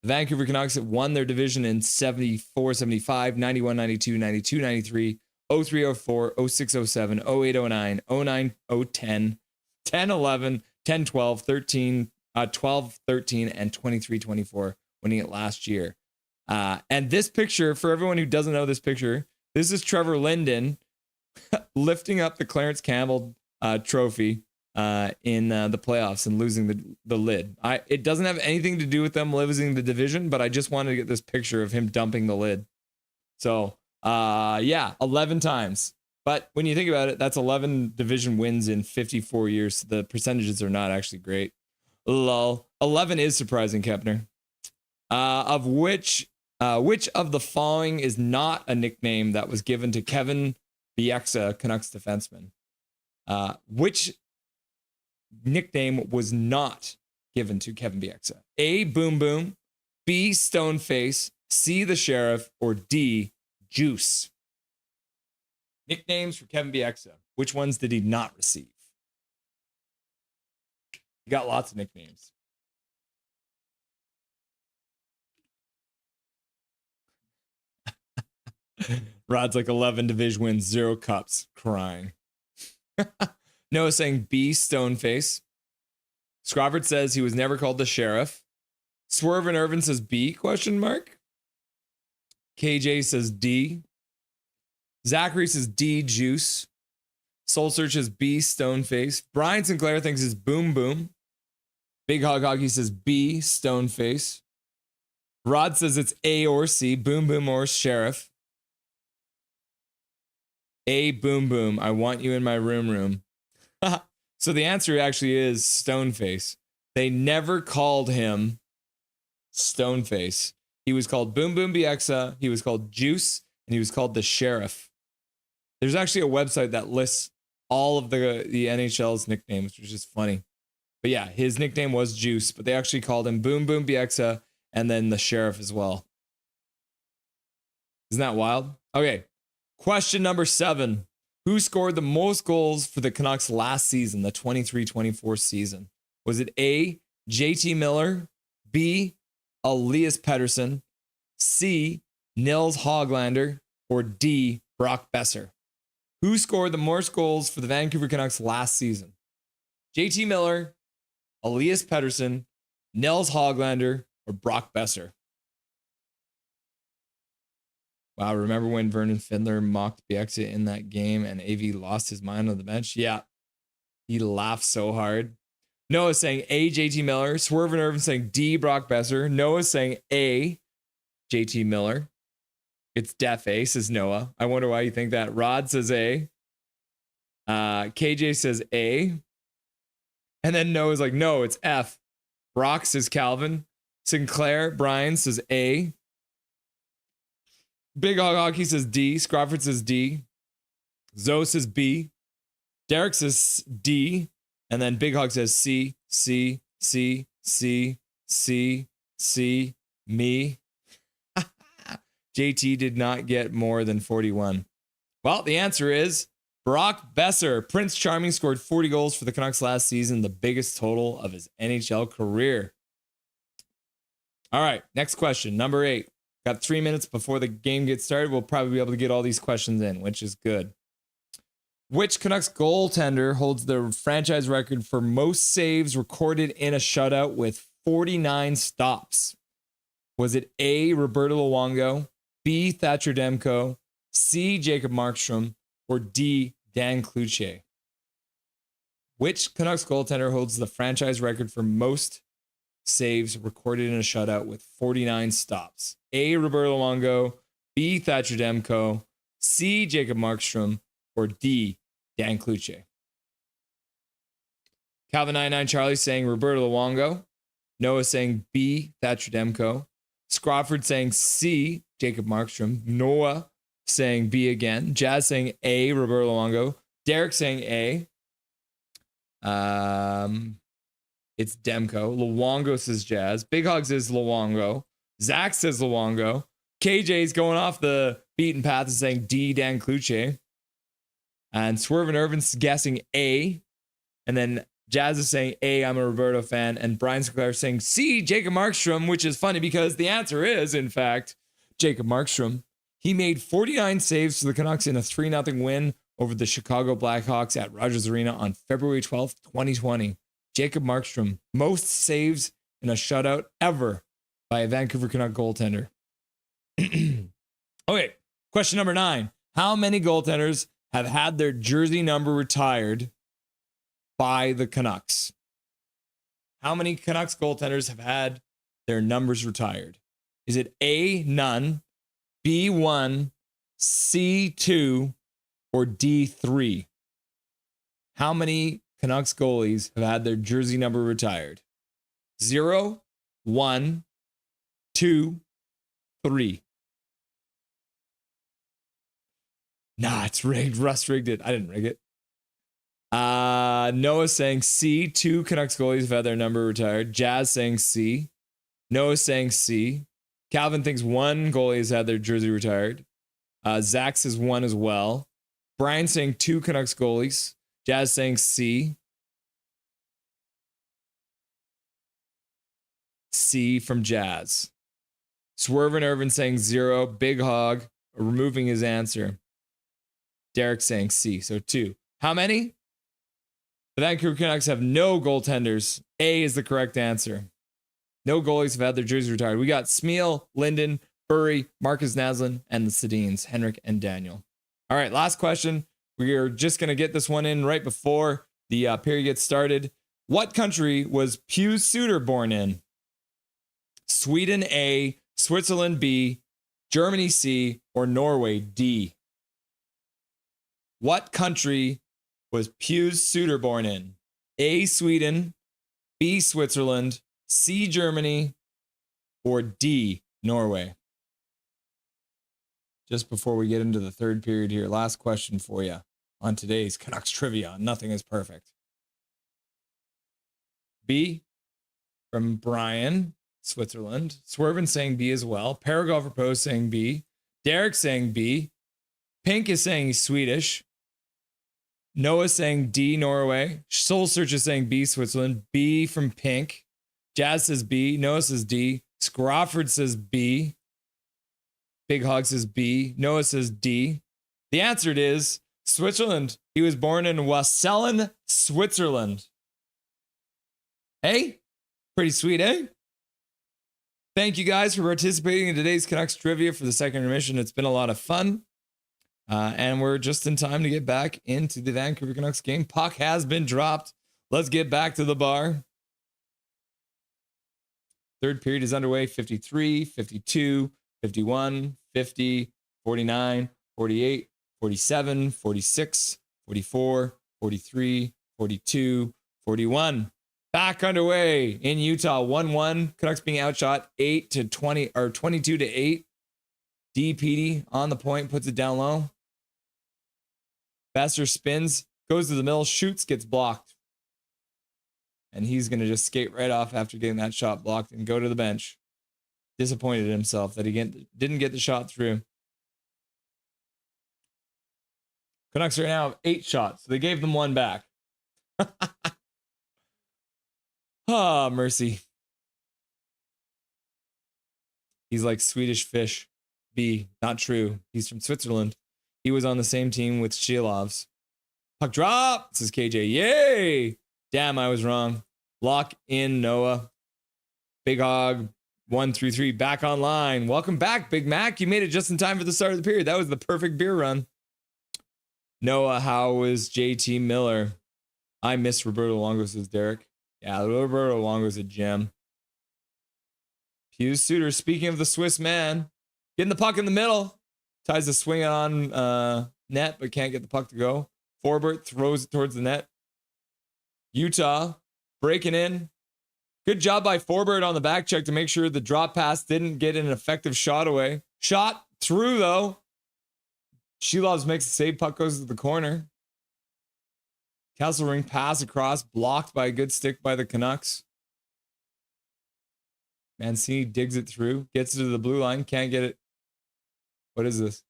The Vancouver Canucks have won their division in 74, 75, 91, 92, 92, 93, 03, 04, 06, 07, 08, 09, 09, 010, 10, 11, 10, 12, 13, 12, 13, and 23, 24, winning it last year. And this picture, for everyone who doesn't know this picture, this is Trevor Linden lifting up the Clarence Campbell trophy in the playoffs and losing the lid. It doesn't have anything to do with them losing the division, but I just wanted to get this picture of him dumping the lid. So, yeah, 11 times. But when you think about it, that's 11 division wins in 54 years. So the percentages are not actually great. Lol. 11 is surprising, Kepner. Of which of the following is not a nickname that was given to Kevin Bieksa, Canucks defenseman? Which nickname was not given to Kevin Bieksa? A, Boom Boom, B, Stoneface, C, the Sheriff, or D, Juice? Nicknames for Kevin Bieksa. Which ones did he not receive? He got lots of nicknames. Rod's like 11 division wins, 0 cups, crying. Noah saying B, Stoneface. Scrofford says he was never called the Sheriff. Swerve and Irvin says B, question mark. KJ says D. Zachary says D, Juice. Soul Search says B, Stoneface. Brian Sinclair thinks it's Boom Boom. Big Hog Hockey says B, Stoneface. Rod says it's A or C, Boom Boom or Sheriff. A, Boom Boom. I want you in my room. So the answer actually is Stoneface. They never called him Stoneface. He was called Boom Boom Bieksa. He was called Juice, and he was called the Sheriff. There's actually a website that lists all of the NHL's nicknames, which is funny. But yeah, his nickname was Juice, but they actually called him Boom Boom Bieksa and then the Sheriff as well. Isn't that wild? Okay. Question number 7. Who scored the most goals for the Canucks last season, the 23-24 season? Was it A, JT Miller, B, Elias Pettersson, C, Nils Hoglander, or D, Brock Besser? Who scored the most goals for the Vancouver Canucks last season? JT Miller, Elias Pettersson, Nils Hoglander, or Brock Besser? Wow, remember when Vernon Findler mocked Bieksa in that game and AV lost his mind on the bench? Yeah, he laughed so hard. Noah saying A, JT Miller. Swerve and Irvin saying D, Brock Besser. Noah saying A, JT Miller. It's Def A, says Noah. I wonder why you think that. Rod says A. KJ says A. And then Noah's like, no, it's F. Brock says Calvin. Sinclair, Brian says A. Big Hog Hockey says D. Scrofford says D. Zoe says B. Derek says D. And then Big Hog says C, C, C, C, C, C, me. JT did not get more than 41. Well, the answer is Brock Besser. Prince Charming scored 40 goals for the Canucks last season, the biggest total of his NHL career. All right, next question, number 8. Got 3 minutes before the game gets started. We'll probably be able to get all these questions in, which is good. Which Canucks goaltender holds the franchise record for most saves recorded in a shutout with 49 stops? Was it A, Roberto Luongo, B, Thatcher Demko, C, Jacob Markstrom, or D, Dan Cloutier? Which Canucks goaltender holds the franchise record for most saves recorded in a shutout with 49 stops? A, Roberto Luongo, B, Thatcher Demko, C, Jacob Markstrom, or D, Dan Cloutier? Calvin99 Charlie saying Roberto Luongo. Noah saying B, Thatcher Demko. Scrawford saying C, Jacob Markstrom. Noah saying B again. Jazz saying A, Roberto Luongo. Derek saying A. It's Demko. Luongo says Jazz. Big Hog says Luongo. Zach says Luongo. KJ's going off the beaten path and saying D, Dan Cloutier. And Swerve and Irvin's guessing A. And then Jazz is saying A, I'm a Roberto fan. And Brian Sinclair saying C, Jacob Markstrom, which is funny because the answer is, in fact, Jacob Markstrom. He made 49 saves for the Canucks in a 3-0 win over the Chicago Blackhawks at Rogers Arena on February 12th, 2020. Jacob Markstrom, most saves in a shutout ever by a Vancouver Canuck goaltender. Okay, question number 9. How many goaltenders have had their jersey number retired by the Canucks? How many Canucks goaltenders have had their numbers retired? Is it A, none, B, 1, C, 2, or D, 3? How many Canucks goalies have had their jersey number retired? 0, 1, 2, 3. Nah, it's rigged. Russ rigged it. I didn't rig it. Noah saying C. 2 Canucks goalies have had their number retired. Jazz saying C. Noah saying C. Calvin thinks 1 goalie has had their jersey retired. Zach says 1 as well. Brian saying 2 Canucks goalies. Jazz saying C. C from Jazz. Swerve and Irvin saying 0. Big Hog removing his answer. Derek saying C. So 2. How many? The Vancouver Canucks have no goaltenders. A is the correct answer. No goalies have had their jerseys retired. We got Smeal, Linden, Burry, Marcus Naslin, and the Sedins, Henrik and Daniel. All right, last question. We are just going to get this one in right before the period gets started. What country was Pius Suter born in? Sweden A, Switzerland B, Germany C, or Norway D? What country was Pius Suter born in? A, Sweden, B, Switzerland, C, Germany, or D, Norway? Just before we get into the third period here, last question for you on today's Canucks trivia. Nothing is perfect. B from Brian, Switzerland. Swervin saying B as well. Paragolfer Post saying B. Derek saying B. Pink is saying he's Swedish. Noah saying D, Norway. Soul Search is saying B, Switzerland. B from Pink. Jazz says B. Noah says D. Scrawford says B. Big Hog says B. Noah says D. The answer is Switzerland. He was born in Wasselen, Switzerland. Hey? Pretty sweet, eh? Thank you guys for participating in today's Canucks trivia for the second intermission. It's been a lot of fun. And we're just in time to get back into the Vancouver Canucks game. Puck has been dropped. Let's get back to the bar. Third period is underway. 53, 52, 51, 50, 49, 48, 47, 46, 44, 43, 42, 41. Back underway in Utah. 1-1. Canucks being outshot 8-20 or 22-8. D. Petey on the point, puts it down low. Besser spins, goes to the middle, shoots, gets blocked. and he's going to just skate right off after getting that shot blocked and go to the bench. Disappointed in himself that he didn't get the shot through. Canucks right now have 8 shots. So they gave them 1 back. Ah, mercy. He's like Swedish fish. B, not true. He's from Switzerland. He was on the same team with Shilovs. Puck drop, says KJ. Yay! Damn, I was wrong. Lock in, Noah. Big Hog 133 back online. Welcome back, Big Mac. You made it just in time for the start of the period. That was the perfect beer run. Noah, how was JT Miller? I miss Roberto Longo, says Derek. Yeah, Roberto Longo's a gem. Hughes Suter, speaking of the Swiss man, getting the puck in the middle. Tries to swing it on net, but can't get the puck to go. Forbert throws it towards the net. Utah breaking in. Good job by Forbert on the back check to make sure the drop pass didn't get an effective shot away. Shot through, though. Shilovs makes the save. Puck goes to the corner. Kesselring pass across, blocked by a good stick by the Canucks. Mancini digs it through, gets it to the blue line, can't get it. What is this?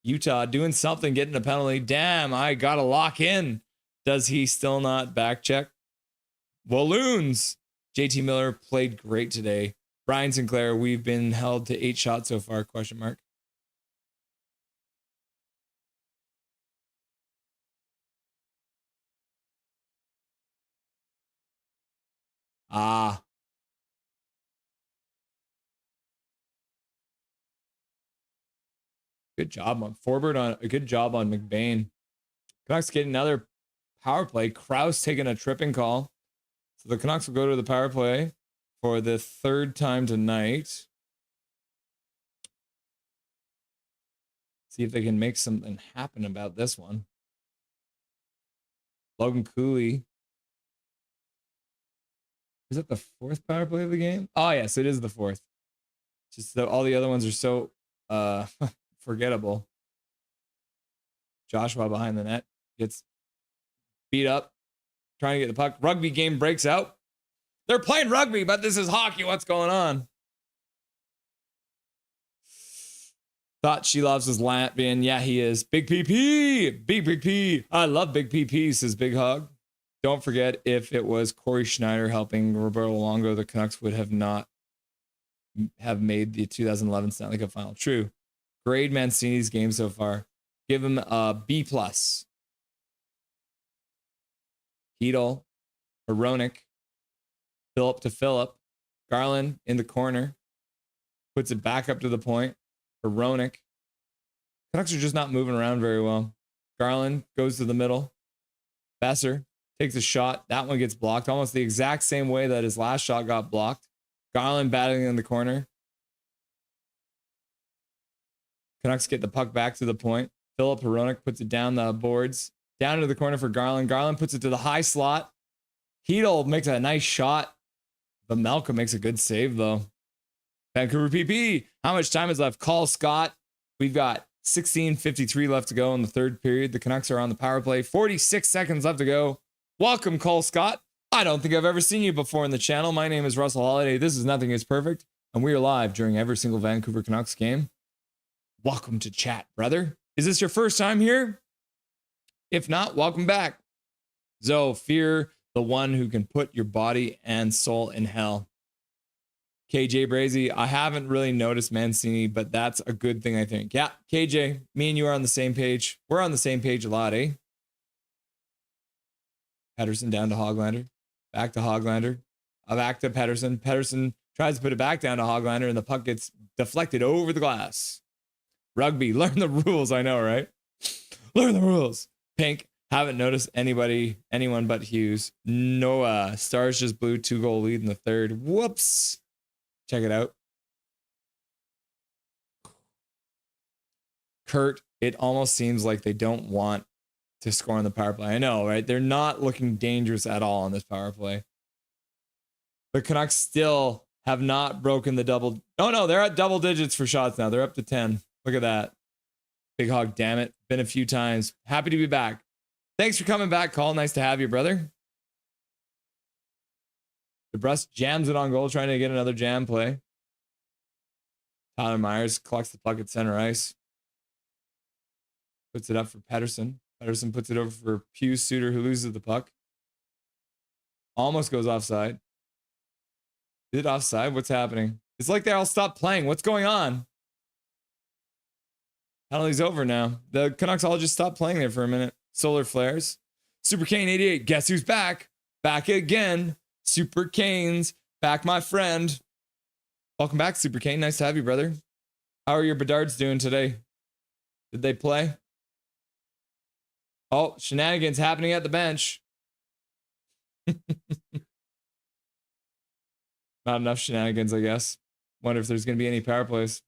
Utah doing something, getting a penalty. Damn, I gotta lock in. Does he still not back check? Walloons. JT Miller played great today. Brian Sinclair, we've been held to 8 shots so far, question mark. Ah. Good job on Forbert on a good job on McBain. Canucks getting another power play. Krause taking a tripping call. So the Canucks will go to the power play for the 3rd time tonight. See if they can make something happen about this one. Logan Cooley. Is that the 4th power play of the game? Oh, yes, it is the 4th. Just that all the other ones are so forgettable. Joshua behind the net gets beat up, trying to get the puck. Rugby game breaks out. They're playing rugby, but this is hockey. What's going on? Thought Shilovs was Latvian. Yeah, he is. Big PP. Big PP. I love Big PP, says Big Hog. Don't forget, if it was Corey Schneider helping Roberto Longo, the Canucks would have not have made the 2011 Stanley Cup final. True. Grade Mancini's game so far. Give him a B+. Hedl, Hronek, Phillip to Phillip. Garland in the corner. Puts it back up to the point. Hronek. Canucks are just not moving around very well. Garland goes to the middle. Besser takes a shot. That one gets blocked almost the exact same way that his last shot got blocked. Garland battling in the corner. Canucks get the puck back to the point. Phillip Hronek puts it down the boards. Down to the corner for Garland. Garland puts it to the high slot. Hedl makes a nice shot. But Malcolm makes a good save, though. Vancouver PP. How much time is left? Call Scott. We've got 16:53 left to go in the 3rd period. The Canucks are on the power play. 46 seconds left to go. Welcome, Cole Scott. I don't think I've ever seen you before in the channel. My name is Russell Holiday. This is Nothing is Perfect, and we are live during every single Vancouver Canucks game. Welcome to chat, brother. Is this your first time here? If not, welcome back. Zoe, fear the one who can put your body and soul in hell. KJ Brazy, I haven't really noticed Mancini, but that's a good thing, I think. Yeah, KJ, me and you are on the same page. We're on the same page a lot, eh? Pedersen down to Hoglander. Back to Hoglander. Back to Pedersen. Pedersen tries to put it back down to Hoglander, and the puck gets deflected over the glass. Rugby, learn the rules. I know, right? Learn the rules. Pink, haven't noticed anyone but Hughes. Noah, Stars just blew 2-goal lead in the 3rd. Whoops. Check it out. Kurt, it almost seems like they don't want to score on the power play. I know, right? They're not looking dangerous at all on this power play. The Canucks still have not broken the double. Oh, no, they're at double digits for shots now. They're up to 10. Look at that. Big Hog, damn it. Been a few times. Happy to be back. Thanks for coming back, Call. Nice to have you, brother. DeBrusque jams it on goal, trying to get another jam play. Tyler Myers collects the puck at center ice. Puts it up for Pettersson. Pettersson puts it over for Pius Suter, who loses the puck. Almost goes offside. Is it offside? What's happening? It's like they all stopped playing. What's going on? Penalty's over now. The Canucks all just stopped playing there for a minute. Solar flares. Super Kane 88. Guess who's back? Back again. Super Kane's back, my friend. Welcome back, Super Kane. Nice to have you, brother. How are your Bedards doing today? Did they play? Oh, shenanigans happening at the bench. Not enough shenanigans, I guess. Wonder if there's going to be any power plays.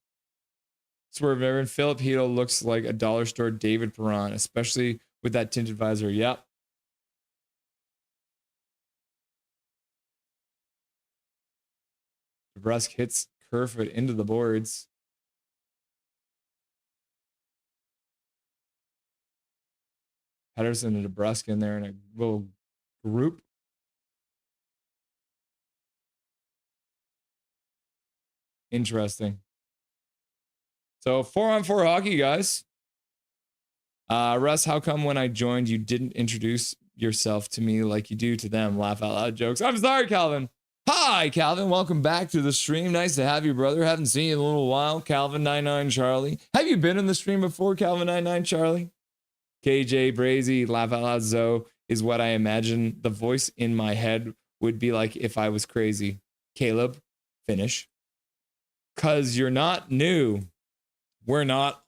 Swerve Evan. Philip Hedl looks like a dollar store David Perron, especially with that tinted visor. Yep. DeBrusque hits Kerfoot into the boards. Pettersson and DeBrusque in there in a little group. Interesting. So 4-on-4 hockey, guys. Russ, how come when I joined you didn't introduce yourself to me like you do to them? Laugh out loud jokes. I'm sorry, Calvin. Hi, Calvin. Welcome back to the stream. Nice to have you, brother. Haven't seen you in a little while. Calvin99 Charlie. Have you been in the stream before, Calvin99 Charlie? KJ Brazy, laugh out loud Zoe is what I imagine the voice in my head would be like if I was crazy. Caleb, finish. Cause you're not new. We're not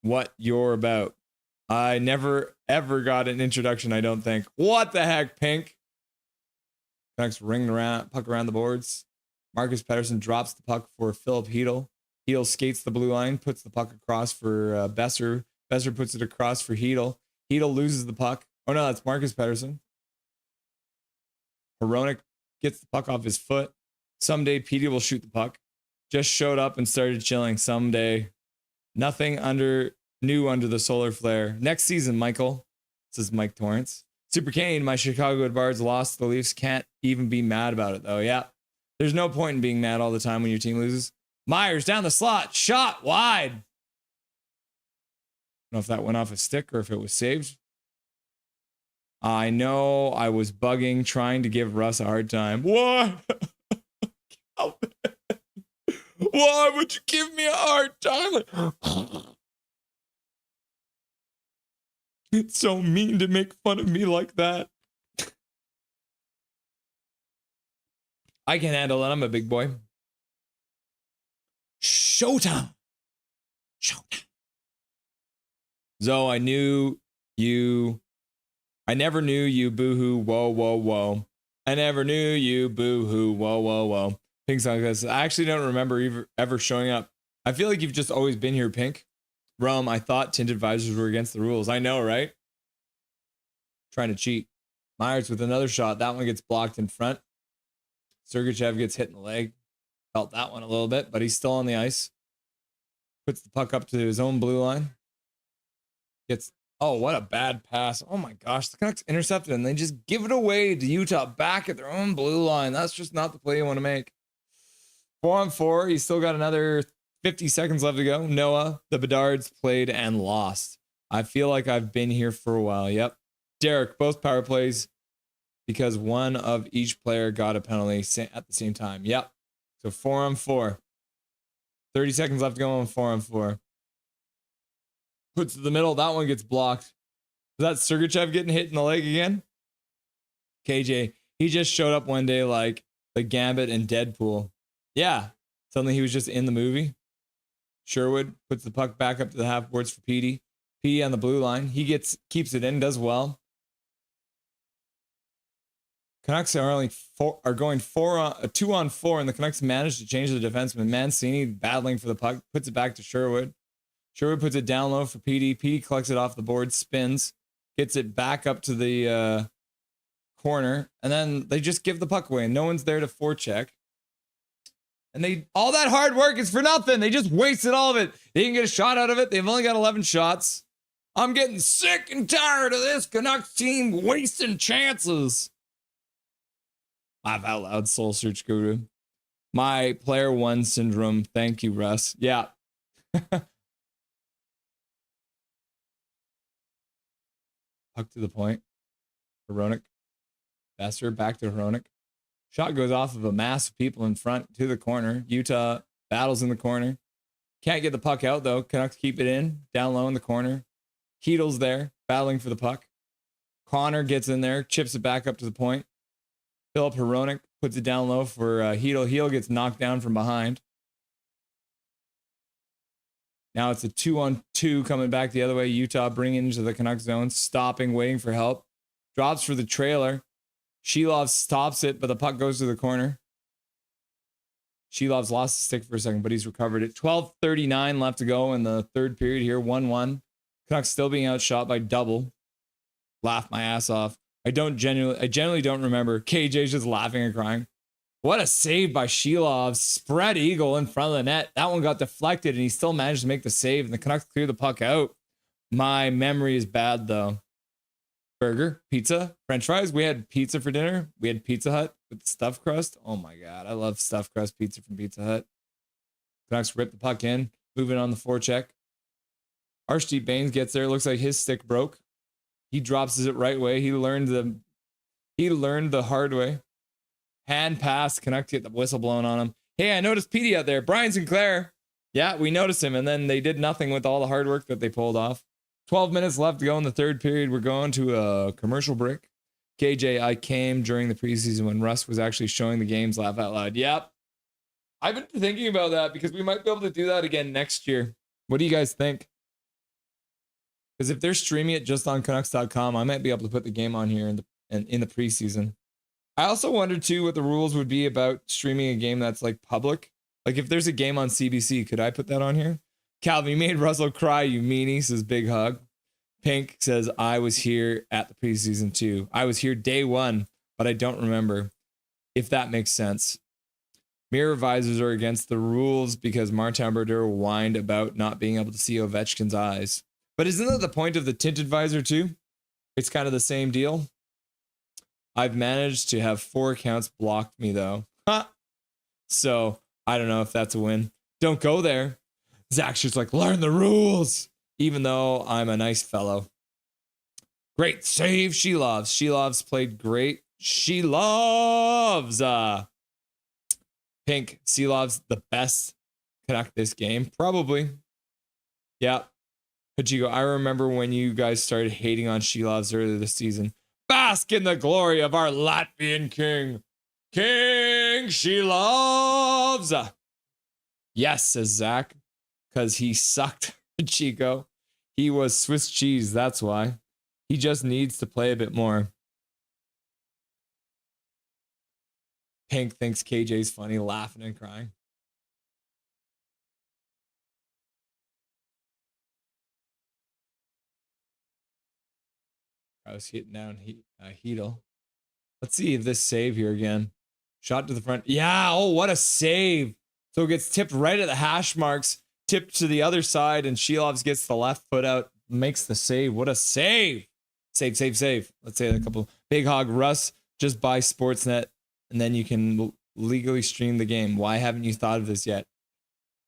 what you're about. I never ever got an introduction, I don't think. What the heck, Pink? Canucks ring around, puck around the boards. Marcus Pettersson drops the puck for Philip Hedl. Hedl skates the blue line, puts the puck across for Besser. Besser puts it across for Hedl. Hedl loses the puck. Oh no, that's Marcus Pettersson. Hronek gets the puck off his foot. Someday Petey will shoot the puck. Just showed up and started chilling. Someday. Nothing new under the solar flare. Next season, Michael. Says Mike Torrance. Super Kane, my Chicago Bards lost. The Leafs can't even be mad about it, though. Yeah. There's no point in being mad all the time when your team loses. Myers down the slot. Shot wide. I don't know if that went off a stick or if it was saved. I know I was bugging, trying to give Russ a hard time. What? Why would you give me a hard time? It's so mean to make fun of me like that. I can handle it. I'm a big boy. Showtime. Showtime. Zoe, I never knew you, boo-hoo, whoa, whoa, whoa. I never knew you, boo-hoo, whoa, whoa, whoa. Pink song says, I actually don't remember ever showing up. I feel like you've just always been here, Pink. Rome, I thought tinted visors were against the rules. I know, right? Trying to cheat. Myers with another shot. That one gets blocked in front. Sergachev gets hit in the leg. Felt that one a little bit, but he's still on the ice. Puts the puck up to his own blue line. Oh, what a bad pass. Oh my gosh, the Canucks intercepted and they just give it away to Utah back at their own blue line. That's just not the play you want to make. 4-on-4. He's still got another 50 seconds left to go. Noah, the Bedards played and lost. I feel like I've been here for a while. Yep. Derek, both power plays because one of each player got a penalty at the same time. Yep. So 4-on-4. 30 seconds left to go on 4-on-4. Puts to the middle. That one gets blocked. Is that Sergachev getting hit in the leg again? KJ, he just showed up one day like the Gambit and Deadpool. Yeah. Suddenly he was just in the movie. Sherwood puts the puck back up to the half boards for Petey. Petey on the blue line. He keeps it in, does well. Canucks are going 2-on-4, and the Canucks managed to change the defenseman. Mancini battling for the puck, puts it back to Sherwood. Sherwood puts it down low for Petey. Petey collects it off the board, spins, gets it back up to the corner, and then they just give the puck away, and no one's there to forecheck. And all that hard work is for nothing. They just wasted all of it. They didn't get a shot out of it. They've only got 11 shots. I'm getting sick and tired of this Canucks team wasting chances. Laugh out loud, Soul Search Guru. My player one syndrome. Thank you, Russ. Yeah. Puck to the point. Hronik. Besser back to Hronik. Shot goes off of a mass of people in front to the corner. Utah battles in the corner. Can't get the puck out, though. Canucks keep it in. Down low in the corner. Keetl's there, battling for the puck. Connor gets in there, chips it back up to the point. Philip Hronik puts it down low for Heedle. Heedle gets knocked down from behind. Now it's a 2-on-2 coming back the other way. Utah bringing into the Canucks zone, stopping, waiting for help. Drops for the trailer. Shelov stops it, but the puck goes to the corner. Shelov's lost the stick for a second, but he's recovered it. 12:39 left to go in the third period here. 1-1. Canucks still being outshot by double. Laugh my ass off. I generally don't remember. KJ's just laughing and crying. What a save by Shelov. Spread eagle in front of the net. That one got deflected, and he still managed to make the save, and the Canucks clear the puck out. My memory is bad, though. Burger, pizza, French fries. We had pizza for dinner. We had Pizza Hut with the stuffed crust. Oh my God. I love stuffed crust pizza from Pizza Hut. Canucks rip the puck in, moving on the forecheck. Archdeep Baines gets there. Looks like his stick broke. He drops it right way. He learned the hard way. Hand pass. Canucks get the whistle blown on him. Hey, I noticed Petey out there. Brian Sinclair. Yeah, we noticed him. And then they did nothing with all the hard work that they pulled off. 12 minutes left to go in the third period. We're going to a commercial break. KJ, I came during the preseason when Russ was actually showing the games. Laugh out loud. Yep. I've been thinking about that because we might be able to do that again next year. What do you guys think? Because if they're streaming it just on Canucks.com, I might be able to put the game on here in the preseason. I also wonder, too, what the rules would be about streaming a game that's like public. Like if there's a game on CBC, could I put that on here? Calvin, you made Russell cry, you meanie, says Big Hug. Pink says, I was here at the preseason too. I was here day one, but I don't remember. If that makes sense. Mirror visors are against the rules because Martin Brodeur whined about not being able to see Ovechkin's eyes. But isn't that the point of the tinted visor too? It's kind of the same deal. I've managed to have 4 accounts blocked me though. So I don't know if that's a win. Don't go there. Zach's just like, learn the rules, even though I'm a nice fellow. Great save, Shelov's played great. She loves Pink. Shelov's the best Canuck this game. Probably. Yeah. Pachico, I remember when you guys started hating on Shelov's earlier this season. Bask in the glory of our Latvian king. King Shelov's. Yes, says Zach. Because he sucked, Chico. He was Swiss cheese, that's why. He just needs to play a bit more. Pink thinks KJ's funny, laughing and crying. I was hitting down Heedle. Let's see if this save here again. Shot to the front. Yeah, oh, what a save. So it gets tipped right at the hash marks. Tipped to the other side, and Shelovs gets the left foot out, makes the save. What a save! Save. Let's say a couple. Big Hog Russ, just buy Sportsnet, and then you can legally stream the game. Why haven't you thought of this yet?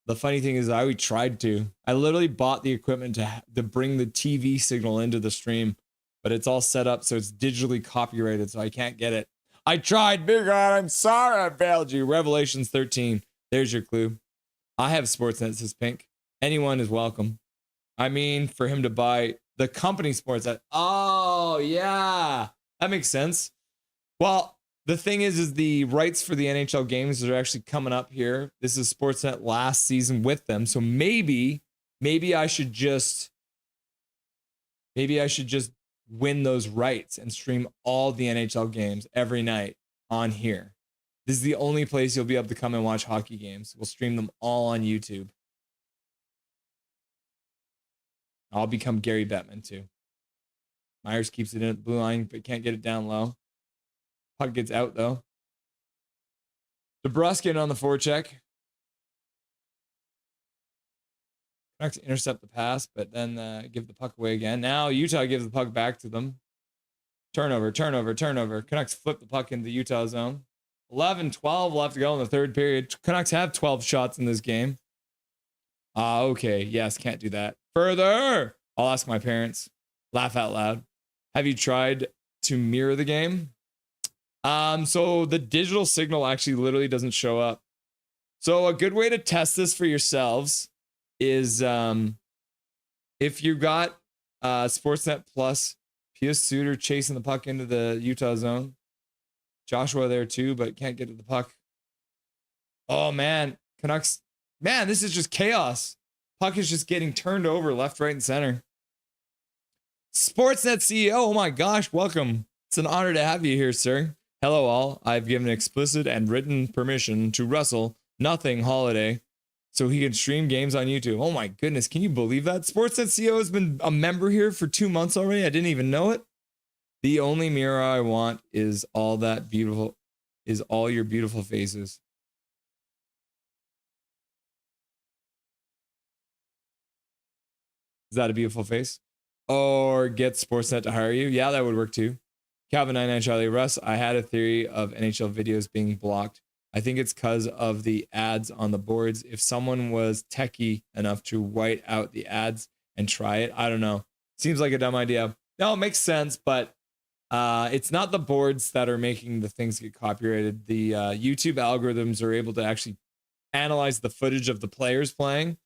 The funny thing is, I tried to. I literally bought the equipment to bring the TV signal into the stream, but it's all set up so it's digitally copyrighted, so I can't get it. I tried, Big Hog. I'm sorry I failed you. Revelations 13. There's your clue. I have Sportsnet, says Pink. Anyone is welcome. I mean, for him to buy the company Sportsnet. Oh, yeah. That makes sense. Well, the thing is the rights for the NHL games are actually coming up here. This is Sportsnet last season with them. So maybe I should just win those rights and stream all the NHL games every night on here. This is the only place you'll be able to come and watch hockey games. We'll stream them all on YouTube. I'll become Gary Bettman too. Myers keeps it in at the blue line, but can't get it down low. Puck gets out though. DeBruskin on the forecheck. Canucks intercept the pass, but then give the puck away again. Now Utah gives the puck back to them. Turnover. Canucks flip the puck into the Utah zone. 11-12 left to go in the third period. Canucks have 12 shots in this game. Okay. Yes, can't do that. Further. I'll ask my parents. Laugh out loud. Have you tried to mirror the game? So the digital signal actually literally doesn't show up. So a good way to test this for yourselves is if you got Sportsnet Plus, Pius Suter chasing the puck into the Utah zone. Joshua there too, but can't get to the puck. Oh man, Canucks. Man, this is just chaos. Puck is just getting turned over left, right, and center. Sportsnet CEO, oh my gosh, welcome. It's an honor to have you here, sir. Hello all. I've given explicit and written permission to Russell Nothing Holiday so he can stream games on YouTube. Oh my goodness, can you believe that? Sportsnet CEO has been a member here for 2 months already. I didn't even know it. The only mirror I want is all your beautiful faces. Is that a beautiful face? Or get Sportsnet to hire you? Yeah, that would work too. Calvin 99 Charlie Russ, I had a theory of NHL videos being blocked. I think it's because of the ads on the boards. If someone was techie enough to white out the ads and try it, I don't know. Seems like a dumb idea. No, it makes sense, but it's not the boards that are making the things get copyrighted. The YouTube algorithms are able to actually analyze the footage of the players playing.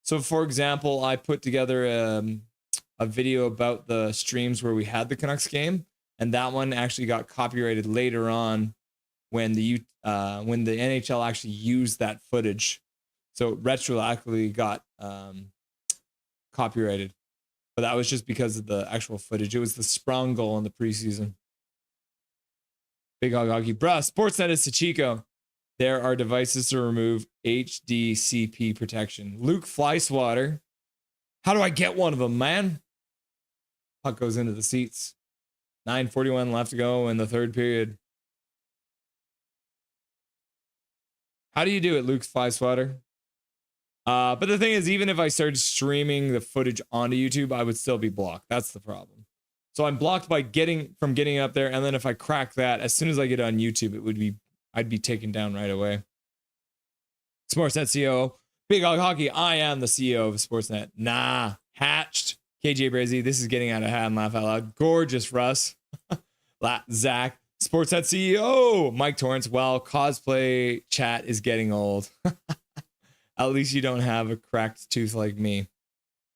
So, for example, I put together a video about the streams where we had the Canucks game, and that one actually got copyrighted later on when the NHL actually used that footage. So it retroactively got copyrighted. But that was just because of the actual footage. It was the Sprung goal in the preseason. Big Hog Hockey. Bruh, Sportsnet is Sachiko. There are devices to remove HDCP protection. Luke Flyswatter. How do I get one of them, man? Puck goes into the seats. 9:41 left to go in the third period. How do you do it, Luke Flyswatter? But the thing is, even if I started streaming the footage onto YouTube, I would still be blocked. That's the problem. So I'm blocked by getting up there, and then if I crack that, as soon as I get on YouTube, I'd be taken down right away. Sportsnet CEO, Big Hog Hockey. I am the CEO of Sportsnet. Nah, hatched. KJ Brazzy, this is getting out of hand. Laugh out loud. Gorgeous, Russ. Zach, Sportsnet CEO. Mike Torrance. Well, cosplay chat is getting old. At least you don't have a cracked tooth like me.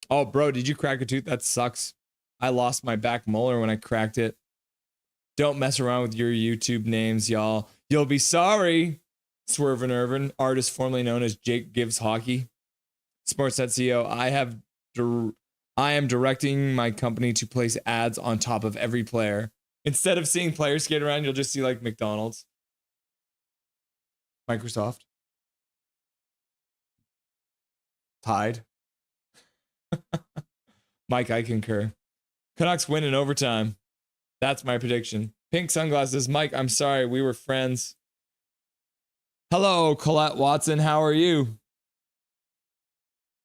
Oh, bro, did you crack a tooth? That sucks. I lost my back molar when I cracked it. Don't mess around with your YouTube names, y'all. You'll be sorry. Swervin' Irvin, artist formerly known as Jake Gives Hockey. Sportsnet CEO, I am directing my company to place ads on top of every player. Instead of seeing players skate around, you'll just see like McDonald's. Microsoft. Tide. Mike, I concur. Canucks win in overtime. That's my prediction. Pink sunglasses. Mike, I'm sorry. We were friends. Hello, Colette Watson. How are you?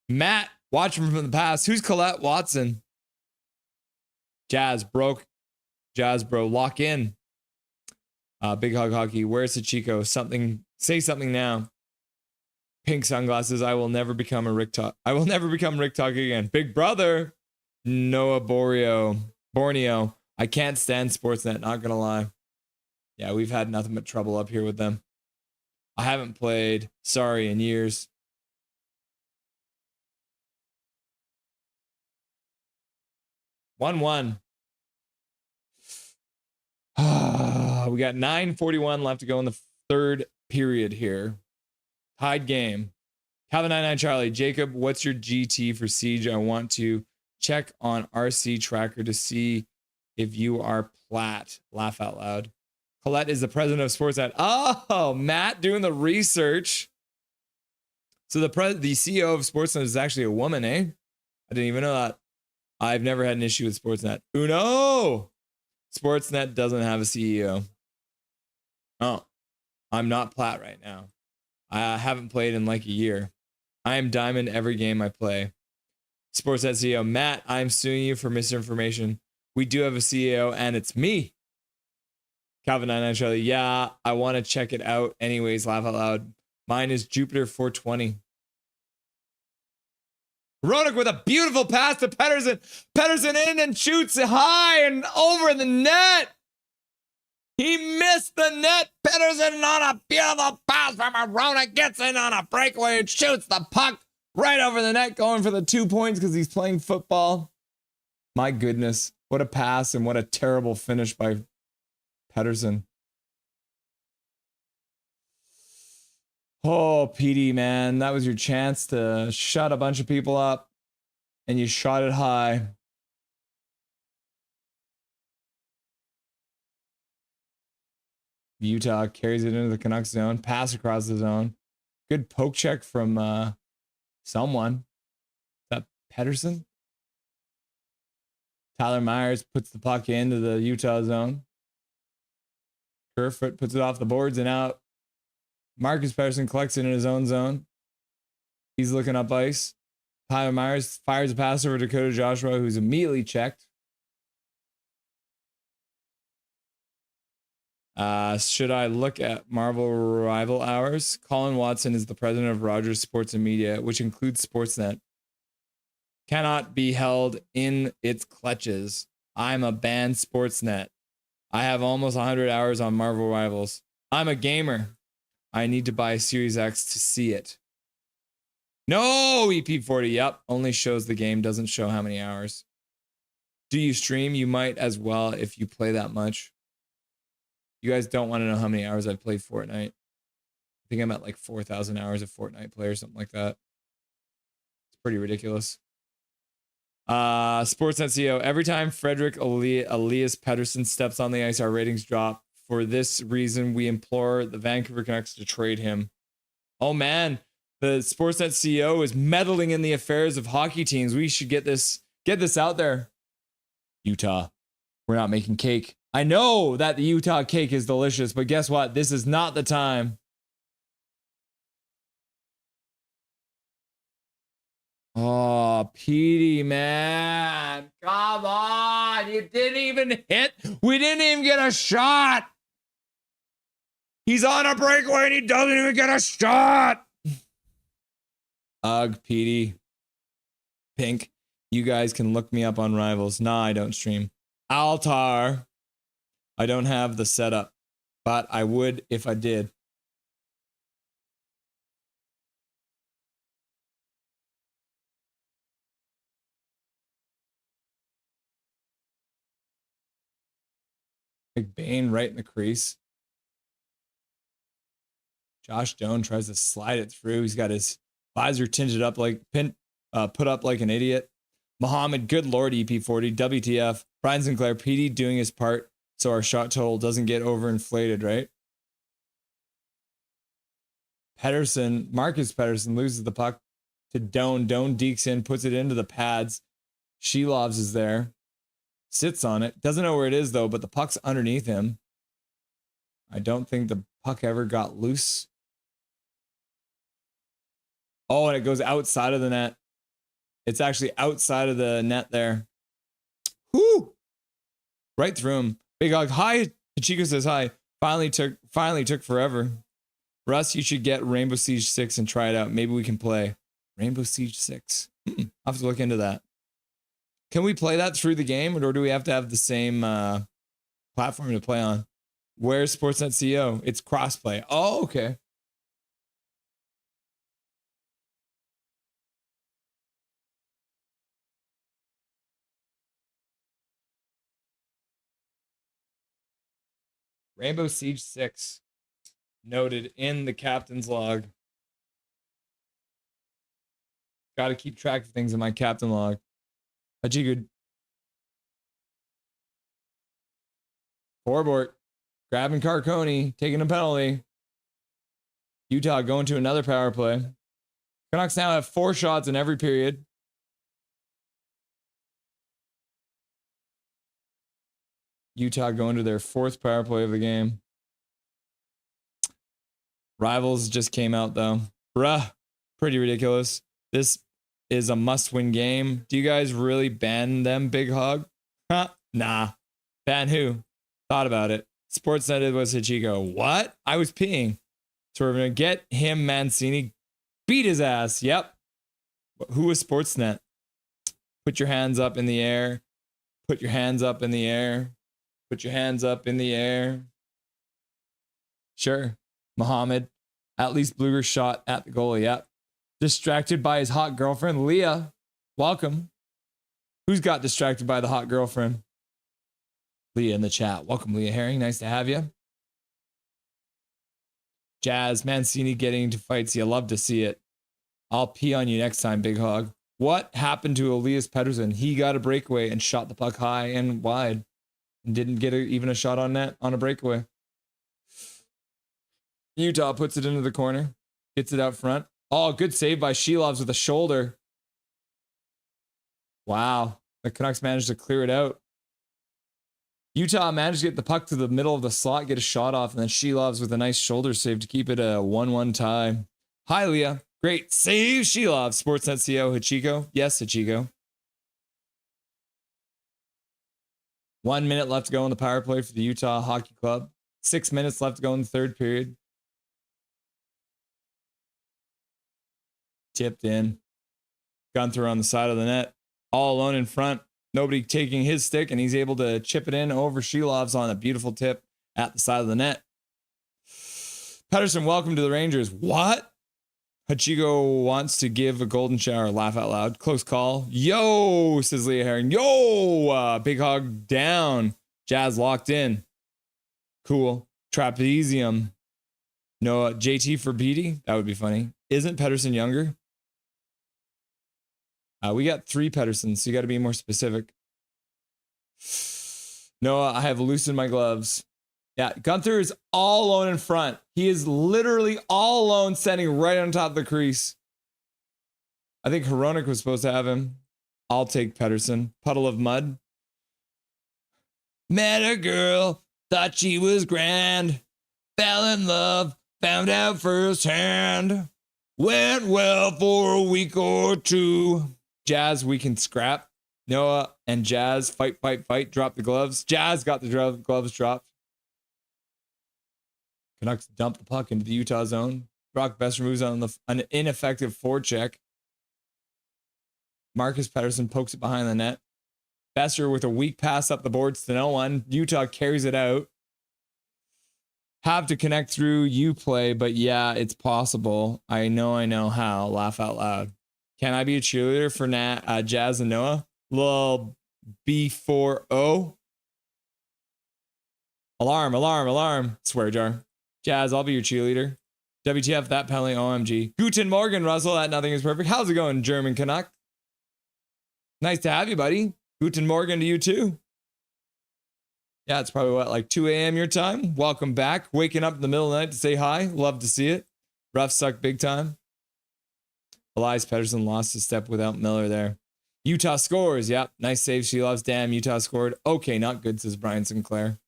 Matt, watching from the past. Who's Colette Watson? Jazz, bro, lock in. Big Hog Hockey. Where's the Chico? Say something now. Pink sunglasses. I will never become Rick Talk again. Big brother. Noah Borneo. I can't stand Sportsnet, not gonna lie. Yeah, we've had nothing but trouble up here with them. I haven't played in years. One. We got 9:41 left to go in the third period here. Tied game. Calvin 99 Charlie. Jacob, what's your GT for Siege? I want to check on RC Tracker to see if you are plat. Laugh out loud. Colette is the president of Sportsnet. Oh, Matt doing the research. So the CEO of Sportsnet is actually a woman, eh? I didn't even know that. I've never had an issue with Sportsnet. Uno! Sportsnet doesn't have a CEO. Oh, I'm not plat right now. I haven't played in like a year. I am diamond every game I play. Sportsnet CEO, Matt, I'm suing you for misinformation. We do have a CEO and it's me. Calvin 99 Charlie. Yeah, I want to check it out. Anyways, laugh out loud. Mine is Jupiter 420. Roenick with a beautiful pass to Pettersson. Pettersson in and shoots it high and over the net. He missed the net. Pettersson on a beautiful pass from Roenick. Gets in on a breakaway and shoots the puck right over the net, going for the 2 points because he's playing football. My goodness. What a pass and what a terrible finish by Pettersson. Oh, PD, man, that was your chance to shut a bunch of people up, and you shot it high. Utah carries it into the Canucks zone, pass across the zone. Good poke check from someone. Is that Pettersson? Tyler Myers puts the puck into the Utah zone. Kerfoot puts it off the boards and out. Marcus Pettersson collects it in his own zone. He's looking up ice. Tyler Myers fires a pass over Dakota Joshua, who's immediately checked. Should I look at Marvel Rival Hours? Colin Watson is the president of Rogers Sports and Media, which includes Sportsnet. Cannot be held in its clutches. I'm a banned Sportsnet. I have almost 100 hours on Marvel Rivals. I'm a gamer. I need to buy a Series X to see it. No, EP40. Yep. Only shows the game, doesn't show how many hours. Do you stream? You might as well if you play that much. You guys don't want to know how many hours I've played Fortnite. I think I'm at like 4,000 hours of Fortnite play or something like that. It's pretty ridiculous. Sportsnet CEO. Every time Frederick Elias Pettersson steps on the ice, our ratings drop. For this reason, we implore the Vancouver Canucks to trade him. Oh man, the Sportsnet CEO is meddling in the affairs of hockey teams. We should get this out there. Utah, we're not making cake. I know that the Utah cake is delicious, but guess what? This is not the time. Oh, Petey, man. Come on. You didn't even hit. We didn't even get a shot. He's on a breakaway and he doesn't even get a shot. Ugh, Petey. Pink, you guys can look me up on Rivals. Nah, I don't stream. Altar. I don't have the setup, but I would if I did. McBain right in the crease. Josh Doan tries to slide it through. He's got his visor tinted up like put up like an idiot. Muhammad, good lord, EP40, WTF. Brian Sinclair, PD doing his part so our shot total doesn't get overinflated, right? Pettersson, Marcus Pettersson loses the puck to Doan. Doan dekes in, puts it into the pads. Shelovs is there. Sits on it. Doesn't know where it is, though, but the puck's underneath him. I don't think the puck ever got loose. Oh, and it goes outside of the net. It's actually outside of the net there. Whoo! Right through him. Big hug. Hi. Chico says hi. Finally took forever. Russ, you should get Rainbow Siege 6 and try it out. Maybe we can play Rainbow Siege 6. I'll have to look into that. Can we play that through the game, or do we have to have the same platform to play on? Where's Sportsnet CEO? It's crossplay. Oh, okay. Rainbow Siege 6. Noted in the captain's log. Got to keep track of things in my captain log. Hajigud. Forbort. Grabbing Carconi. Taking a penalty. Utah going to another power play. Canucks now have 4 shots in every period. Utah going to their 4th power play of the game. Rivals just came out, though. Bruh. Pretty ridiculous. This is a must-win game. Do you guys really ban them, Big Hog? Huh? Nah. Ban who? Thought about it. Sportsnet was Hachiko. What? I was peeing. So we're going to get him, Mancini. Beat his ass. Yep. Who was Sportsnet? Put your hands up in the air. Put your hands up in the air. Put your hands up in the air. Sure. Muhammad. At least Bluger shot at the goalie. Yep. Distracted by his hot girlfriend. Leah. Welcome. Who's got distracted by the hot girlfriend? Leah in the chat. Welcome, Leah Herring. Nice to have you. Jazz, Mancini getting into fights. You love to see it. I'll pee on you next time, Big Hog. What happened to Elias Pettersson? He got a breakaway and shot the puck high and wide and didn't get even a shot on net on a breakaway. Utah puts it into the corner. Gets it out front. Oh, good save by Shilovs with a shoulder. Wow. The Canucks managed to clear it out. Utah managed to get the puck to the middle of the slot, get a shot off, and then Shilovs with a nice shoulder save to keep it a 1-1 tie. Hi, Leah. Great save, Shilovs. Sportsnet CO, Hachiko. Yes, Hachiko. 1 minute left to go in the power play for the Utah Hockey Club. 6 minutes left to go in the third period. Tipped in. Gunther on the side of the net. All alone in front. Nobody taking his stick, and he's able to chip it in over Shilovs on a beautiful tip at the side of the net. Pettersson, welcome to the Rangers. What? Hachiko wants to give a golden shower. Laugh out loud. Close call. Yo, says Leah Herring. Yo, Big Hog down. Jazz locked in. Cool. Trapezium. No, JT for Beatty. That would be funny. Isn't Pettersson younger? We got 3 Petterssons, so you got to be more specific. Noah, I have loosened my gloves. Yeah, Gunther is all alone in front. He is literally all alone, standing right on top of the crease. I think Hronek was supposed to have him. I'll take Pettersson. Puddle of mud. Met a girl, thought she was grand. Fell in love, found out firsthand. Went well for a week or two. Jazz, we can scrap. Noah and Jazz, fight. Drop the gloves. Jazz got the gloves dropped. Canucks dump the puck into the Utah zone. Brock Besser moves on an ineffective forecheck. Marcus Pettersson pokes it behind the net. Besser with a weak pass up the boards to no one. Utah carries it out. Have to connect through Uplay, but yeah, it's possible. I know how. Laugh out loud. Can I be a cheerleader for Jazz and Noah? Little B4O. Alarm. Swear jar. Jazz, I'll be your cheerleader. WTF, that penalty, OMG. Guten Morgen, Russell, that nothing is perfect. How's it going, German Canuck? Nice to have you, buddy. Guten Morgen to you, too. Yeah, it's probably, like 2 a.m. your time? Welcome back. Waking up in the middle of the night to say hi. Love to see it. Rough suck big time. Elias Pettersson lost a step without Miller there. Utah scores. Yep. Nice save. She loves. Damn, Utah scored. Okay, not good, says Brian Sinclair.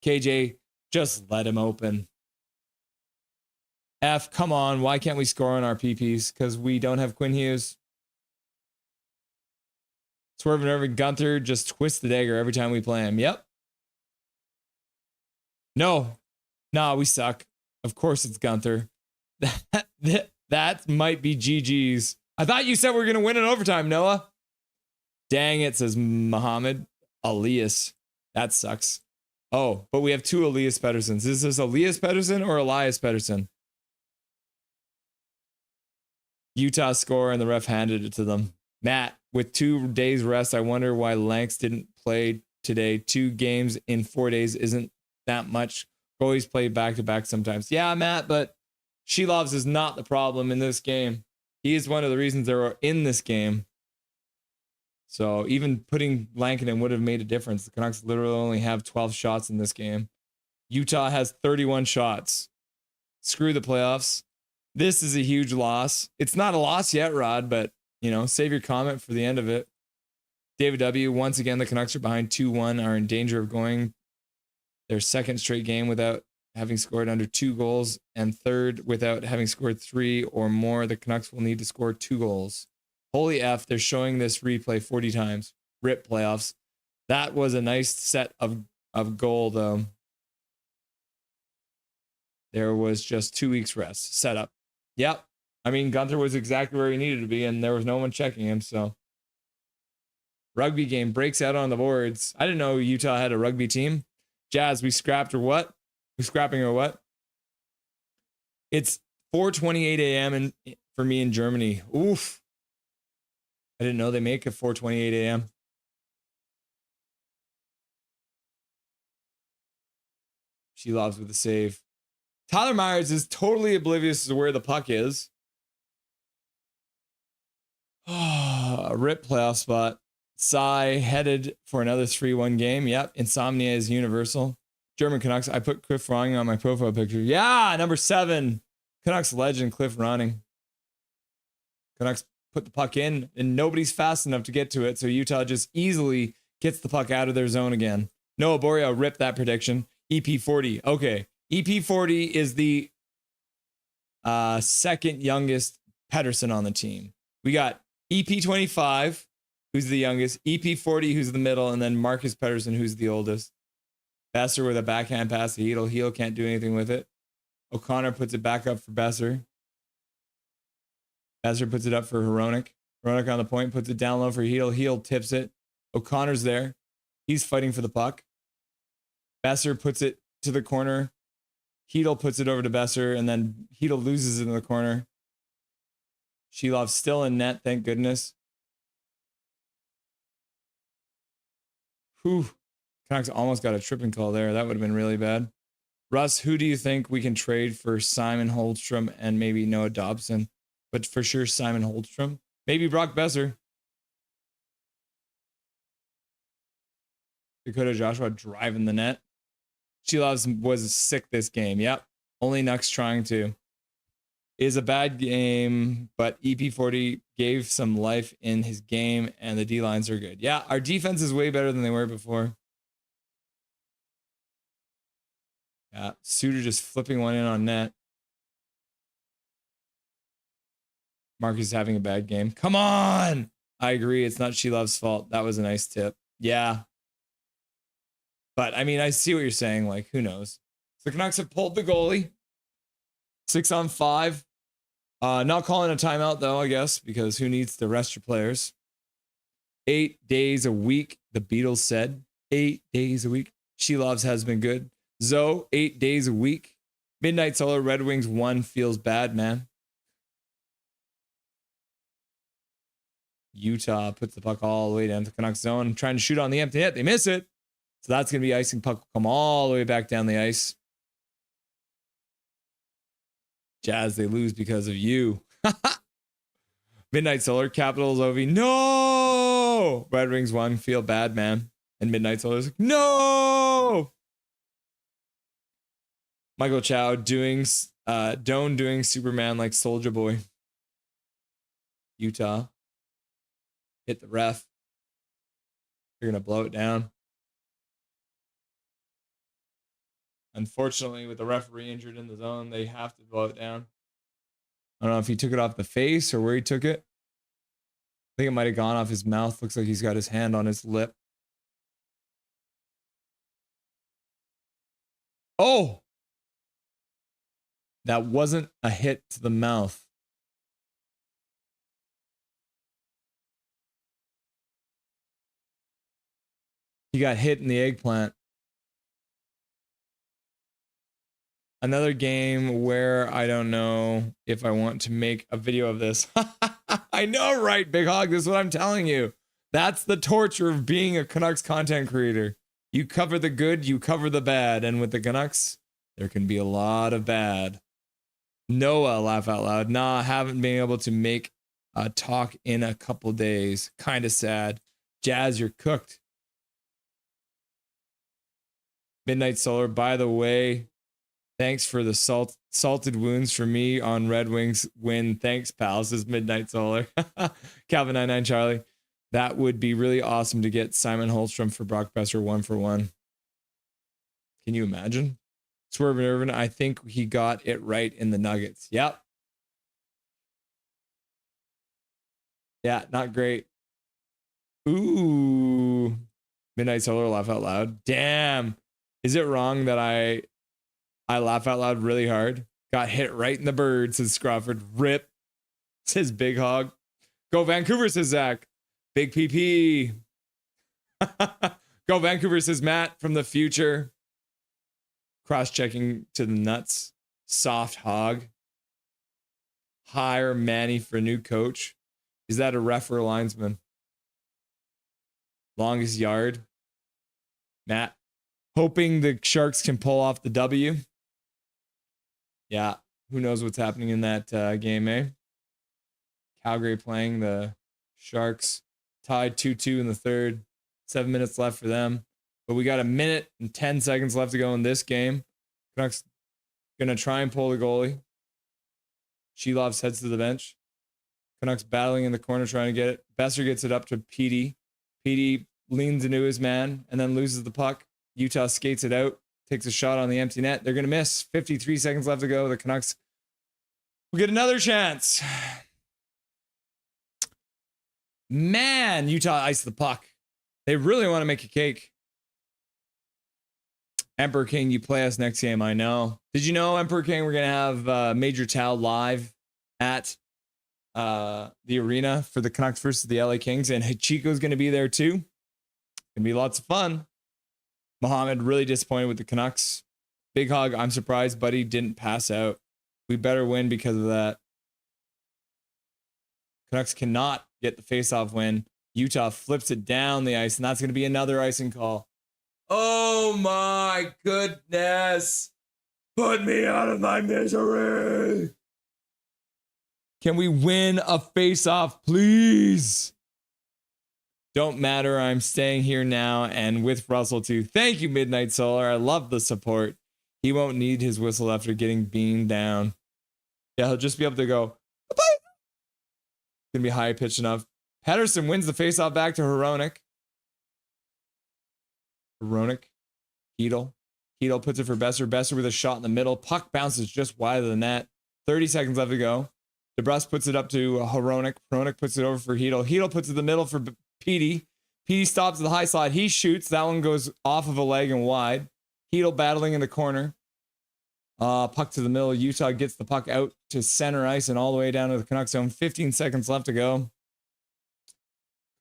KJ, just let him open. F, come on. Why can't we score on our PPs? Because we don't have Quinn Hughes. Swerve and Irving Gunther just twist the dagger every time we play him. Yep. No. Nah, we suck. Of course it's Gunther. That might be GG's. I thought you said we were going to win in overtime, Noah. Dang it, says Muhammad. Elias. That sucks. Oh, but we have 2 Elias Petterssons. Is this Elias Pettersson or Elias Pettersson? Utah score and the ref handed it to them. Matt, with 2 days rest, I wonder why Lanks didn't play today. 2 games in 4 days isn't that much. Goalies play back-to-back sometimes. Yeah, Matt, but Shilovs is not the problem in this game. He is one of the reasons they're in this game. So even putting Lankinen would have made a difference. The Canucks literally only have 12 shots in this game. Utah has 31 shots. Screw the playoffs. This is a huge loss. It's not a loss yet, Rod, but, save your comment for the end of it. David W., once again, the Canucks are behind 2-1, are in danger of going their second straight game without having scored under 2 goals, and third without having scored 3 or more. The Canucks will need to score 2 goals. Holy F, they're showing this replay 40 times. RIP playoffs. That was a nice set of goal, though. There was just 2 weeks rest set up. Yep. I mean, Gunther was exactly where he needed to be, and there was no one checking him. So, rugby game breaks out on the boards. I didn't know Utah had a rugby team. Jazz, we scrapped or what? We scrapping or what? It's 4:28 a.m. for me in Germany. Oof. I didn't know they make it 4:28 a.m. She loves with the save. Tyler Myers is totally oblivious to where the puck is. A rip playoff spot. Cy headed for another 3-1 game. Yep. Insomnia is universal. German Canucks. I put Cliff Ronning on my profile picture. Yeah. Number 7. Canucks legend Cliff Ronning. Canucks put the puck in and nobody's fast enough to get to it. So Utah just easily gets the puck out of their zone again. Noah Boria ripped that prediction. EP40. Okay. EP40 is the second youngest Pedersen on the team. We got EP25, who's the youngest, EP40, who's the middle, and then Marcus Pedersen, who's the oldest. Besser with a backhand pass to Hedel. Hedel can't do anything with it. O'Connor puts it back up for Besser. Besser puts it up for Hronek. Hronek on the point, puts it down low for Hedel. Hedel tips it. O'Connor's there. He's fighting for the puck. Besser puts it to the corner. Hedel puts it over to Besser, and then Hedel loses it in the corner. Shelov's still in net, thank goodness. Whew. Canucks almost got a tripping call there. That would have been really bad. Russ, who do you think we can trade for Simon Holmstrom and maybe Noah Dobson? But for sure, Simon Holmstrom. Maybe Brock Besser. Dakota Joshua driving the net. Shelovs was sick this game. Yep. Only Nucks trying to. Is a bad game, but EP40 gave some life in his game, and the D-lines are good. Yeah, our defense is way better than they were before. Yeah, Suter just flipping one in on net. Marcus is having a bad game. Come on! I agree. It's not Shelov's fault. That was a nice tip. Yeah. But, I mean, I see what you're saying. Like, who knows? The Canucks have pulled the goalie. 6-on-5. Not calling a timeout, though, I guess, because who needs to rest your players? 8 days a week, the Beatles said. 8 days a week. Shelov's has been good. Zoe, 8 days a week. Midnight Solar, Red Wings 1 feels bad, man. Utah puts the puck all the way down to the Canucks zone, trying to shoot on the empty net. They miss it. So that's going to be icing. Puck will come all the way back down the ice. Jazz, they lose because of you. Midnight Solar, Capitals, Ovi. No! Red Wings 1, feel bad, man. And Midnight Solar's like, no! Michael Chow doing Superman like Soulja Boy. Utah. Hit the ref. They're going to blow it down. Unfortunately, with the referee injured in the zone, they have to blow it down. I don't know if he took it off the face or where he took it. I think it might have gone off his mouth. Looks like he's got his hand on his lip. Oh! That wasn't a hit to the mouth. He got hit in the eggplant. Another game where I don't know if I want to make a video of this. I know, right, Big Hog? This is what I'm telling you. That's the torture of being a Canucks content creator. You cover the good, you cover the bad. And with the Canucks, there can be a lot of bad. Noah, laugh out loud. Nah, haven't been able to make a talk in a couple days. Kind of sad. Jazz, you're cooked. Midnight Solar, by the way, thanks for the salted wounds for me on Red Wings win. Thanks, pal. This is Midnight Solar. Calvin 99 Charlie. That would be really awesome to get Simon Holmstrom for Brock Besser 1-for-1. Can you imagine? Swerve and Irvin, I think he got it right in the Nuggets. Yep. Yeah, not great. Ooh. Midnight Solar, laugh out loud. Damn. Is it wrong that I laugh out loud really hard. Got hit right in the bird, says Crawford. Rip, says Big Hog. Go Vancouver, says Zach. Big PP. Go Vancouver, says Matt from the future. Cross-checking to the nuts. Soft Hog. Hire Manny for new coach. Is that a ref or a linesman? Longest yard. Matt. Hoping the Sharks can pull off the W. Yeah, who knows what's happening in that game, eh? Calgary playing the Sharks. Tied 2-2 in the third. 7 minutes left for them. But we got a minute and 10 seconds left to go in this game. Canucks going to try and pull the goalie. Shelovs heads to the bench. Canucks battling in the corner trying to get it. Besser gets it up to Petey. Petey leans into his man and then loses the puck. Utah skates it out. Takes a shot on the empty net. They're going to miss. 53 seconds left to go. The Canucks will get another chance. Man, Utah iced the puck. They really want to make a cake. Emperor King, you play us next game, I know. Did you know, Emperor King, we're going to have Major Tao live at the arena for the Canucks versus the LA Kings, and Chico's going to be there too. Going to be lots of fun. Mohammed, really disappointed with the Canucks. Big Hog, I'm surprised Buddy didn't pass out. We better win because of that. Canucks cannot get the faceoff win. Utah flips it down the ice, and that's going to be another icing call. Oh my goodness. Put me out of my misery. Can we win a faceoff, please? Don't matter. I'm staying here now and with Russell too. Thank you, Midnight Solar. I love the support. He won't need his whistle after getting beamed down. Yeah, he'll just be able to go, bye. Gonna be high pitched enough. Pedersen wins the faceoff back to Hronek. Hedl puts it for Besser. Besser with a shot in the middle. Puck bounces just wide of the net. 30 seconds left to go. DeBrusque puts it up to Hronek. Hronek puts it over for Hedl. Hedl puts it in the middle for Petey. Petey stops at the high slide. He shoots. That one goes off of a leg and wide. Hedl battling in the corner. Puck to the middle. Utah gets the puck out to center ice and all the way down to the Canucks zone. 15 seconds left to go.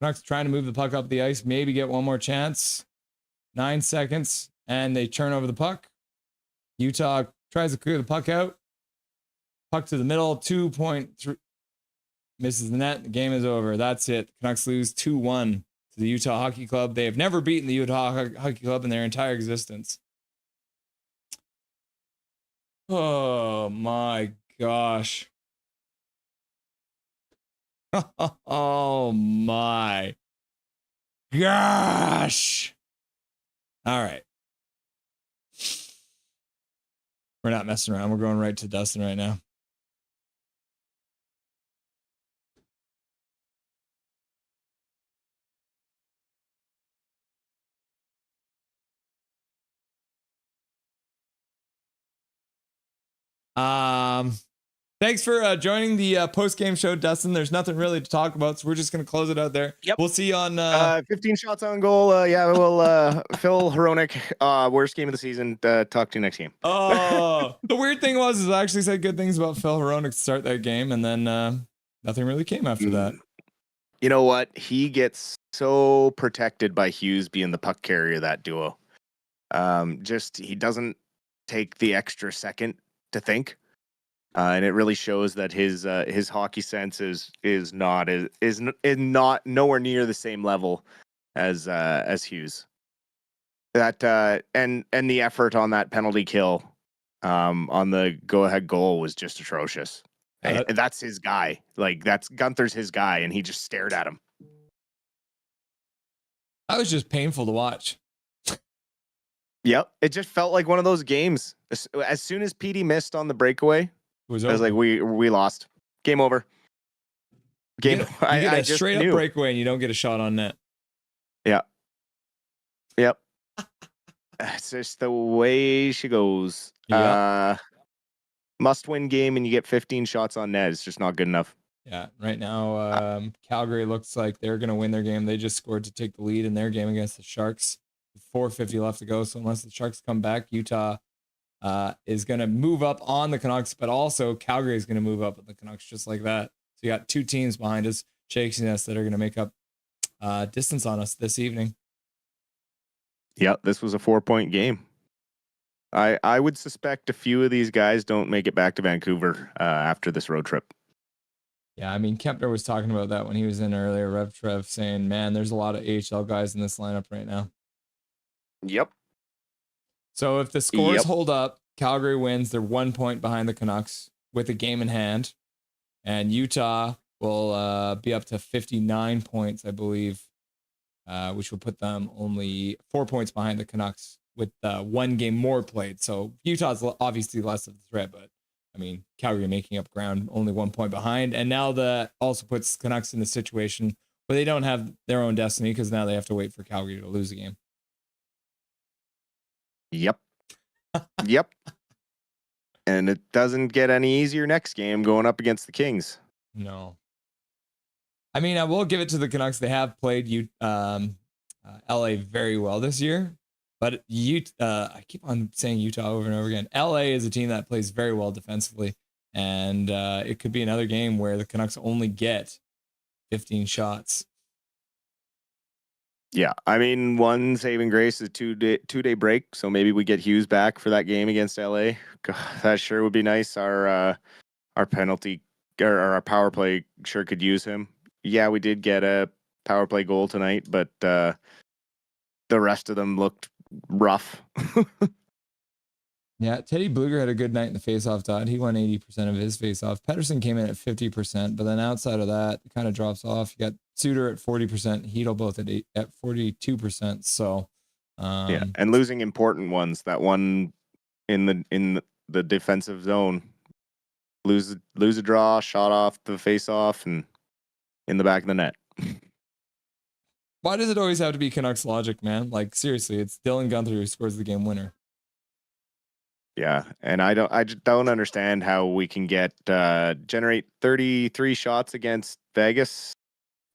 Canucks trying to move the puck up the ice. Maybe get one more chance. 9 seconds. And they turn over the puck. Utah tries to clear the puck out. Puck to the middle. 2.3. Misses the net. The game is over. That's it. Canucks lose 2-1 to the Utah Hockey Club. They have never beaten the Utah Hockey Club in their entire existence. Oh my gosh. Oh my gosh. All right. We're not messing around. We're going right to Dustin right now. Thanks for joining the post-game show, Dustin. There's nothing really to talk about, so we're just going to close it out there. Yep. We'll see you on 15 shots on goal. Yeah, we'll Phil Hronek, worst game of the season. Talk to you next game. Oh, the weird thing was I actually said good things about Phil Hronek to start that game, and then nothing really came after that. You know what? He gets so protected by Hughes being the puck carrier of that duo. He doesn't take the extra second to think. And it really shows that his hockey sense is not nowhere near the same level as Hughes. That and the effort on that penalty kill on the go ahead goal was just atrocious. That's his guy. Like that's Gunther's his guy, and he just stared at him. That was just painful to watch. Yep, it just felt like one of those games. As soon as Petey missed on the breakaway. I was like, we lost. Game over. Game. You get a straight up breakaway and you don't get a shot on net. Yeah. Yep. It's just the way she goes. Yeah. Must win game and you get 15 shots on net. It's just not good enough. Yeah. Right now, Calgary looks like they're going to win their game. They just scored to take the lead in their game against the Sharks. 4:50 left to go. So unless the Sharks come back, Utah is going to move up on the Canucks, but also Calgary is going to move up with the Canucks just like that. So you got two teams behind us chasing us that are going to make up distance on us this evening. Yeah, this was a 4-point game. I would suspect a few of these guys don't make it back to Vancouver after this road trip. Yeah, I mean, Kempner was talking about that when he was in earlier, Rev Trev, saying, man, there's a lot of AHL guys in this lineup right now. Yep. So if the scores hold up, Calgary wins. They're 1 point behind the Canucks with a game in hand. And Utah will be up to 59 points, I believe, which will put them only 4 points behind the Canucks with one game more played. So Utah's obviously less of a threat, but I mean, Calgary making up ground, only 1 point behind. And now that also puts Canucks in a situation where they don't have their own destiny because now they have to wait for Calgary to lose a game. Yep. Yep. And it doesn't get any easier next game going up against the Kings. No. I mean, I will give it to the Canucks. They have played LA very well this year. But I keep on saying Utah over and over again. LA is a team that plays very well defensively. And it could be another game where the Canucks only get 15 shots. Yeah, I mean, one saving grace is a two-day break, so maybe we get Hughes back for that game against LA. God, that sure would be nice. Our penalty or our power play sure could use him. Yeah, we did get a power play goal tonight, but the rest of them looked rough. Yeah, Teddy Bluger had a good night in the faceoff dot. He won 80% of his faceoff. Pedersen came in at 50%, but then outside of that, it kind of drops off. You got Suter at 40%, Hedel both at 42%. So yeah, and losing important ones. That one in the defensive zone, lose a draw, shot off the faceoff, and in the back of the net. Why does it always have to be Canucks logic, man? Like seriously, it's Dylan Gunther who scores the game winner. Yeah, and I just don't understand how we can generate 33 shots against Vegas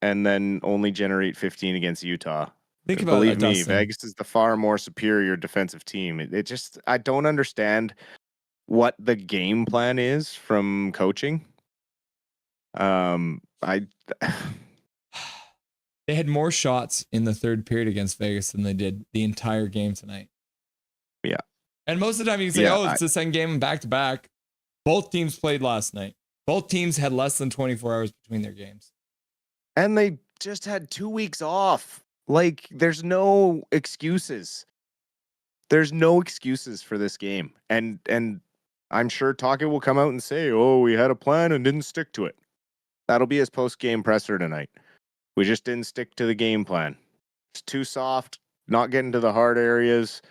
and then only generate 15 against Utah. Think about Believe that, me, Dustin. Vegas is the far more superior defensive team. It just, I don't understand what the game plan is from coaching. They had more shots in the third period against Vegas than they did the entire game tonight. Yeah. And most of the time you can say, it's the second game back to back. Both teams played last night. Both teams had less than 24 hours between their games. And they just had 2 weeks off. Like, there's no excuses. There's no excuses for this game. And I'm sure Taka will come out and say, oh, we had a plan and didn't stick to it. That'll be his post-game presser tonight. We just didn't stick to the game plan. It's too soft, not getting to the hard areas.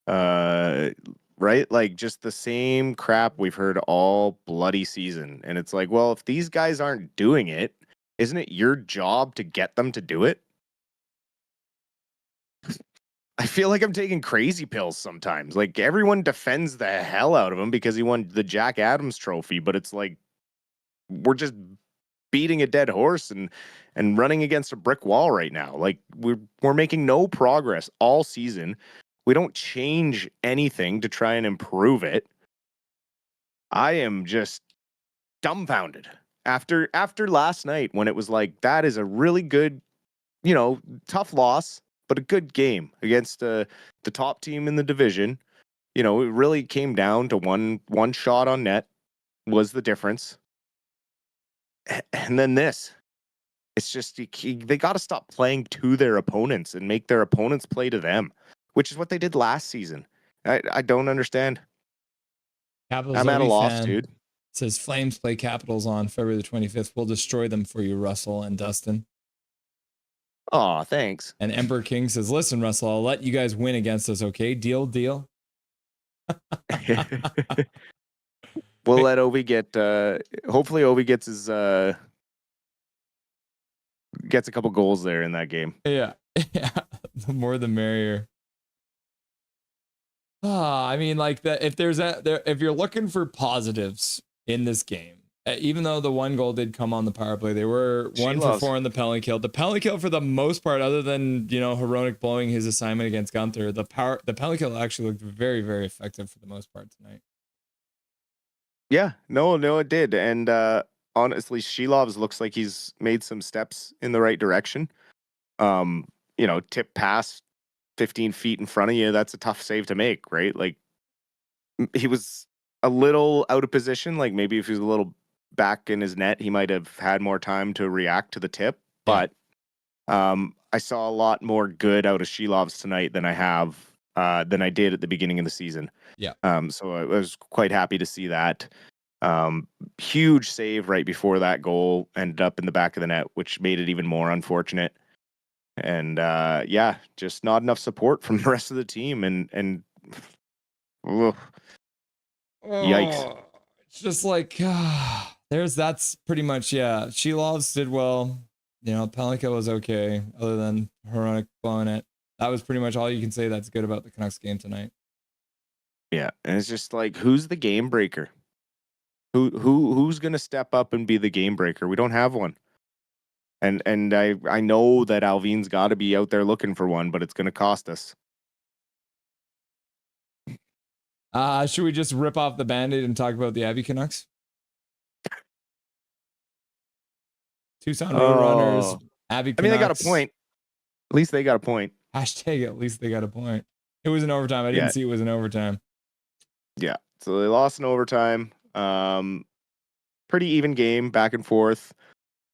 Right? Like just the same crap we've heard all bloody season. And it's like, well, if these guys aren't doing it, isn't it your job to get them to do it? I feel like I'm taking crazy pills sometimes. Like everyone defends the hell out of him because he won the Jack Adams trophy, but it's like we're just beating a dead horse and running against a brick wall right now. Like we're making no progress all season. We don't change anything to try and improve it. I am just dumbfounded after last night when it was like, that is a really good, tough loss, but a good game against the top team in the division. It really came down to one shot on net was the difference. And then this, it's just, they got to stop playing to their opponents and make their opponents play to them, which is what they did last season. I don't understand. Capitals I'm at a loss, fan dude. Says Flames play Capitals on February the 25th. We'll destroy them for you, Russell and Dustin. Aw, thanks. And Emperor King says, listen, Russell, I'll let you guys win against us, okay? Deal. We'll let Ovi get, hopefully Ovi gets his, gets a couple goals there in that game. Yeah. The more the merrier. I mean, like that. If you're looking for positives in this game, even though the one goal did come on the power play, they were 1 for 4 on the penalty kill. The penalty kill, for the most part, other than Hronek blowing his assignment against Gunther, the penalty kill actually looked very, very effective for the most part tonight. Yeah, no, it did. And honestly, Shilovs looks like he's made some steps in the right direction. Tip pass 15 feet in front of you, that's a tough save to make, right? Like, he was a little out of position. Like, maybe if he was a little back in his net, he might have had more time to react to the tip. Yeah. But I saw a lot more good out of Shilovs tonight than I did at the beginning of the season. Yeah. So I was quite happy to see that. Huge save right before that goal, ended up in the back of the net, which made it even more unfortunate. And just not enough support from the rest of the team, and ugh. Yikes. It's just like that's pretty much, yeah. Shilovs did well. Penalty kill was okay, other than Hronek blowing it. That was pretty much all you can say that's good about the Canucks game tonight. Yeah, and it's just like, who's the game breaker? Who's gonna step up and be the game breaker? We don't have one. And I know that Alvin's got to be out there looking for one, but it's gonna cost us. Should we just rip off the Band-Aid and talk about the Abbey Canucks? Tucson Roadrunners, Abbey Canucks. I mean, they got a point. At least they got a point. Hashtag at least they got a point. It was in overtime. I didn't see it was in overtime. Yeah. So they lost in overtime. Pretty even game, back and forth.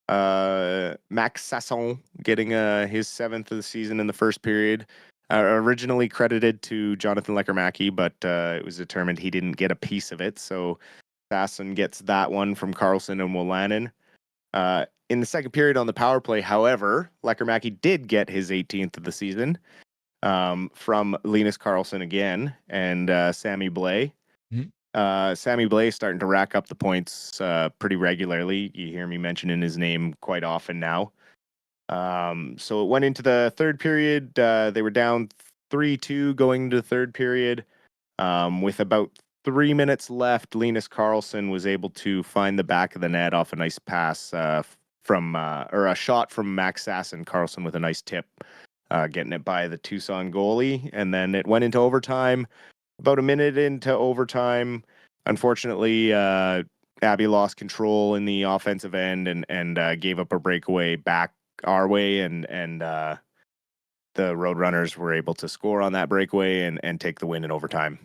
Max Sasson getting his 7th of the season in the first period. Originally credited to Jonathan Lekkerimäki, but it was determined he didn't get a piece of it. So Sasson gets that one from Carlson and Wolanin. In the second period on the power play, however, Lekkerimäki did get his 18th of the season from Linus Karlsson again and Sammy Blais. Mm-hmm. Sammy Blais starting to rack up the points pretty regularly. You hear me mentioning his name quite often now. So it went into the third period. They were down 3-2 going into the third period. With about 3 minutes left, Linus Karlsson was able to find the back of the net off a nice pass or a shot from Max Sasson. Karlsson with a nice tip, getting it by the Tucson goalie. And then it went into overtime. About a minute into overtime, unfortunately, Abbey lost control in the offensive end and gave up a breakaway back our way, and the Roadrunners were able to score on that breakaway and take the win in overtime.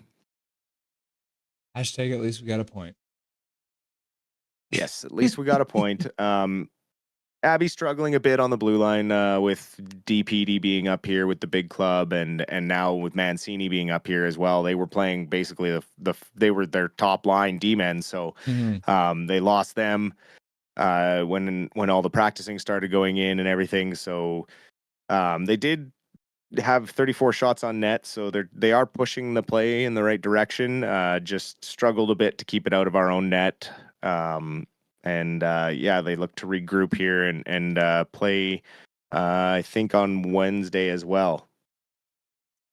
Hashtag at least we got a point. Yes, at least we got a point. Abby struggling a bit on the blue line with DPD being up here with the big club, and now with Mancini being up here as well. They were playing basically they were their top line D-men, so they lost them when all the practicing started going in and everything. So they did have 34 shots on net, so they are pushing the play in the right direction. Just struggled a bit to keep it out of our own net. They look to regroup here and play, I think, on Wednesday as well.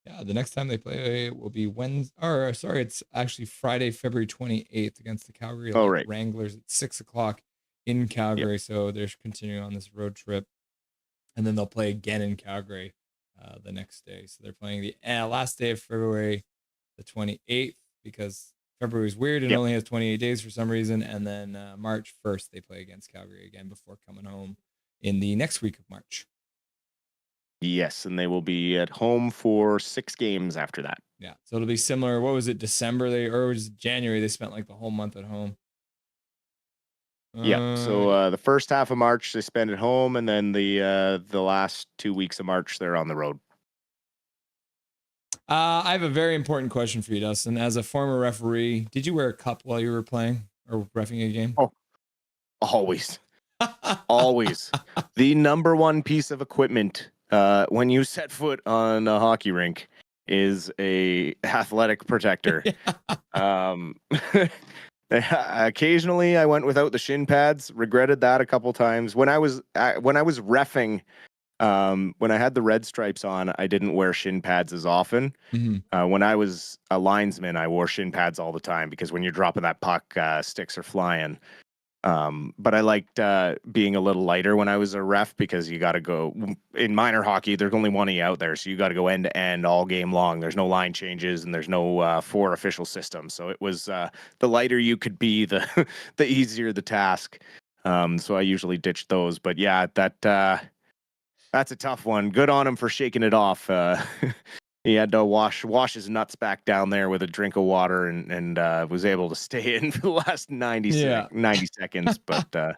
Yeah, the next time they play will be it's actually Friday, February 28th against the Calgary Wranglers at 6:00 in Calgary. Yep. So they're continuing on this road trip, and then they'll play again in Calgary the next day. So they're playing the last day of February, the 28th, because February is weird and only has 28 days for some reason. And then March 1st, they play against Calgary again before coming home in the next week of March. Yes, and they will be at home for 6 games after that. Yeah, so it'll be similar. What was it, December? Or was it January? They spent like the whole month at home. Yeah, so the first half of March they spend at home, and then the last 2 weeks of March they're on the road. I have a very important question for you, Dustin. As a former referee, did you wear a cup while you were playing or reffing a game? Oh, always. Always. The number one piece of equipment when you set foot on a hockey rink is a athletic protector. Occasionally I went without the shin pads, regretted that a couple times. When I was reffing, when I had the red stripes on, I didn't wear shin pads as often. Mm-hmm. When I was a linesman, I wore shin pads all the time because when you're dropping that puck, sticks are flying. But I liked being a little lighter when I was a ref because you got to go in minor hockey. There's only one E out there, so you got to go end to end all game long. There's no line changes and there's no 4 official systems. So it was the lighter you could be, the the easier the task. So I usually ditch those. But yeah, that's a tough one. Good on him for shaking it off. He had to wash his nuts back down there with a drink of water and was able to stay in for the last 90 seconds. But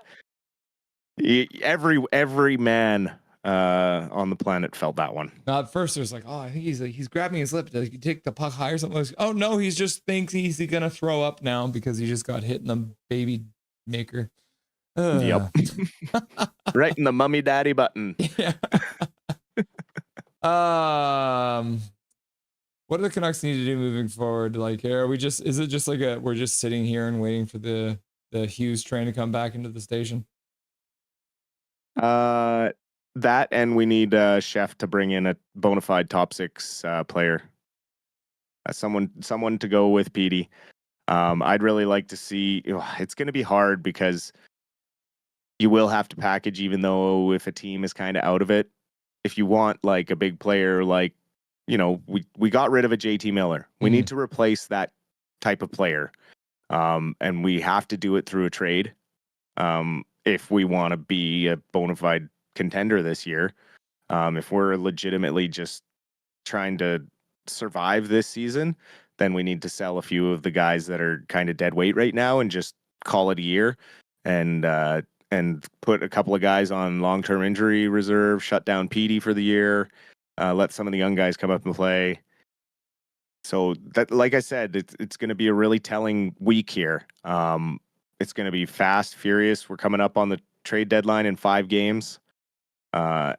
every man on the planet felt that one. At first, there's like, oh, I think he's grabbing his lip. Does he take the puck high or something? Oh no, he's just thinks he's gonna throw up now because he just got hit in the baby maker. Yep, right in the mummy daddy button. Yeah. What do the Canucks need to do moving forward? Like, is it just like we're just sitting here and waiting for the Hughes train to come back into the station? That, and we need Chef to bring in a bona fide top 6 player. Someone to go with Petey. I'd really like to see. It's going to be hard because you will have to package, even though if a team is kind of out of it. If you want like a big player, like we got rid of a JT Miller. We need to replace that type of player, and we have to do it through a trade. If we want to be a bona fide contender this year, if we're legitimately just trying to survive this season, then we need to sell a few of the guys that are kind of dead weight right now and just call it a year and put a couple of guys on long-term injury reserve, shut down Petey for the year, let some of the young guys come up and play. So that, like I said, it's going to be a really telling week here. It's going to be fast, furious. We're coming up on the trade deadline in 5 games. I'd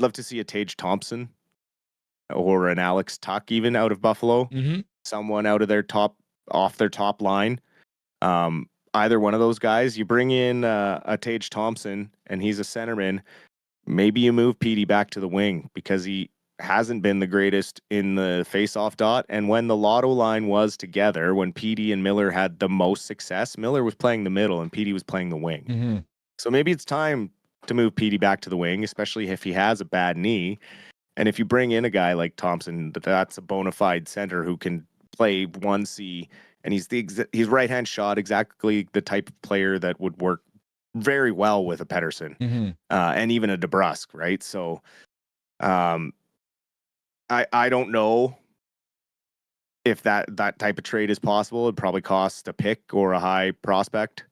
love to see a Tage Thompson or an Alex Tuck even out of Buffalo. Someone out of off their top line. Either one of those guys. You bring in a Tage Thompson and he's a centerman. Maybe you move Petey back to the wing because he hasn't been the greatest in the face-off dot. And when the Lotto line was together, when Petey and Miller had the most success, Miller was playing the middle and Petey was playing the wing. So maybe it's time to move Petey back to the wing, especially if he has a bad knee. And if you bring in a guy like Thompson, that's a bona fide center who can play 1C, and he's right-hand shot, exactly the type of player that would work very well with a Pettersson and even a DeBrusque, right? So I don't know if that type of trade is possible. It'd probably cost a pick or a high prospect.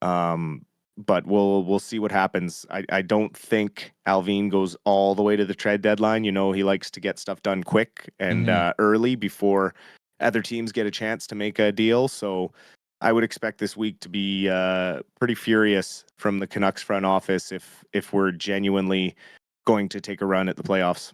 But we'll see what happens. I don't think Alvin goes all the way to the trade deadline. He likes to get stuff done quick and early before other teams get a chance to make a deal. So I would expect this week to be pretty furious from the Canucks front office if we're genuinely going to take a run at the playoffs.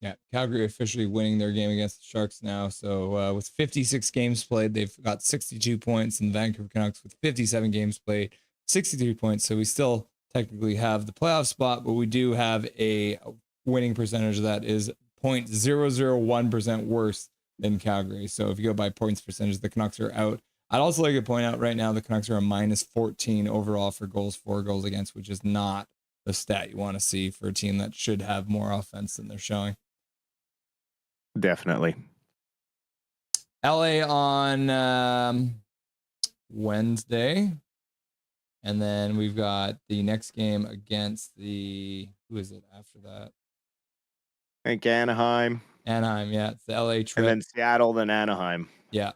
Yeah, Calgary officially winning their game against the Sharks now. So with 56 games played, they've got 62 points, and the Vancouver Canucks with 57 games played, 63 points. So we still technically have the playoff spot, but we do have a winning percentage that is 0.001% worse than Calgary. So if you go by points percentage, the Canucks are out. I'd also like to point out right now the Canucks are a -14 overall for goals for, goals against, which is not the stat you want to see for a team that should have more offense than they're showing. Definitely. LA on Wednesday. And then we've got the next game against who is it after that? I think Anaheim. Anaheim, yeah. It's the LA trip. And then Seattle, then Anaheim. Yeah.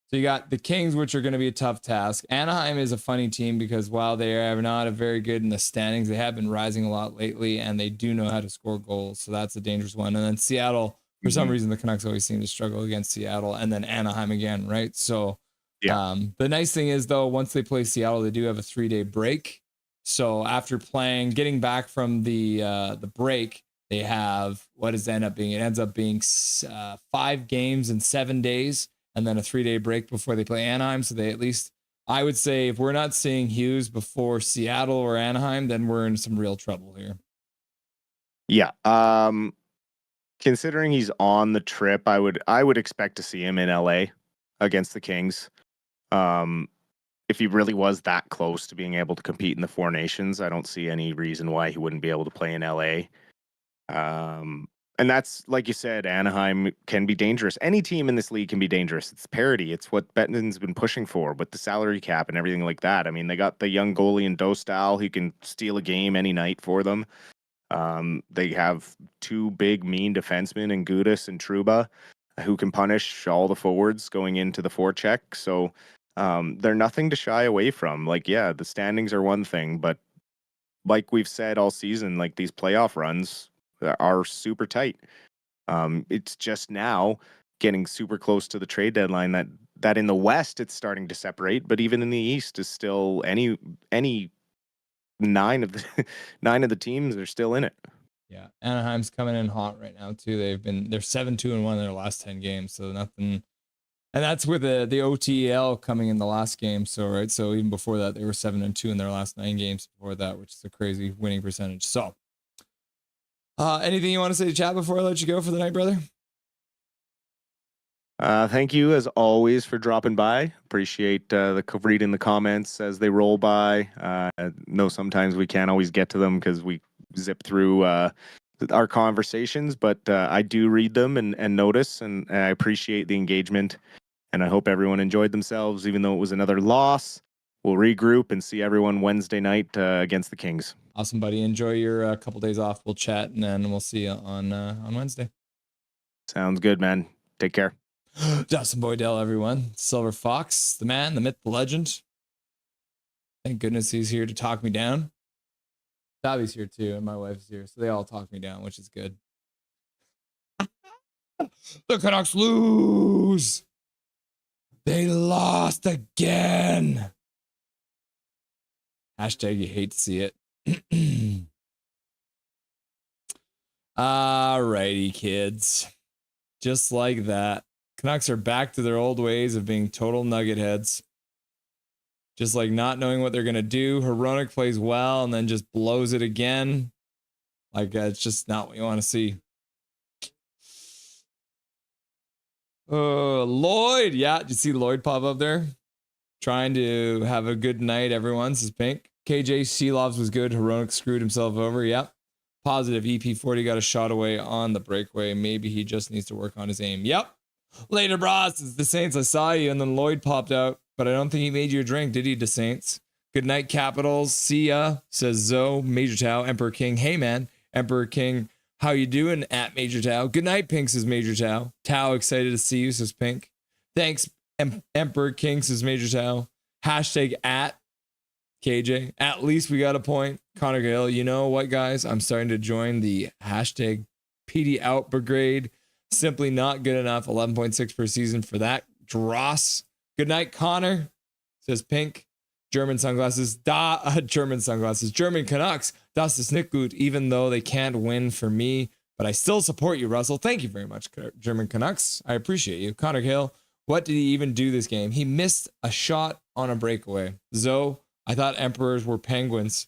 So you got the Kings, which are going to be a tough task. Anaheim is a funny team because while they are not a very good in the standings, they have been rising a lot lately, and they do know how to score goals. So that's a dangerous one. And then Seattle, for some reason, the Canucks always seem to struggle against Seattle, and then Anaheim again, right? So the nice thing is, though, once they play Seattle, they do have a 3-day break. So after getting back from the break, they have, what does it end up being? It ends up being 5 games in 7 days, and then a 3-day break before they play Anaheim. So they at least, I would say, if we're not seeing Hughes before Seattle or Anaheim, then we're in some real trouble here. Yeah. Considering he's on the trip, I would expect to see him in LA against the Kings. if he really was that close to being able to compete in the Four Nations, I don't see any reason why he wouldn't be able to play in LA. And that's, like you said, Anaheim can be dangerous. Any team in this league can be dangerous. It's parity. It's what Betten's been pushing for with the salary cap and everything like that. I mean, they got the young goalie in Dostal who can steal a game any night for them. They have two big, mean defensemen in Gudis and Truba who can punish all the forwards going into the forecheck. So they're nothing to shy away from. Like, yeah, the standings are one thing, but like we've said all season, like these playoff runs are super tight. It's just now getting super close to the trade deadline that in the West it's starting to separate, but even in the East is still any nine of the teams are still in it. Yeah, Anaheim's coming in hot right now too. They're 7-2-1 in their last 10 games, so nothing. And that's with the OTL coming in the last game. So right, so even before that, they were 7-2 in their last 9 games before that, which is a crazy winning percentage. So, anything you want to say to chat before I let you go for the night, brother? Thank you as always for dropping by. Appreciate reading the comments as they roll by. Know sometimes we can't always get to them because we zip through our conversations, but I do read them and notice, and I appreciate the engagement. And I hope everyone enjoyed themselves, even though it was another loss. We'll regroup and see everyone Wednesday night against the Kings. Awesome, buddy. Enjoy your couple days off. We'll chat, and then we'll see you on Wednesday. Sounds good, man. Take care. Dustin Boydell, everyone. Silver Fox, the man, the myth, the legend. Thank goodness he's here to talk me down. Dobby's here too, and my wife's here, so they all talk me down, which is good. The Canucks lose. They lost again. Hashtag you hate to see it. Alrighty, kids. Just like that. Canucks are back to their old ways of being total nugget heads. Just like not knowing what they're going to do. Hronek plays well and then just blows it again. Like, it's just not what you want to see. Lloyd. Yeah, did you see Lloyd pop up there? Trying to have a good night, everyone, says Pink. KJ Shelovs was good. Hronek screwed himself over. Yep. Positive. EP40 got a shot away on the breakaway. Maybe he just needs to work on his aim. Yep. Later, Bros. It's the Saints. I saw you. And then Lloyd popped out, but I don't think he made you a drink, did he, the Saints? Good night, Capitals. See ya, says Zoe. Major Tau. Emperor King. Hey, man. Emperor King. How you doing, at Major Tau? Good night, Pink, says Major Tau. Tau, excited to see you, says Pink. Thanks, Emperor King, says Major Tau. Hashtag at KJ. At least we got a point. Connor Gale, you know what, guys? I'm starting to join the hashtag PD out brigade. Simply not good enough. 11.6 per season for that dross. Good night, Connor, says Pink. German sunglasses. German sunglasses. German Canucks. Das ist nicht gut, even though they can't win for me. But I still support you, Russell. Thank you very much, German Canucks. I appreciate you. Connor Hill, what did he even do this game? He missed a shot on a breakaway. Zoe, I thought Emperors were Penguins.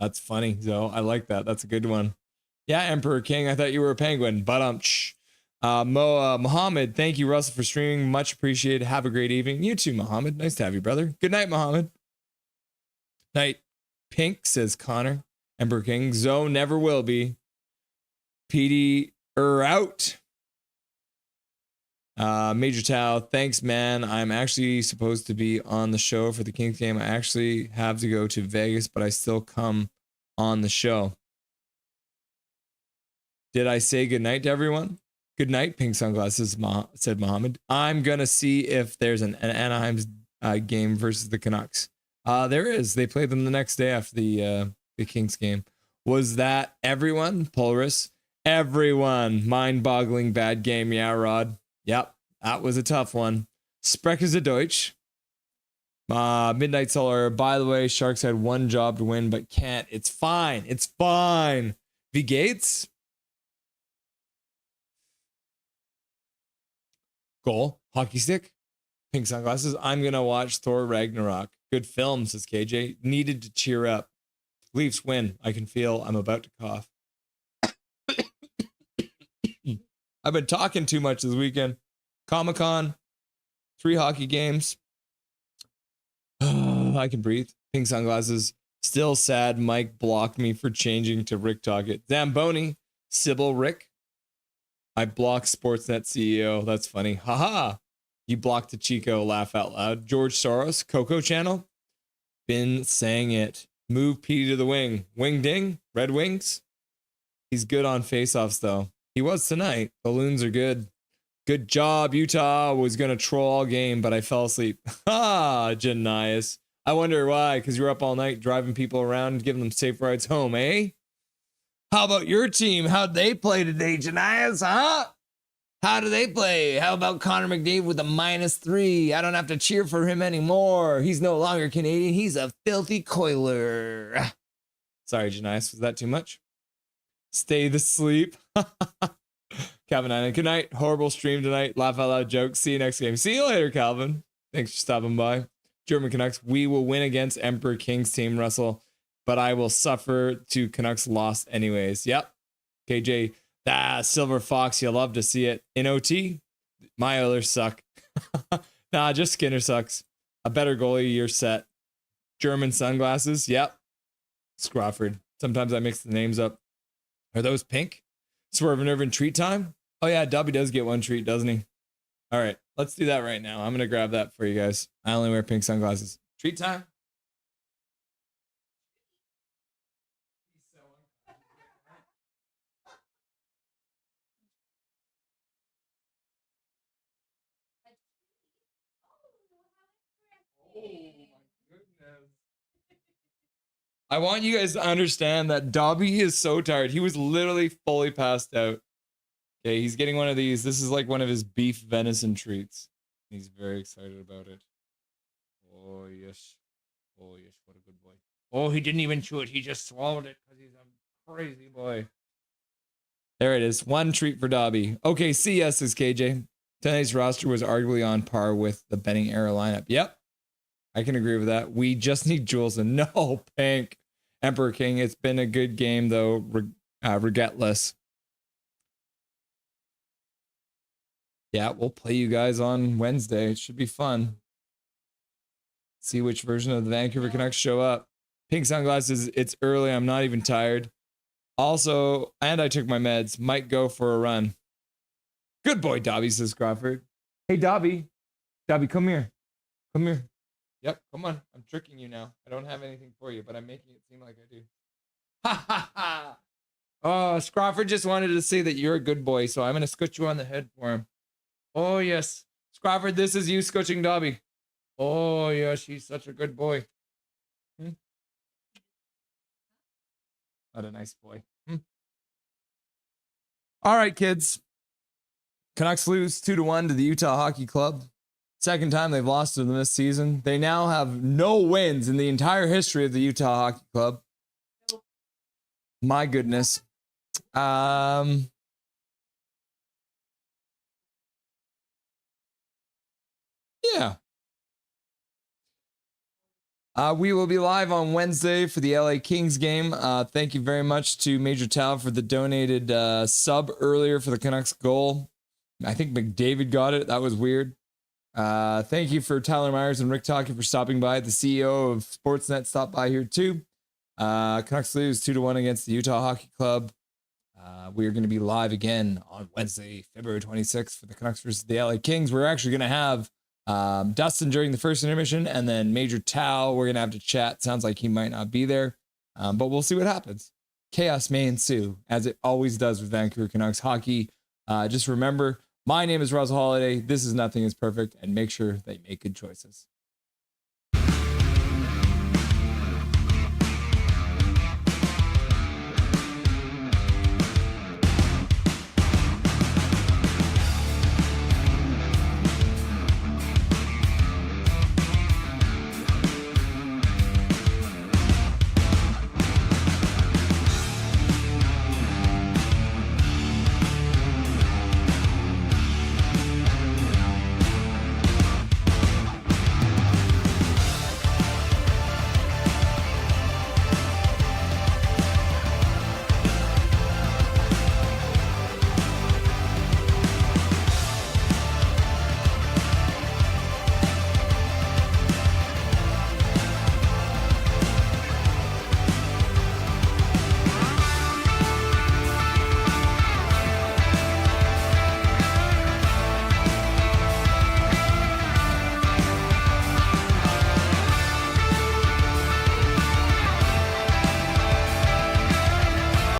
That's funny, Zoe. I like that. That's a good one. Yeah, Emperor King, I thought you were a Penguin. But Mohammed, thank you, Russell, for streaming. Much appreciated. Have a great evening. You too, Mohammed. Nice to have you, brother. Good night, Mohammed. Night. Pink, says Connor. Emperor King. Zoe never will be. PD out. Major Tau, thanks, man. I'm actually supposed to be on the show for the Kings game. I actually have to go to Vegas, but I still come on the show. Did I say good night to everyone? Good night, Pink Sunglasses, said Mohammed. I'm going to see if there's an Anaheim's game versus the Canucks. There is. They played them the next day after the Kings game. Was that everyone? Polaris? Everyone. Mind-boggling bad game. Yeah, Rod. Yep, that was a tough one. Sprecher ze Deutsch. Midnight Solar. By the way, Sharks had one job to win, but can't. It's fine. It's fine. Wie geht's? Goal. Hockey stick. Pink sunglasses. I'm going to watch Thor Ragnarok. Good film, says KJ. Needed to cheer up. Leafs win. I can feel I'm about to cough. I've been talking too much this weekend. Comic-Con, 3 hockey games. I can breathe. Pink sunglasses. Still sad. Mike blocked me for changing to Rick Tockett. Zamboni. Sybil Rick. I blocked Sportsnet CEO. That's funny. Haha. You blocked the Chico. Laugh out loud. George Soros. Coco Channel. Been saying it. Move P to the wing. Wing ding. Red Wings. He's good on face-offs, though. He was tonight. Balloons are good. Good job, Utah. Was going to troll all game, but I fell asleep. Ha, Janias. I wonder why, because you were up all night driving people around, giving them safe rides home, eh? How about your team? How'd they play today, Janias, huh? How do they play? How about Connor McDavid with a -3? I don't have to cheer for him anymore. He's no longer Canadian. He's a filthy coiler. Sorry, Janias. Was that too much? Stay the sleep. Calvin Island. Good night. Horrible stream tonight. Laugh out loud joke. See you next game. See you later, Calvin. Thanks for stopping by. German Canucks. We will win against Emperor King's team, Russell, but I will suffer to Canucks lost anyways. Yep. KJ. Silver Fox. You love to see it. In OT. My Oilers suck. Nah, just Skinner sucks. A better goalie. You're set. German sunglasses. Yep. Scrawford. Sometimes I mix the names up. Are those pink? Swerve and Irvin treat time? Oh yeah, Dobby does get one treat, doesn't he? All right, let's do that right now. I'm going to grab that for you guys. I only wear pink sunglasses. Treat time? I want you guys to understand that Dobby is so tired. He was literally fully passed out. Okay, he's getting one of these. This is like one of his beef venison treats. He's very excited about it. Oh, yes. Oh, yes. What a good boy. Oh, he didn't even chew it. He just swallowed it because he's a crazy boy. There it is. One treat for Dobby. Okay, CS says KJ. Tonight's roster was arguably on par with the betting era lineup. Yep. I can agree with that. We just need Jules and no Pink. Emperor King. It's been a good game, though. Regardless. Yeah, we'll play you guys on Wednesday. It should be fun. See which version of the Vancouver Canucks show up. Pink sunglasses. It's early. I'm not even tired. Also, and I took my meds. Might go for a run. Good boy, Dobby, says Crawford. Hey, Dobby. Dobby, come here. Come here. Yep, come on. I'm tricking you now. I don't have anything for you, but I'm making it seem like I do. Ha ha ha. Oh, Crawford just wanted to say that you're a good boy, so I'm going to scooch you on the head for him. Oh, yes. Crawford, this is you scooching Dobby. Oh, yes, he's such a good boy. What a nice boy. All right, kids. Canucks lose 2-1 to the Utah Hockey Club. Second time they've lost to them this season. They now have no wins in the entire history of the Utah Hockey Club. My goodness. Yeah. We will be live on Wednesday for the LA Kings game. Thank you very much to Major Tao for the donated sub earlier for the Canucks goal. I think McDavid got it. That was weird. Thank you for Tyler Myers and Rick Tockett for stopping by. The CEO of Sportsnet stopped by here too. Canucks lose 2-1 against the Utah Hockey Club. We are going to be live again on Wednesday, February 26th for the Canucks versus the LA Kings. We're actually going to have Dustin during the first intermission, and then Major Tao. We're going to have to chat. Sounds like he might not be there, but we'll see what happens. Chaos may ensue, as it always does with Vancouver Canucks hockey. Just remember, my name is Russell Holiday. This is Nothing is Perfect, and make sure that you make good choices.